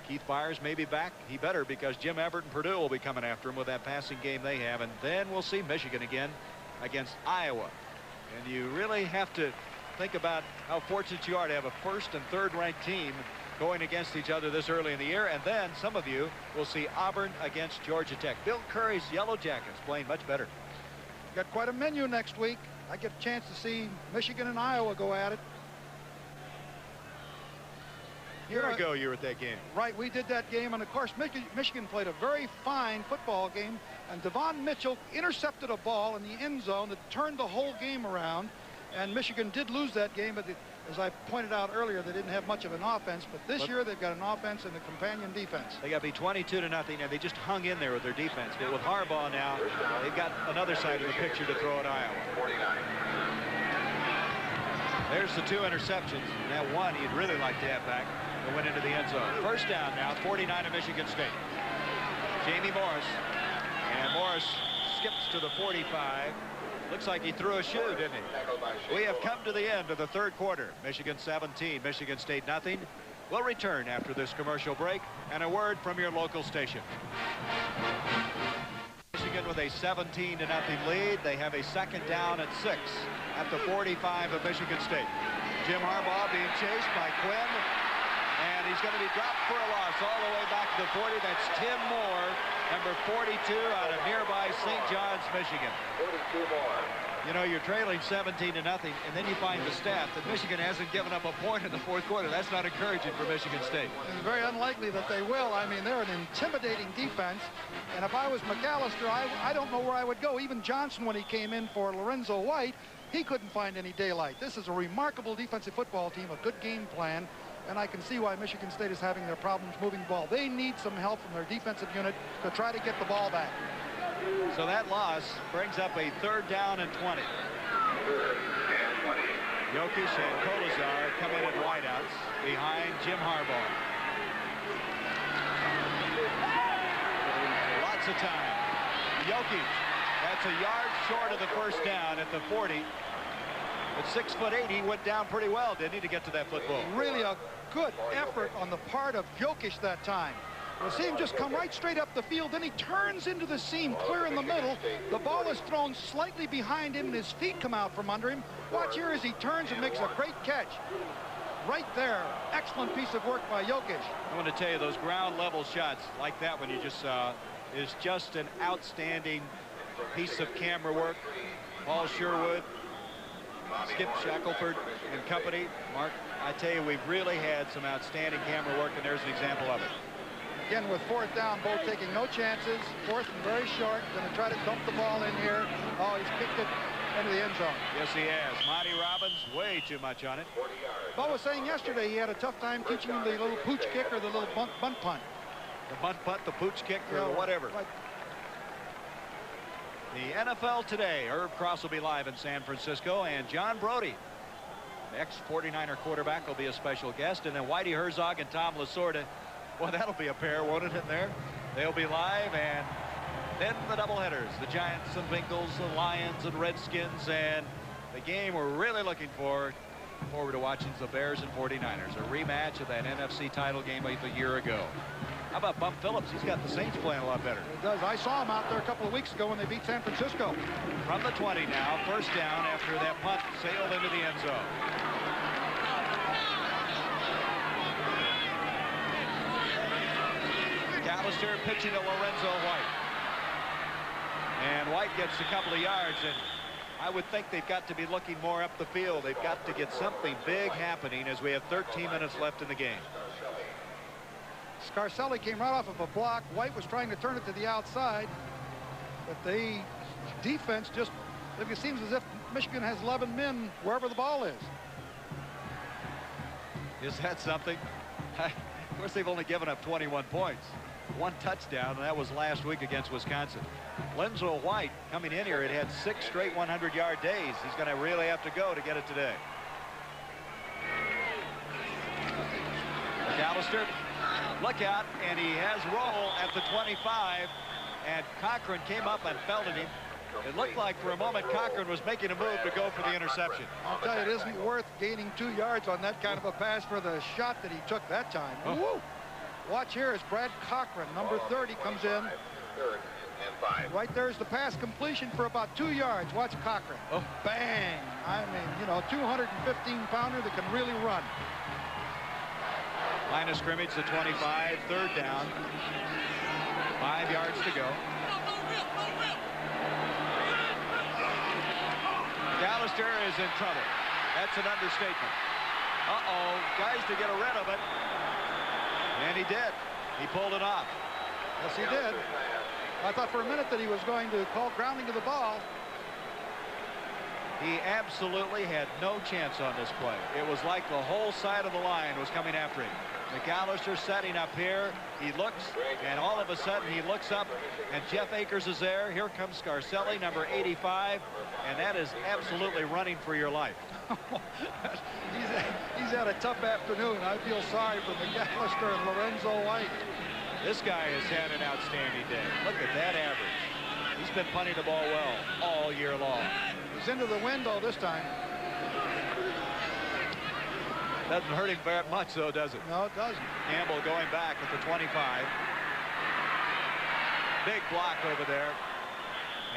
Keith Byers may be back. He better, because Jim Everett and Purdue will be coming after him with that passing game they have. And then we'll see Michigan again against Iowa. And you really have to think about how fortunate you are to have a first and third ranked team going against each other this early in the year. And then some of you will see Auburn against Georgia Tech. Bill Curry's Yellow Jackets playing much better. Got quite a menu next week. I get a chance to see Michigan and Iowa go at it. A year ago you were at that game. Right, we did that game, and of course Michigan played a very fine football game, and Devon Mitchell intercepted a ball in the end zone that turned the whole game around. And Michigan did lose that game, but as I pointed out earlier, they didn't have much of an offense. But this year they've got an offense and a companion defense. They got to be 22-0, and they just hung in there with their defense. But with Harbaugh now, they've got another side of the picture to throw at Iowa. There's the 2 interceptions. And that one he'd really like to have back and went into the end zone. First down now, 49 of Michigan State. Jamie Morris. And Morris skips to the 45. Looks like he threw a shoe, didn't he? We have come to the end of the third quarter. Michigan 17, Michigan State nothing. We'll return after this commercial break and a word from your local station. Michigan with a 17-0 lead. They have a second down at 6 at the 45 of Michigan State. Jim Harbaugh being chased by Quinn, and he's going to be dropped for a loss all the way back to the 40. That's Tim Moore, number 42, out of nearby St. John's, Michigan. 42 more. You know, you're trailing 17-0, and then you find the stat that Michigan hasn't given up a point in the fourth quarter. That's not encouraging for Michigan State. It's very unlikely that they will. I mean, they're an intimidating defense, and if I was McAllister, I don't know where I would go. Even Johnson, when he came in for Lorenzo White, he couldn't find any daylight. This is a remarkable defensive football team, a good game plan, and I can see why Michigan State is having their problems moving the ball. They need some help from their defensive unit to try to get the ball back. So that loss brings up a third down and 20. Jokic and Kolazar come in at wideouts behind Jim Harbaugh. Lots of time. Jokic, that's a yard short of the first down at the 40. At 6'8", he went down pretty well, didn't he, to get to that football? Really a good effort on the part of Jokic that time. We'll see him just come right straight up the field. Then he turns into the seam clear in the middle. The ball is thrown slightly behind him, and his feet come out from under him. Watch here as he turns and makes a great catch. Right there. Excellent piece of work by Jokic. I want to tell you, those ground level shots like that one you just saw is just an outstanding piece of camera work. Paul Sherwood, Skip Shackelford and company. Mark, I tell you, we've really had some outstanding camera work, and there's an example of it. Again, with fourth down, Bo taking no chances. Fourth and very short. Going to try to dump the ball in here. Oh, he's kicked it into the end zone. Yes, he has. Monty Robbins, way too much on it. Bo was saying yesterday he had a tough time teaching him the little pooch kick or the little bunt punt. The bunt punt, the pooch kick, or whatever. Right. The NFL today. Herb Cross will be live in San Francisco, and John Brody, ex-49er quarterback, will be a special guest. And then Whitey Herzog and Tom Lasorda. Well, that'll be a pair, won't it, in there? They'll be live, and then the doubleheaders. The Giants and Bengals, the Lions and Redskins, and the game we're really looking forward to watching is the Bears and 49ers. A rematch of that NFC title game a year ago. How about Bump Phillips? He's got the Saints playing a lot better. It does. I saw him out there a couple of weeks ago when they beat San Francisco. From the 20 now, first down after that punt sailed into the end zone. McAllister pitching to Lorenzo White. And White gets a couple of yards, and I would think they've got to be looking more up the field. They've got to get something big happening as we have 13 minutes left in the game. Scarselli came right off of a block. White was trying to turn it to the outside, but the defense just, it seems as if Michigan has 11 men wherever the ball is. Is that something? Of course, they've only given up 21 points. 1 touchdown, and that was last week against Wisconsin. Lenzo White coming in here, it had 6 straight 100-yard days. He's going to really have to go to get it today. McAllister, look out, and he has roll at the 25, and Cochran came up and belted him. It looked like for a moment Cochran was making a move to go for the interception. I'll tell you, it isn't worth gaining 2 yards on that kind of a pass for the shot that he took that time. Oh. Woo! Watch here as Brad Cochran, number 30, comes in. 3rd and 5. Right there's the pass completion for about 2 yards. Watch Cochran. Oh. Bang! I mean, you know, 215-pounder that can really run. Line of scrimmage to 25, 3rd down. 5 yards to go. McAllister is in trouble. That's an understatement. Uh-oh, guys to get rid of it. And he did. He pulled it off. Yes, he did. I thought for a minute that he was going to call grounding of the ball. He absolutely had no chance on this play. It was like the whole side of the line was coming after him. McAllister setting up here. He looks, and all of a sudden he looks up, and Jeff Akers is there. Here comes Scarselli, number 85, and that is absolutely running for your life. He's had a tough afternoon. I feel sorry for McAllister and Lorenzo White. This guy has had an outstanding day. Look at that average. He's been punting the ball well all year long. He's into the window this time. Doesn't hurt him very much, though, does it? No, it doesn't. Campbell going back at the 25. Big block over there.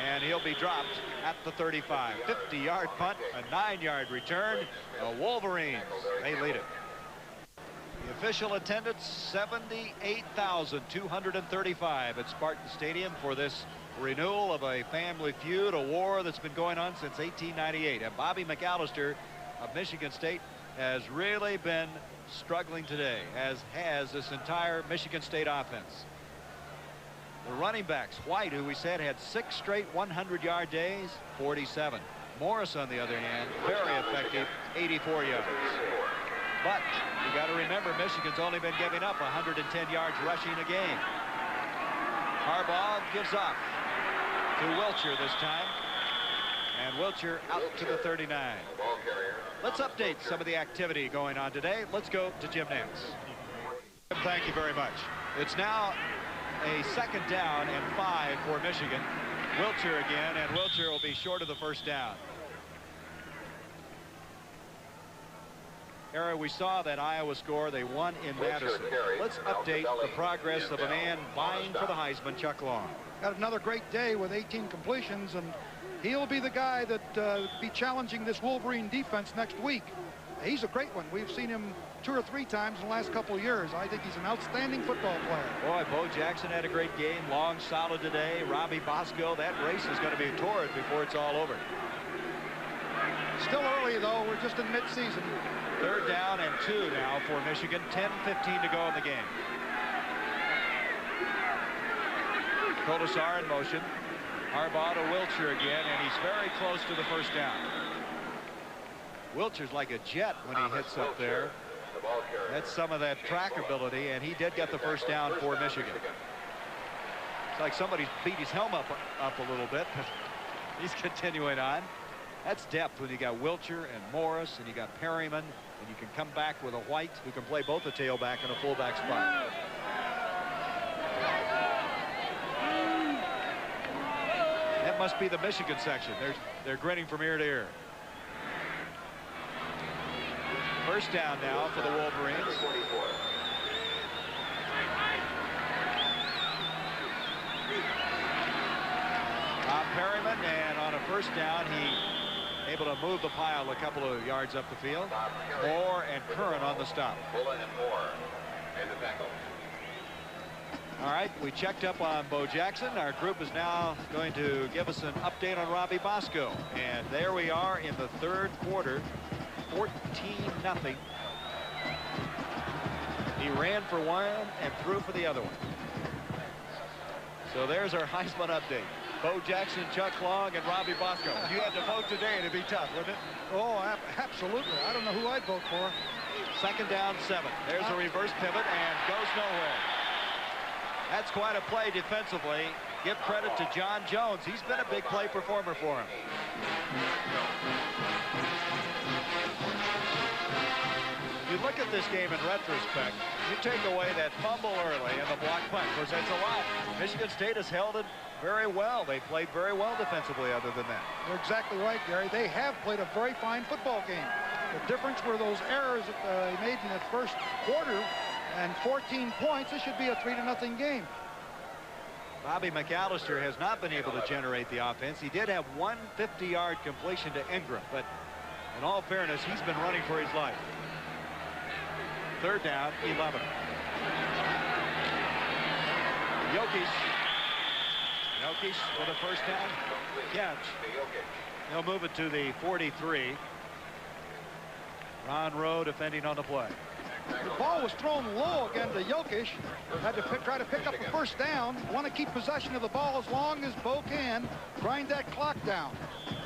And he'll be dropped at the 35. 50-yard punt, a 9-yard return. The Wolverines, they lead it. The official attendance, 78,235 at Spartan Stadium for this renewal of a family feud, a war that's been going on since 1898. And Bobby McAllister of Michigan State has really been struggling today, as has this entire Michigan State offense. The running backs, White, who we said had 6 straight 100-yard days, 47. Morris, on the other hand, very effective, 84 yards. But you got to remember, Michigan's only been giving up 110 yards rushing a game. Harbaugh gives up to Wilcher this time, and Wilcher out to the 39. Let's update some of the activity going on today. Let's go to Jim Nance. Thank you very much. It's now a 2nd down and 5 for Michigan. Wilcher again, and Wilcher will be short of the 1st down. Era, we saw that Iowa score. They won in Madison. Let's update the progress of a man vying for the Heisman, Chuck Long. Got another great day with 18 completions, and he'll be the guy that be challenging this Wolverine defense next week. He's a great one. We've seen him 2 or 3 times in the last couple of years. I think he's an outstanding football player. Boy, Bo Jackson had a great game. Long, solid today. Robbie Bosco, that race is going to be torrid before it's all over. Still early, though. We're just in mid-season. 3rd down and 2 now for Michigan. 10:15 to go in the game. Colasar in motion. Harbaugh to Wilcher again, and he's very close to the 1st down. Wilcher's like a jet when he hits up there. That's some of that track ability, and he did get the 1st down for Michigan. It's like somebody's beat his helmet up a little bit, but he's continuing on. That's depth when you got Wilcher and Morris, and you got Perryman, and you can come back with a White who can play both a tailback and a fullback spot. That must be the Michigan section. They're grinning from ear to ear. 1st down now for the Wolverines. Perryman, and on a 1st down, he able to move the pile a couple of yards up the field. Moore and Curran on the stop. All right, we checked up on Bo Jackson. Our group is now going to give us an update on Robbie Bosco. And there we are in the 3rd quarter, 14-0. He ran for one and threw for the other one. So there's our Heisman update. Bo Jackson, Chuck Long, and Robbie Bosco. You had to vote today, it'd be tough, wouldn't it? Oh, absolutely. I don't know who I'd vote for. Second down, 7. There's a reverse pivot and goes nowhere. That's quite a play defensively. Give credit to John Jones. He's been a big play performer for him. You look at this game in retrospect, you take away that fumble early and the block punt. Of course, that's a lot. Michigan State has held it very well. They played very well defensively other than that. You're exactly right, Gary. They have played a very fine football game. The difference were those errors that they made in that first quarter, and 14 points. This should be a 3-0 game. Bobby McAllister has not been able to generate the offense. He did have one 50-yard completion to Ingram, but in all fairness, he's been running for his life. Third down, 11. Jokic with a first down catch. He'll move it to the 43. Ron Rowe defending on the play. The ball was thrown low again to Jokic. Had to try to pick up the first down. Want to keep possession of the ball as long as Bo can. Grind that clock down.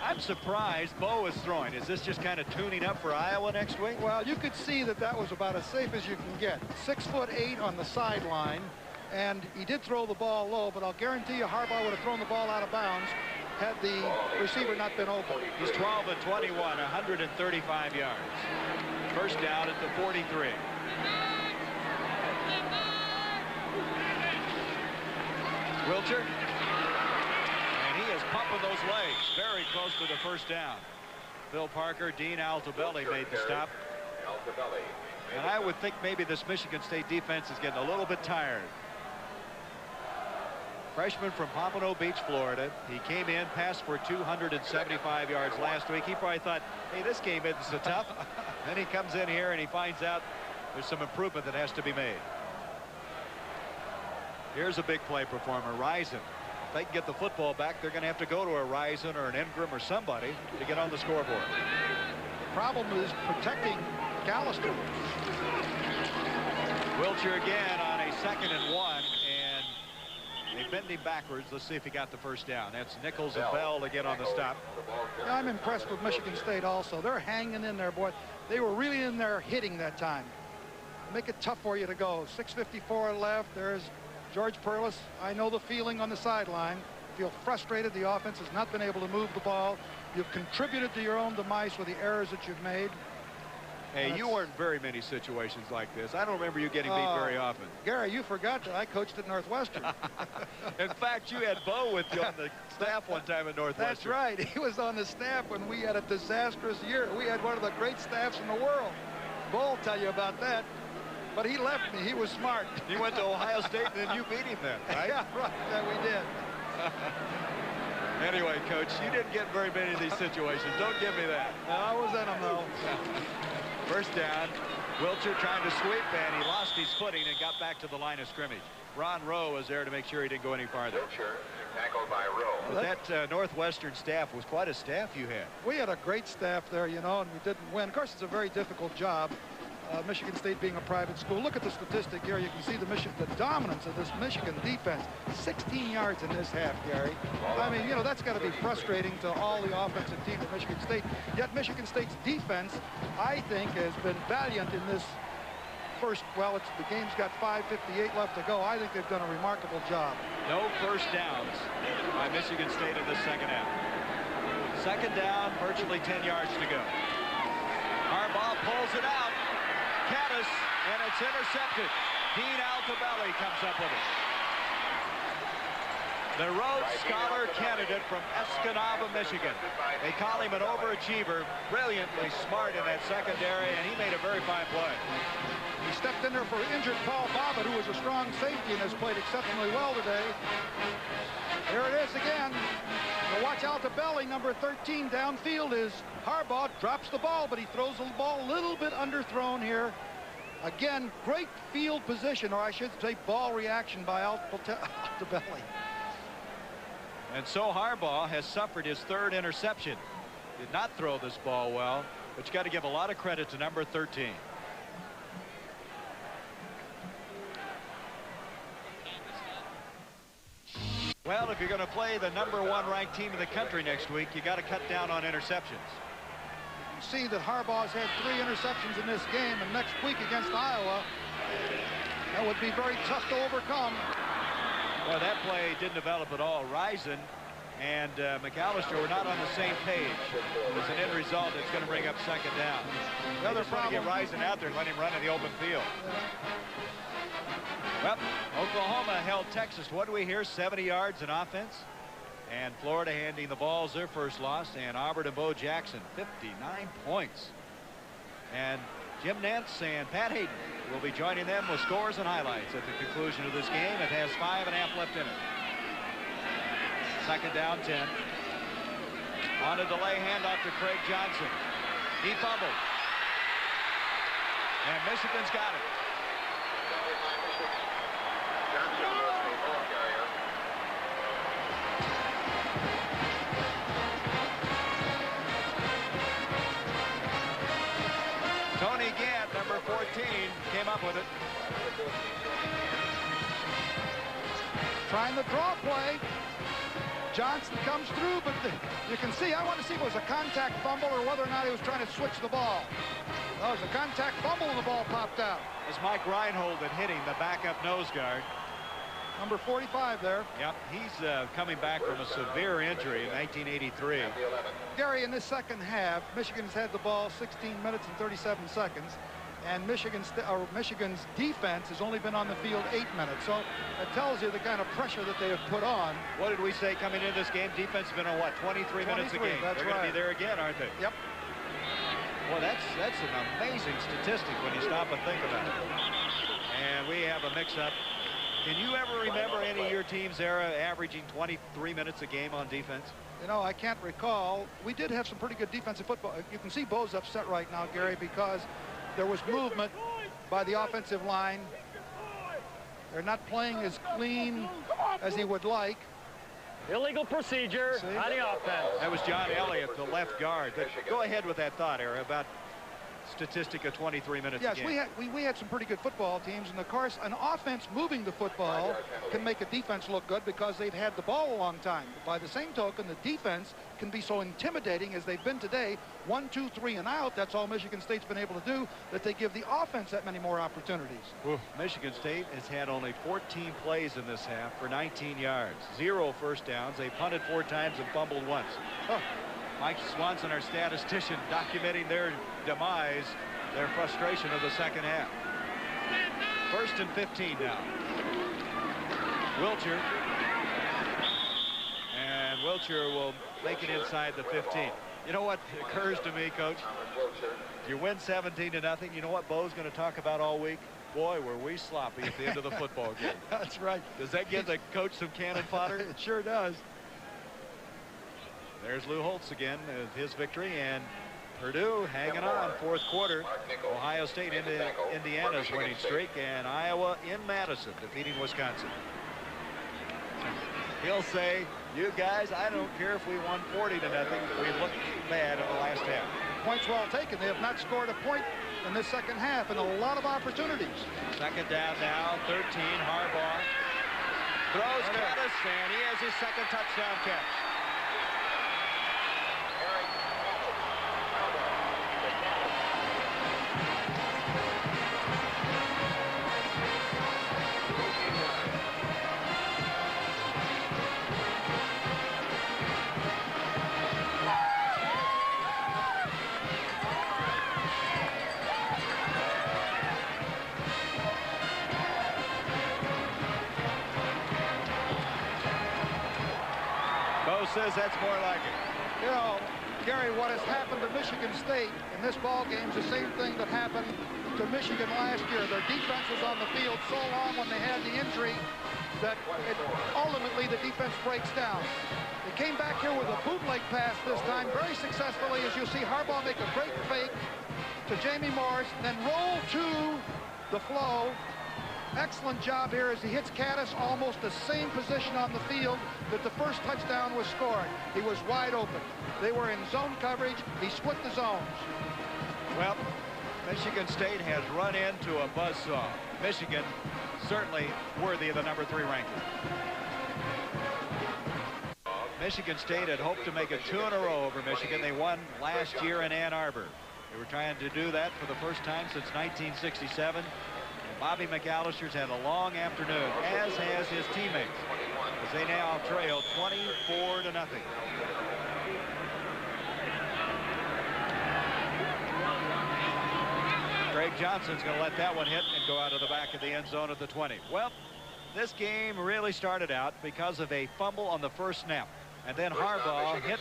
I'm surprised Bo is throwing. Is this just kind of tuning up for Iowa next week? Well, you could see that that was about as safe as you can get. 6'8" on the sideline. And he did throw the ball low, but I'll guarantee you Harbaugh would have thrown the ball out of bounds had the receiver not been open. He's 12 of 21, 135 yards. First down at the 43. Wilcher. And he is pumping those legs very close to the first down. Phil Parker, Dean Altobelli made the stop. And I would think maybe this Michigan State defense is getting a little bit tired. Freshman from Pompano Beach, Florida. He came in, passed for 275 yards last week. He probably thought, hey, this game isn't so tough. Then he comes in here and he finds out there's some improvement that has to be made. Here's a big play performer, Rison. If they can get the football back, they're going to have to go to a Rison or an Ingram or somebody to get on the scoreboard. The problem is protecting McAllister. Wilcher again on a 2nd and 1, and they bend him backwards. Let's see if he got the first down. That's Nichols and Bell to get on the stop. Yeah, I'm impressed with Michigan State also. They're hanging in there, boy. They were really in there hitting that time. Make it tough for you to go. 6:54 left. There's George Perlis. I know the feeling on the sideline. Feel frustrated. The offense has not been able to move the ball. You've contributed to your own demise with the errors that you've made. Hey, you weren't very many situations like this. I don't remember you getting beat very often. Gary, you forgot that I coached at Northwestern. In fact, you had Bo with you on the staff one time at Northwestern. That's right. He was on the staff when we had a disastrous year. We had one of the great staffs in the world. Bo will tell you about that. But he left me. He was smart. He went to Ohio State, and then you beat him then, right? Yeah, right. Yeah, we did. Anyway, Coach, you didn't get very many of these situations. Don't give me that. No, I was in them, though. First down. Wilcher trying to sweep, and he lost his footing and got back to the line of scrimmage. Ron Rowe was there to make sure he didn't go any farther. Wilcher tackled by Rowe. But that Northwestern staff was quite a staff you had. We had a great staff there, you know, and we didn't win. Of course, it's a very difficult job. Michigan State being a private school. Look at the statistic here. You can see the dominance of this Michigan defense. 16 yards in this half, Gary. I mean, you know, that's got to be frustrating to all the offensive team of Michigan State. Yet Michigan State's defense, I think, has been valiant in this first. Well, the game's got 5:58 left to go. I think they've done a remarkable job. No first downs by Michigan State in the second half. Second down, virtually 10 yards to go. Harbaugh pulls it out. Caddis, and it's intercepted. Dean Altobelli comes up with it. The Rhodes Scholar candidate from Escanaba, Michigan. They call him an overachiever, brilliantly smart in that secondary, and he made a very fine play. He stepped in there for injured Paul Bobbitt, who was a strong safety and has played exceptionally well today. Here it is again. Now watch Altobelli, number 13, downfield is Harbaugh drops the ball, but he throws the ball a little bit underthrown here. Again, great field position, or I should say ball reaction by Altobelli. And so Harbaugh has suffered his third interception. Did not throw this ball well, but you got to give a lot of credit to number 13. Well, if you're going to play the #1 ranked team in the country next week, you got to cut down on interceptions. You see that Harbaugh's had 3 interceptions in this game, and next week against Iowa, that would be very tough to overcome. Well, that play didn't develop at all. Rison and McAllister were not on the same page. As an end result, it's going to bring up second down. The other problem, get Rison out there and let him run in the open field. Well, Oklahoma held Texas. What do we hear? 70 yards in offense. And Florida handing the balls their first loss. Ann Arbor and Bo Jackson, 59 points. And Jim Nantz and Pat Hayden will be joining them with scores and highlights at the conclusion of this game. It has 5.5 left in it. Second down, 10. On a delay handoff to Craig Johnson. He fumbled. And Michigan's got it. Tony Gant, number 14, came up with it. Trying the draw play. Johnson comes through, but you can see, I want to see if it was a contact fumble or whether or not he was trying to switch the ball. That was a contact fumble and the ball popped out. It's Mike Reinhold that hit him, the backup nose guard. Number 45 there. Yep, he's coming back from a severe injury in 1983. Gary, in this second half, Michigan's had the ball 16 minutes and 37 seconds. And Michigan's defense has only been on the field 8 minutes. So it tells you the kind of pressure that they have put on. What did we say coming into this game? Defense has been on what, 23 minutes a game? That's They're right. going to be there again, aren't they? Yep. Well, that's an amazing statistic when you stop and think about it. And we have a mix-up. Can you ever remember any of your team's era averaging 23 minutes a game on defense? You know, I can't recall. We did have some pretty good defensive football. You can see Bo's upset right now, Gary, because there was movement by the offensive line. They're not playing as clean as he would like. Illegal procedure on the offense. That was John Elliott, the left guard. But go ahead with that thought, Era, about statistic of 23 minutes a game. Yes, we had some pretty good football teams, and of course an offense moving the football can make a defense look good because they've had the ball a long time. But by the same token, the defense can be so intimidating as they've been today. 1, 2, 3 and out. That's all Michigan State's been able to do, that they give the offense that many more opportunities. Michigan State has had only 14 plays in this half for 19 yards, 0 first downs. They punted 4 times and fumbled once. Mike Swanson, our statistician, documenting their demise, their frustration of the second half. 1st and 15 now. Wilcher. And Wilcher will make it inside the 15. You know what occurs to me, Coach? If you win 17-0, you know what Bo's going to talk about all week? Boy, were we sloppy at the end of the football game. That's right. Does that give the coach some cannon fodder? It sure does. There's Lou Holtz again with his victory, and Purdue hanging on 4th quarter. Ohio State into Indiana's winning streak, and Iowa in Madison defeating Wisconsin. He'll say, you guys, I don't care if we won 40-0. We looked bad in the last half. Points well taken. They have not scored a point in this second half, and a lot of opportunities. Second down now, 13, Harbaugh. Throws Caddis, and he has his second touchdown catch. Says that's more like it. You know, Gary, what has happened to Michigan State in this ball game is the same thing that happened to Michigan last year. Their defense was on the field so long when they had the injury that ultimately the defense breaks down. They came back here with a bootleg pass this time very successfully, as you see Harbaugh make a great fake to Jamie Morris, and then roll to the flow. Excellent job here as he hits Caddis, almost the same position on the field that the first touchdown was scored. He was wide open. They were in zone coverage. He split the zones. Well, Michigan State has run into a buzzsaw. Michigan certainly worthy of the #3 ranking. Michigan State had hoped to make it 2 in a row over Michigan. They won last year in Ann Arbor. They were trying to do that for the first time since 1967. And Bobby McAllister's had a long afternoon, as has his teammates, as they now trail 24-0. Greg Johnson's going to let that one hit and go out of the back of the end zone at the 20. Well, this game really started out because of a fumble on the first snap. And then Harbaugh hit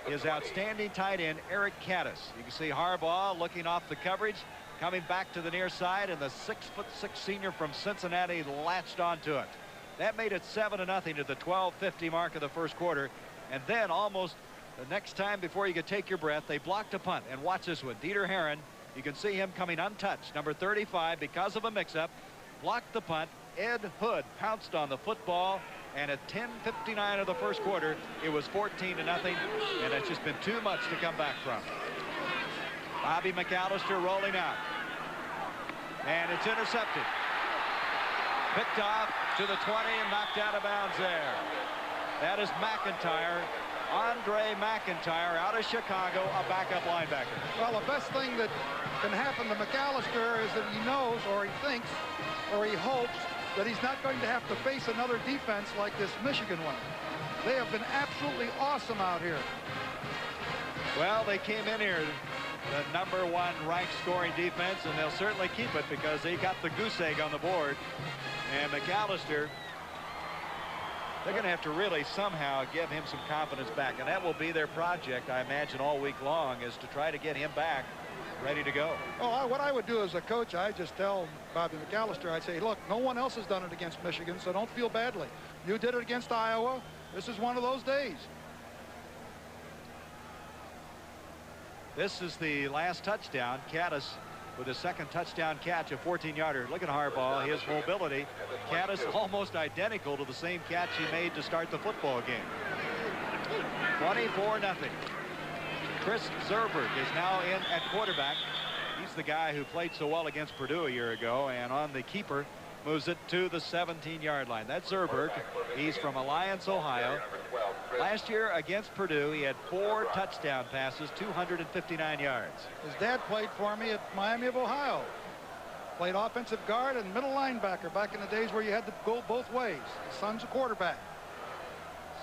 his outstanding tight end, Eric Caddis. You can see Harbaugh looking off the coverage, coming back to the near side, and the 6'6" senior from Cincinnati latched onto it. That made it 7-0 at the 12:50 mark of the first quarter. And then almost the next time before you could take your breath, they blocked a punt. And watch this one. Dieter Herron, you can see him coming untouched. Number 35, because of a mix-up, blocked the punt. Ed Hood pounced on the football. And at 10:59 of the first quarter, it was 14-0, and it's just been too much to come back from. Bobby McAllister rolling out. And it's intercepted. Picked off to the 20 and knocked out of bounds there. That is McIntyre. Andre McIntyre out of Chicago, a backup linebacker. Well, the best thing that can happen to McAllister is that he knows, or he thinks, or he hopes that he's not going to have to face another defense like this Michigan one. They have been absolutely awesome out here. Well, they came in here, the #1 ranked scoring defense, and they'll certainly keep it because they got the goose egg on the board. And McAllister, they're going to have to really somehow give him some confidence back. And that will be their project, I imagine, all week long, is to try to get him back ready to go. Well, what I would do as a coach, I just tell Bobby McAllister, I'd say, look, no one else has done it against Michigan, so don't feel badly. You did it against Iowa. This is one of those days. This is the last touchdown. Caddis with his second touchdown catch, a 14-yarder. Look at Harbaugh, his mobility. Caddis almost identical to the same catch he made to start the football game. 24-0. Chris Zerberg is now in at quarterback. He's the guy who played so well against Purdue a year ago, and on the keeper moves it to the 17-yard line. That's Zerberg. He's from Alliance, Ohio. Last year against Purdue, he had 4 touchdown passes, 259 yards. His dad played for me at Miami of Ohio. Played offensive guard and middle linebacker back in the days where you had to go both ways. His son's a quarterback.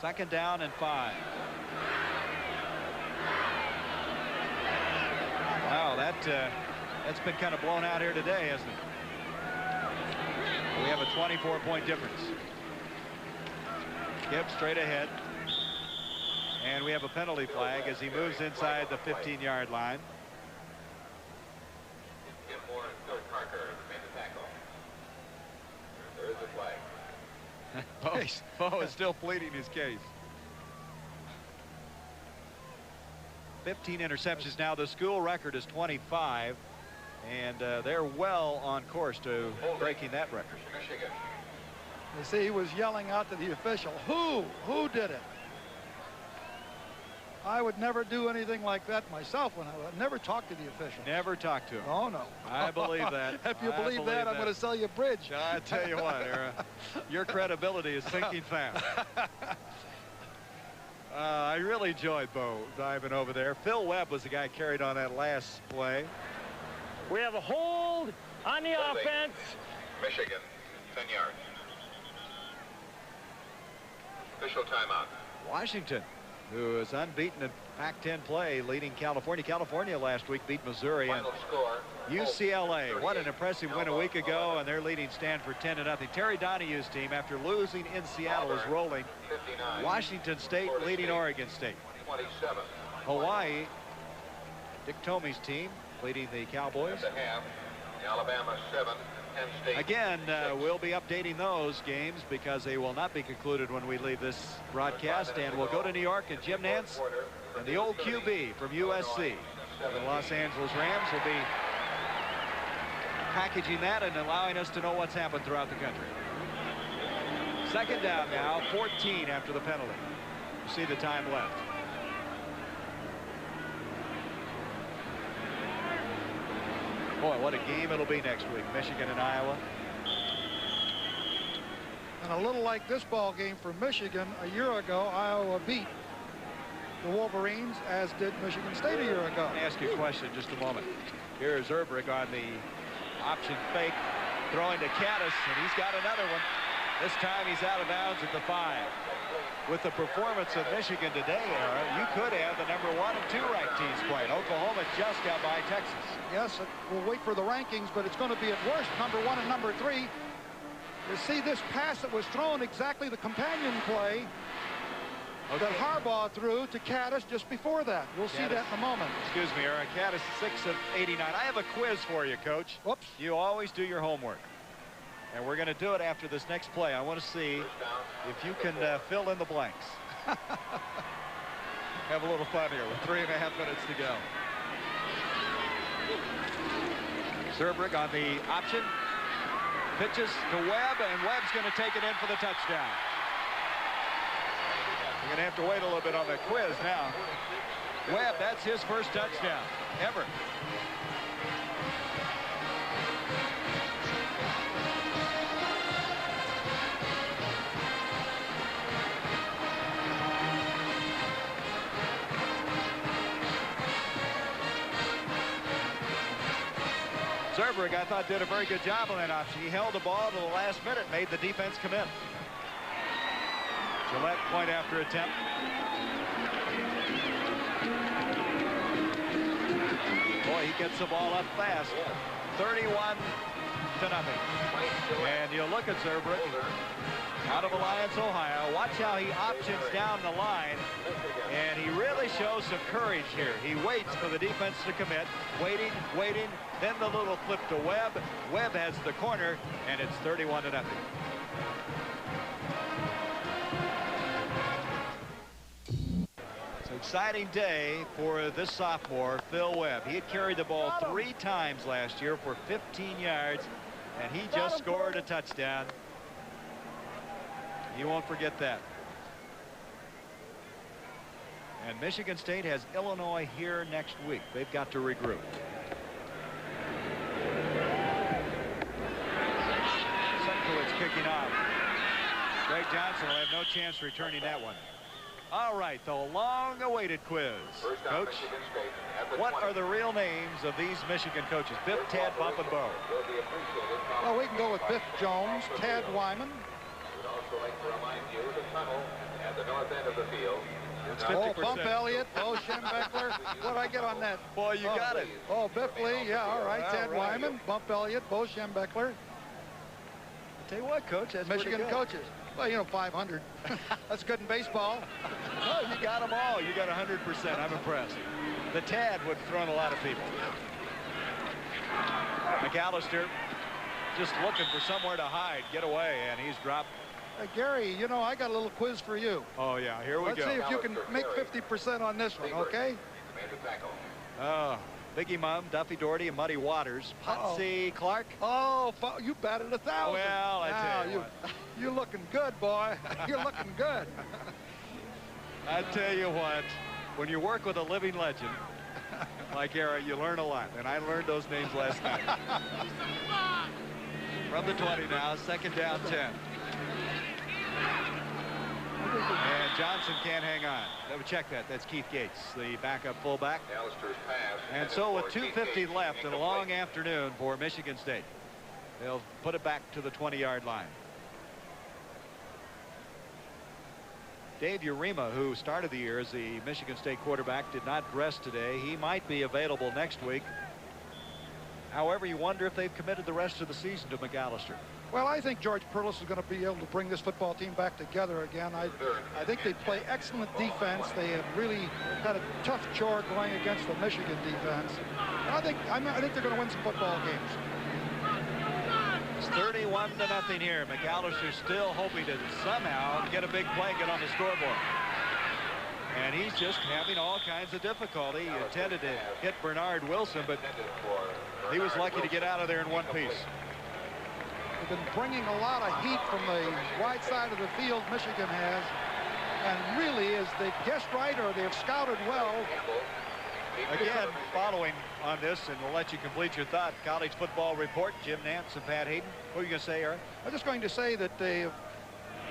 2nd down and 5. Wow, that's been kind of blown out here today, hasn't it? We have a 24-point difference. Gibbs straight ahead. And we have a penalty flag as he moves inside the 15-yard line. Gilmore and Phil Parker made the tackle. There is a flag. Bo is still pleading his case. 15 interceptions now. The school record is 25, and they're well on course to breaking that record. Michigan. You see, he was yelling out to the official, who did it? I would never do anything like that myself. When I would never talk to the official. Never talk to him. Oh, no. I believe that. If you believe that, I'm going to sell you a bridge. I tell you what, Era, your credibility is sinking fast. I really enjoyed Bo diving over there. Phil Webb was the guy carried on that last play. We have a hold on the offense. Michigan, 10 yards. Official timeout. Washington, who is unbeaten in Pac-10 play, leading California. California last week beat Missouri. And Final score. UCLA, what an impressive win a week ago, and they're leading Stanford 10-0. Terry Donahue's team, after losing in Seattle, is rolling. 59. Washington State leading Oregon State. 27. Hawaii, Dick Tomey's team, leading the Cowboys. At the half, Alabama 7, Penn State. Again, we'll be updating those games because they will not be concluded when we leave this broadcast. And we'll go to New York, and Jim Nantz and the old QB from USC. The Los Angeles Rams will be packaging that and allowing us to know what's happened throughout the country. 2nd down now, 14 after the penalty. You see the time left. Boy, what a game it'll be next week. Michigan and Iowa. And a little like this ball game for Michigan a year ago, Iowa beat the Wolverines, as did Michigan State a year ago. Let me ask you a question in just a moment. Here's Zurbrugg on the option fake, throwing to Caddis, and he's got another one. This time he's out of bounds at the 5. With the performance of Michigan today, Aaron, you could have the number 1 and 2 ranked teams playing. Oklahoma just got by Texas. Yes, we'll wait for the rankings, but it's going to be at worst number 1 and number 3. You see this pass that was thrown, exactly the companion play that Harbaugh threw to Caddis just before that. We'll see that in a moment. Excuse me, Aaron. Caddis 6 of 89. I have a quiz for you, Coach. Whoops. You always do your homework. And we're going to do it after this next play. I want to see if you can fill in the blanks. Have a little fun here with 3.5 minutes to go. Zurbrugg on the option. Pitches to Webb, and Webb's going to take it in for the touchdown. We're going to have to wait a little bit on the quiz now. Webb, that's his first touchdown ever. Zurbrugg, I thought, did a very good job on that option. He held the ball to the last minute, made the defense come in. Gillette point after attempt. Boy, he gets the ball up fast. 31-0. And you look at Zurbrugg out of Alliance, Ohio. Watch how he options down the line. And he really shows some courage here. He waits for the defense to commit, waiting. Then the little flip to Webb. Webb has the corner, and it's 31-0. It's an exciting day for this sophomore, Phil Webb. He had carried the ball 3 times last year for 15 yards, and he just scored a touchdown. You won't forget that. And Michigan State has Illinois here next week. They've got to regroup. Sutcliffe's kicking off. Greg Johnson will have no chance returning that one. All right, the long-awaited quiz. Coach, what are the real names of these Michigan coaches? Biff, Tad, Bump, and Bo. Well, we can go with Biff Jones, Tad Wyman. We'd also like to remind you the tunnel at the north end of the field. Oh, Bump Elliott, Bo Schembechler. What'd I get on that? Boy, you got it. Oh, Biff Lee, yeah, all right. Tad Wyman, Bump Elliott, Bo Schembechler. Tell you what, Coach, that's Michigan coaches. Well, you know, 500. That's good in baseball. Oh, you got them all. You got 100%. I'm impressed. The Tad would have thrown a lot of people. McAllister just looking for somewhere to hide, get away, and he's dropped. Gary, you know, I got a little quiz for you. Oh, yeah, here we go. Let's see if you can make 50% on this one, okay? Biggie Mum, Duffy Doherty, and Muddy Waters. Potsy Clark. Oh, you batted 1,000. Well, I tell you what. You're looking good, boy. You're looking good. I tell you what, when you work with a living legend like Era, you learn a lot. And I learned those names last night. From the 20 now, second down 10. And Johnson can't hang on. Check that. That's Keith Gates, the backup fullback. And so with 2:50 left and a long afternoon for Michigan State, they'll put it back to the 20-yard line. Dave Urema, who started the year as the Michigan State quarterback, did not rest today. He might be available next week. However, you wonder if they've committed the rest of the season to McAllister. Well, I think George Perlis is going to be able to bring this football team back together again. I think they play excellent defense. They have really had a tough chore going against the Michigan defense. I think they're going to win some football games. It's 31-0 here. McAllister still hoping to somehow get a big play, get on the scoreboard. And he's just having all kinds of difficulty. He intended to hit Bernard Wilson, but he was lucky to get out of there in one piece. They've been bringing a lot of heat from the wide side of the field, Michigan has. And really, is they've guessed right or they've scouted well. Again, following on this, and we'll let you complete your thought, College Football Report, Jim Nantz and Pat Hayden. What are you going to say, Eric? I'm just going to say that they've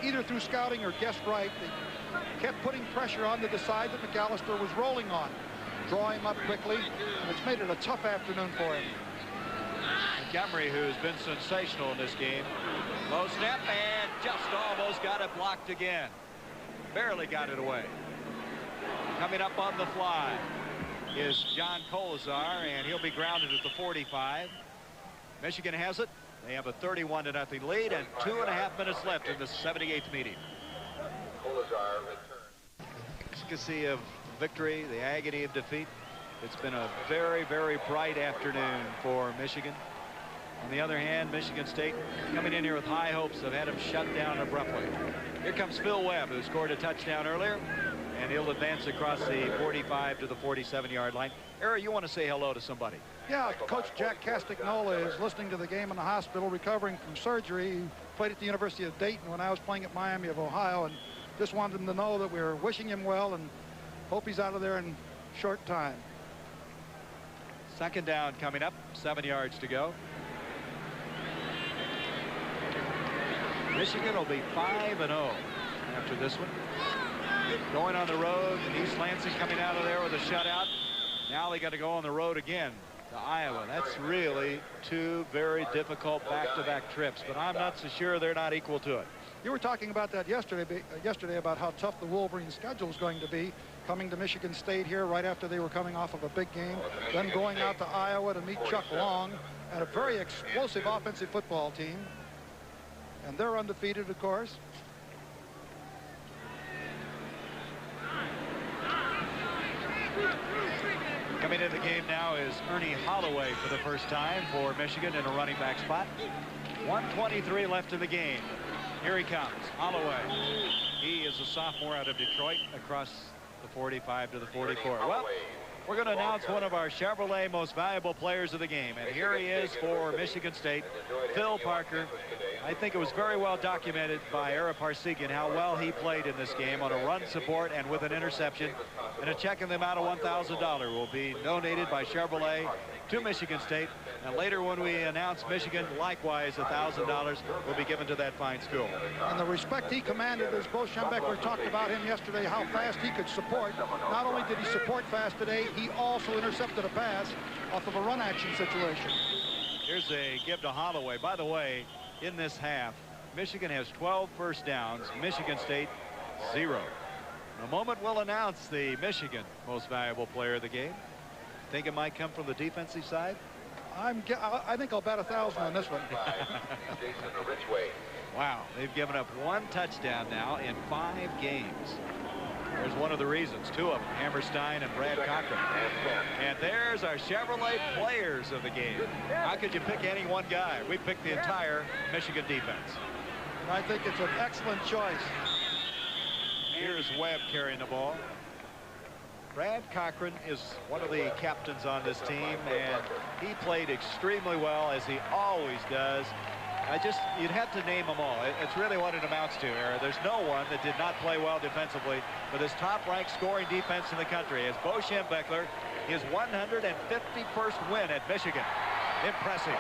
either through scouting or guessed right, they kept putting pressure onto the side that McAllister was rolling on. Draw him up quickly, and it's made it a tough afternoon for him. Montgomery, who's been sensational in this game. Low snap, and just almost got it blocked again. Barely got it away. Coming up on the fly is John Colazar, and he'll be grounded at the 45. Michigan has it. They have a 31-0 lead and 2.5 minutes left in the 78th meeting. Colazar return. Ecstasy of victory, the agony of defeat. It's been a very, very bright afternoon for Michigan. On the other hand, Michigan State coming in here with high hopes have had him shut down abruptly. Here comes Phil Webb, who scored a touchdown earlier, and he'll advance across the 45 to the 47-yard line. Era, you want to say hello to somebody? Yeah, Coach Jack Castagnola is listening to the game in the hospital, recovering from surgery. He played at the University of Dayton when I was playing at Miami of Ohio, and just wanted him to know that we were wishing him well and hope he's out of there in short time. Second down coming up, 7 yards to go. Michigan will be 5-0 after this one. Going on the road, and East Lansing coming out of there with a shutout. Now they got to go on the road again to Iowa. That's really two very difficult back-to-back trips, but I'm not so sure they're not equal to it. You were talking about that yesterday about how tough the Wolverines' schedule is going to be, coming to Michigan State here right after they were coming off of a big game, then going out to Iowa to meet Chuck Long and a very explosive offensive football team. And they're undefeated, of course. Coming into the game now is Ernie Holloway for the first time for Michigan in a running back spot. 1:23 left in the game. Here he comes, Holloway. He is a sophomore out of Detroit across the 45 to the 44. Well, we're going to announce one of our Chevrolet most valuable players of the game. And here he is for Michigan State, Phil Parker. I think it was very well documented by Ara Parseghian how well he played in this game on a run support and with an interception. And a check in the amount of $1,000 will be donated by Chevrolet to Michigan State. And later when we announce Michigan, likewise $1,000 will be given to that fine school. And the respect he commanded, as Bo Schembechler talked about him yesterday, how fast he could support. Not only did he support fast today, he also intercepted a pass off of a run action situation. Here's a give to Holloway. By the way, in this half, Michigan has 12 first downs, Michigan State 0. In a moment we'll announce the Michigan most valuable player of the game. Think it might come from the defensive side? I think I'll bet 1,000 on this one. Wow, they've given up 1 touchdown now in 5 games. There's one of the reasons, 2 of them, Hammerstein and Brad Cochran. And there's our Chevrolet players of the game. How could you pick any one guy? We picked the entire Michigan defense. And I think it's an excellent choice. Here's Webb carrying the ball. Brad Cochran is one of the captains on this team, and he played extremely well, as he always does. You'd have to name them all. It's really what it amounts to, Era. There's no one that did not play well defensively with his top-ranked scoring defense in the country. As Bo Schembechler, his 151st win at Michigan. Impressive.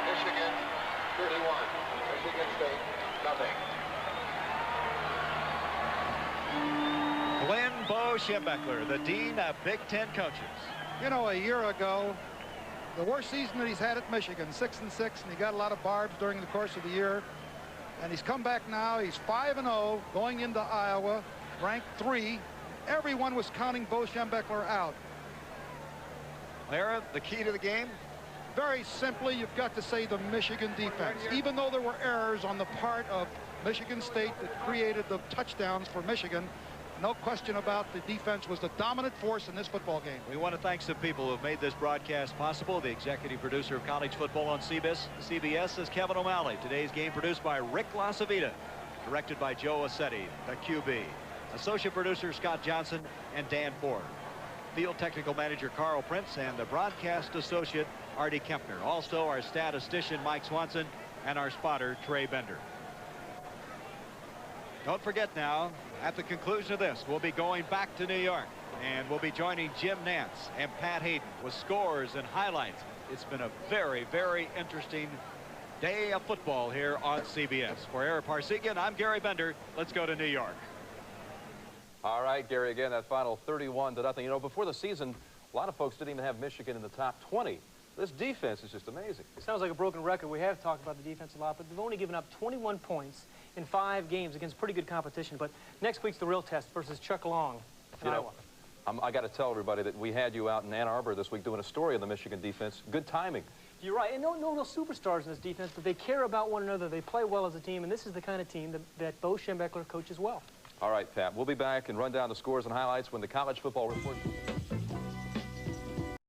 Michigan 31. Michigan State nothing. Glenn Bo Schembechler, the dean of Big Ten coaches. You know, a year ago, the worst season that he's had at Michigan, 6-6, and he got a lot of barbs during the course of the year. And he's come back now. He's 5-0 going into Iowa, ranked 3. Everyone was counting Bo Schembechler out. Lara, the key to the game? Very simply, you've got to say the Michigan defense. Even though there were errors on the part of Michigan State that created the touchdowns for Michigan, no question about the defense was the dominant force in this football game. We want to thank some people who have made this broadcast possible. The executive producer of college football on CBS is Kevin O'Malley. Today's game produced by Rick Lasavita, directed by Joe Assetti, the QB. Associate producer Scott Johnson and Dan Ford. Field technical manager Carl Prince and the broadcast associate Artie Kempner. Also our statistician Mike Swanson and our spotter Trey Bender. Don't forget now, at the conclusion of this, we'll be going back to New York, and we'll be joining Jim Nantz and Pat Hayden with scores and highlights. It's been a very, very interesting day of football here on CBS. For Ara Parseghian, I'm Gary Bender. Let's go to New York. All right, Gary, again, that final 31-0. You know, before the season, a lot of folks didn't even have Michigan in the top 20. This defense is just amazing. It sounds like a broken record. We have talked about the defense a lot, but they've only given up 21 points in 5 games against pretty good competition. But next week's the real test versus Chuck Long in Iowa. I got to tell everybody that we had you out in Ann Arbor this week doing a story on the Michigan defense. Good timing. You're right. And no real superstars in this defense, but they care about one another. They play well as a team, and this is the kind of team that Bo Schembechler coaches well. All right, Pat. We'll be back and run down the scores and highlights when the College Football Report.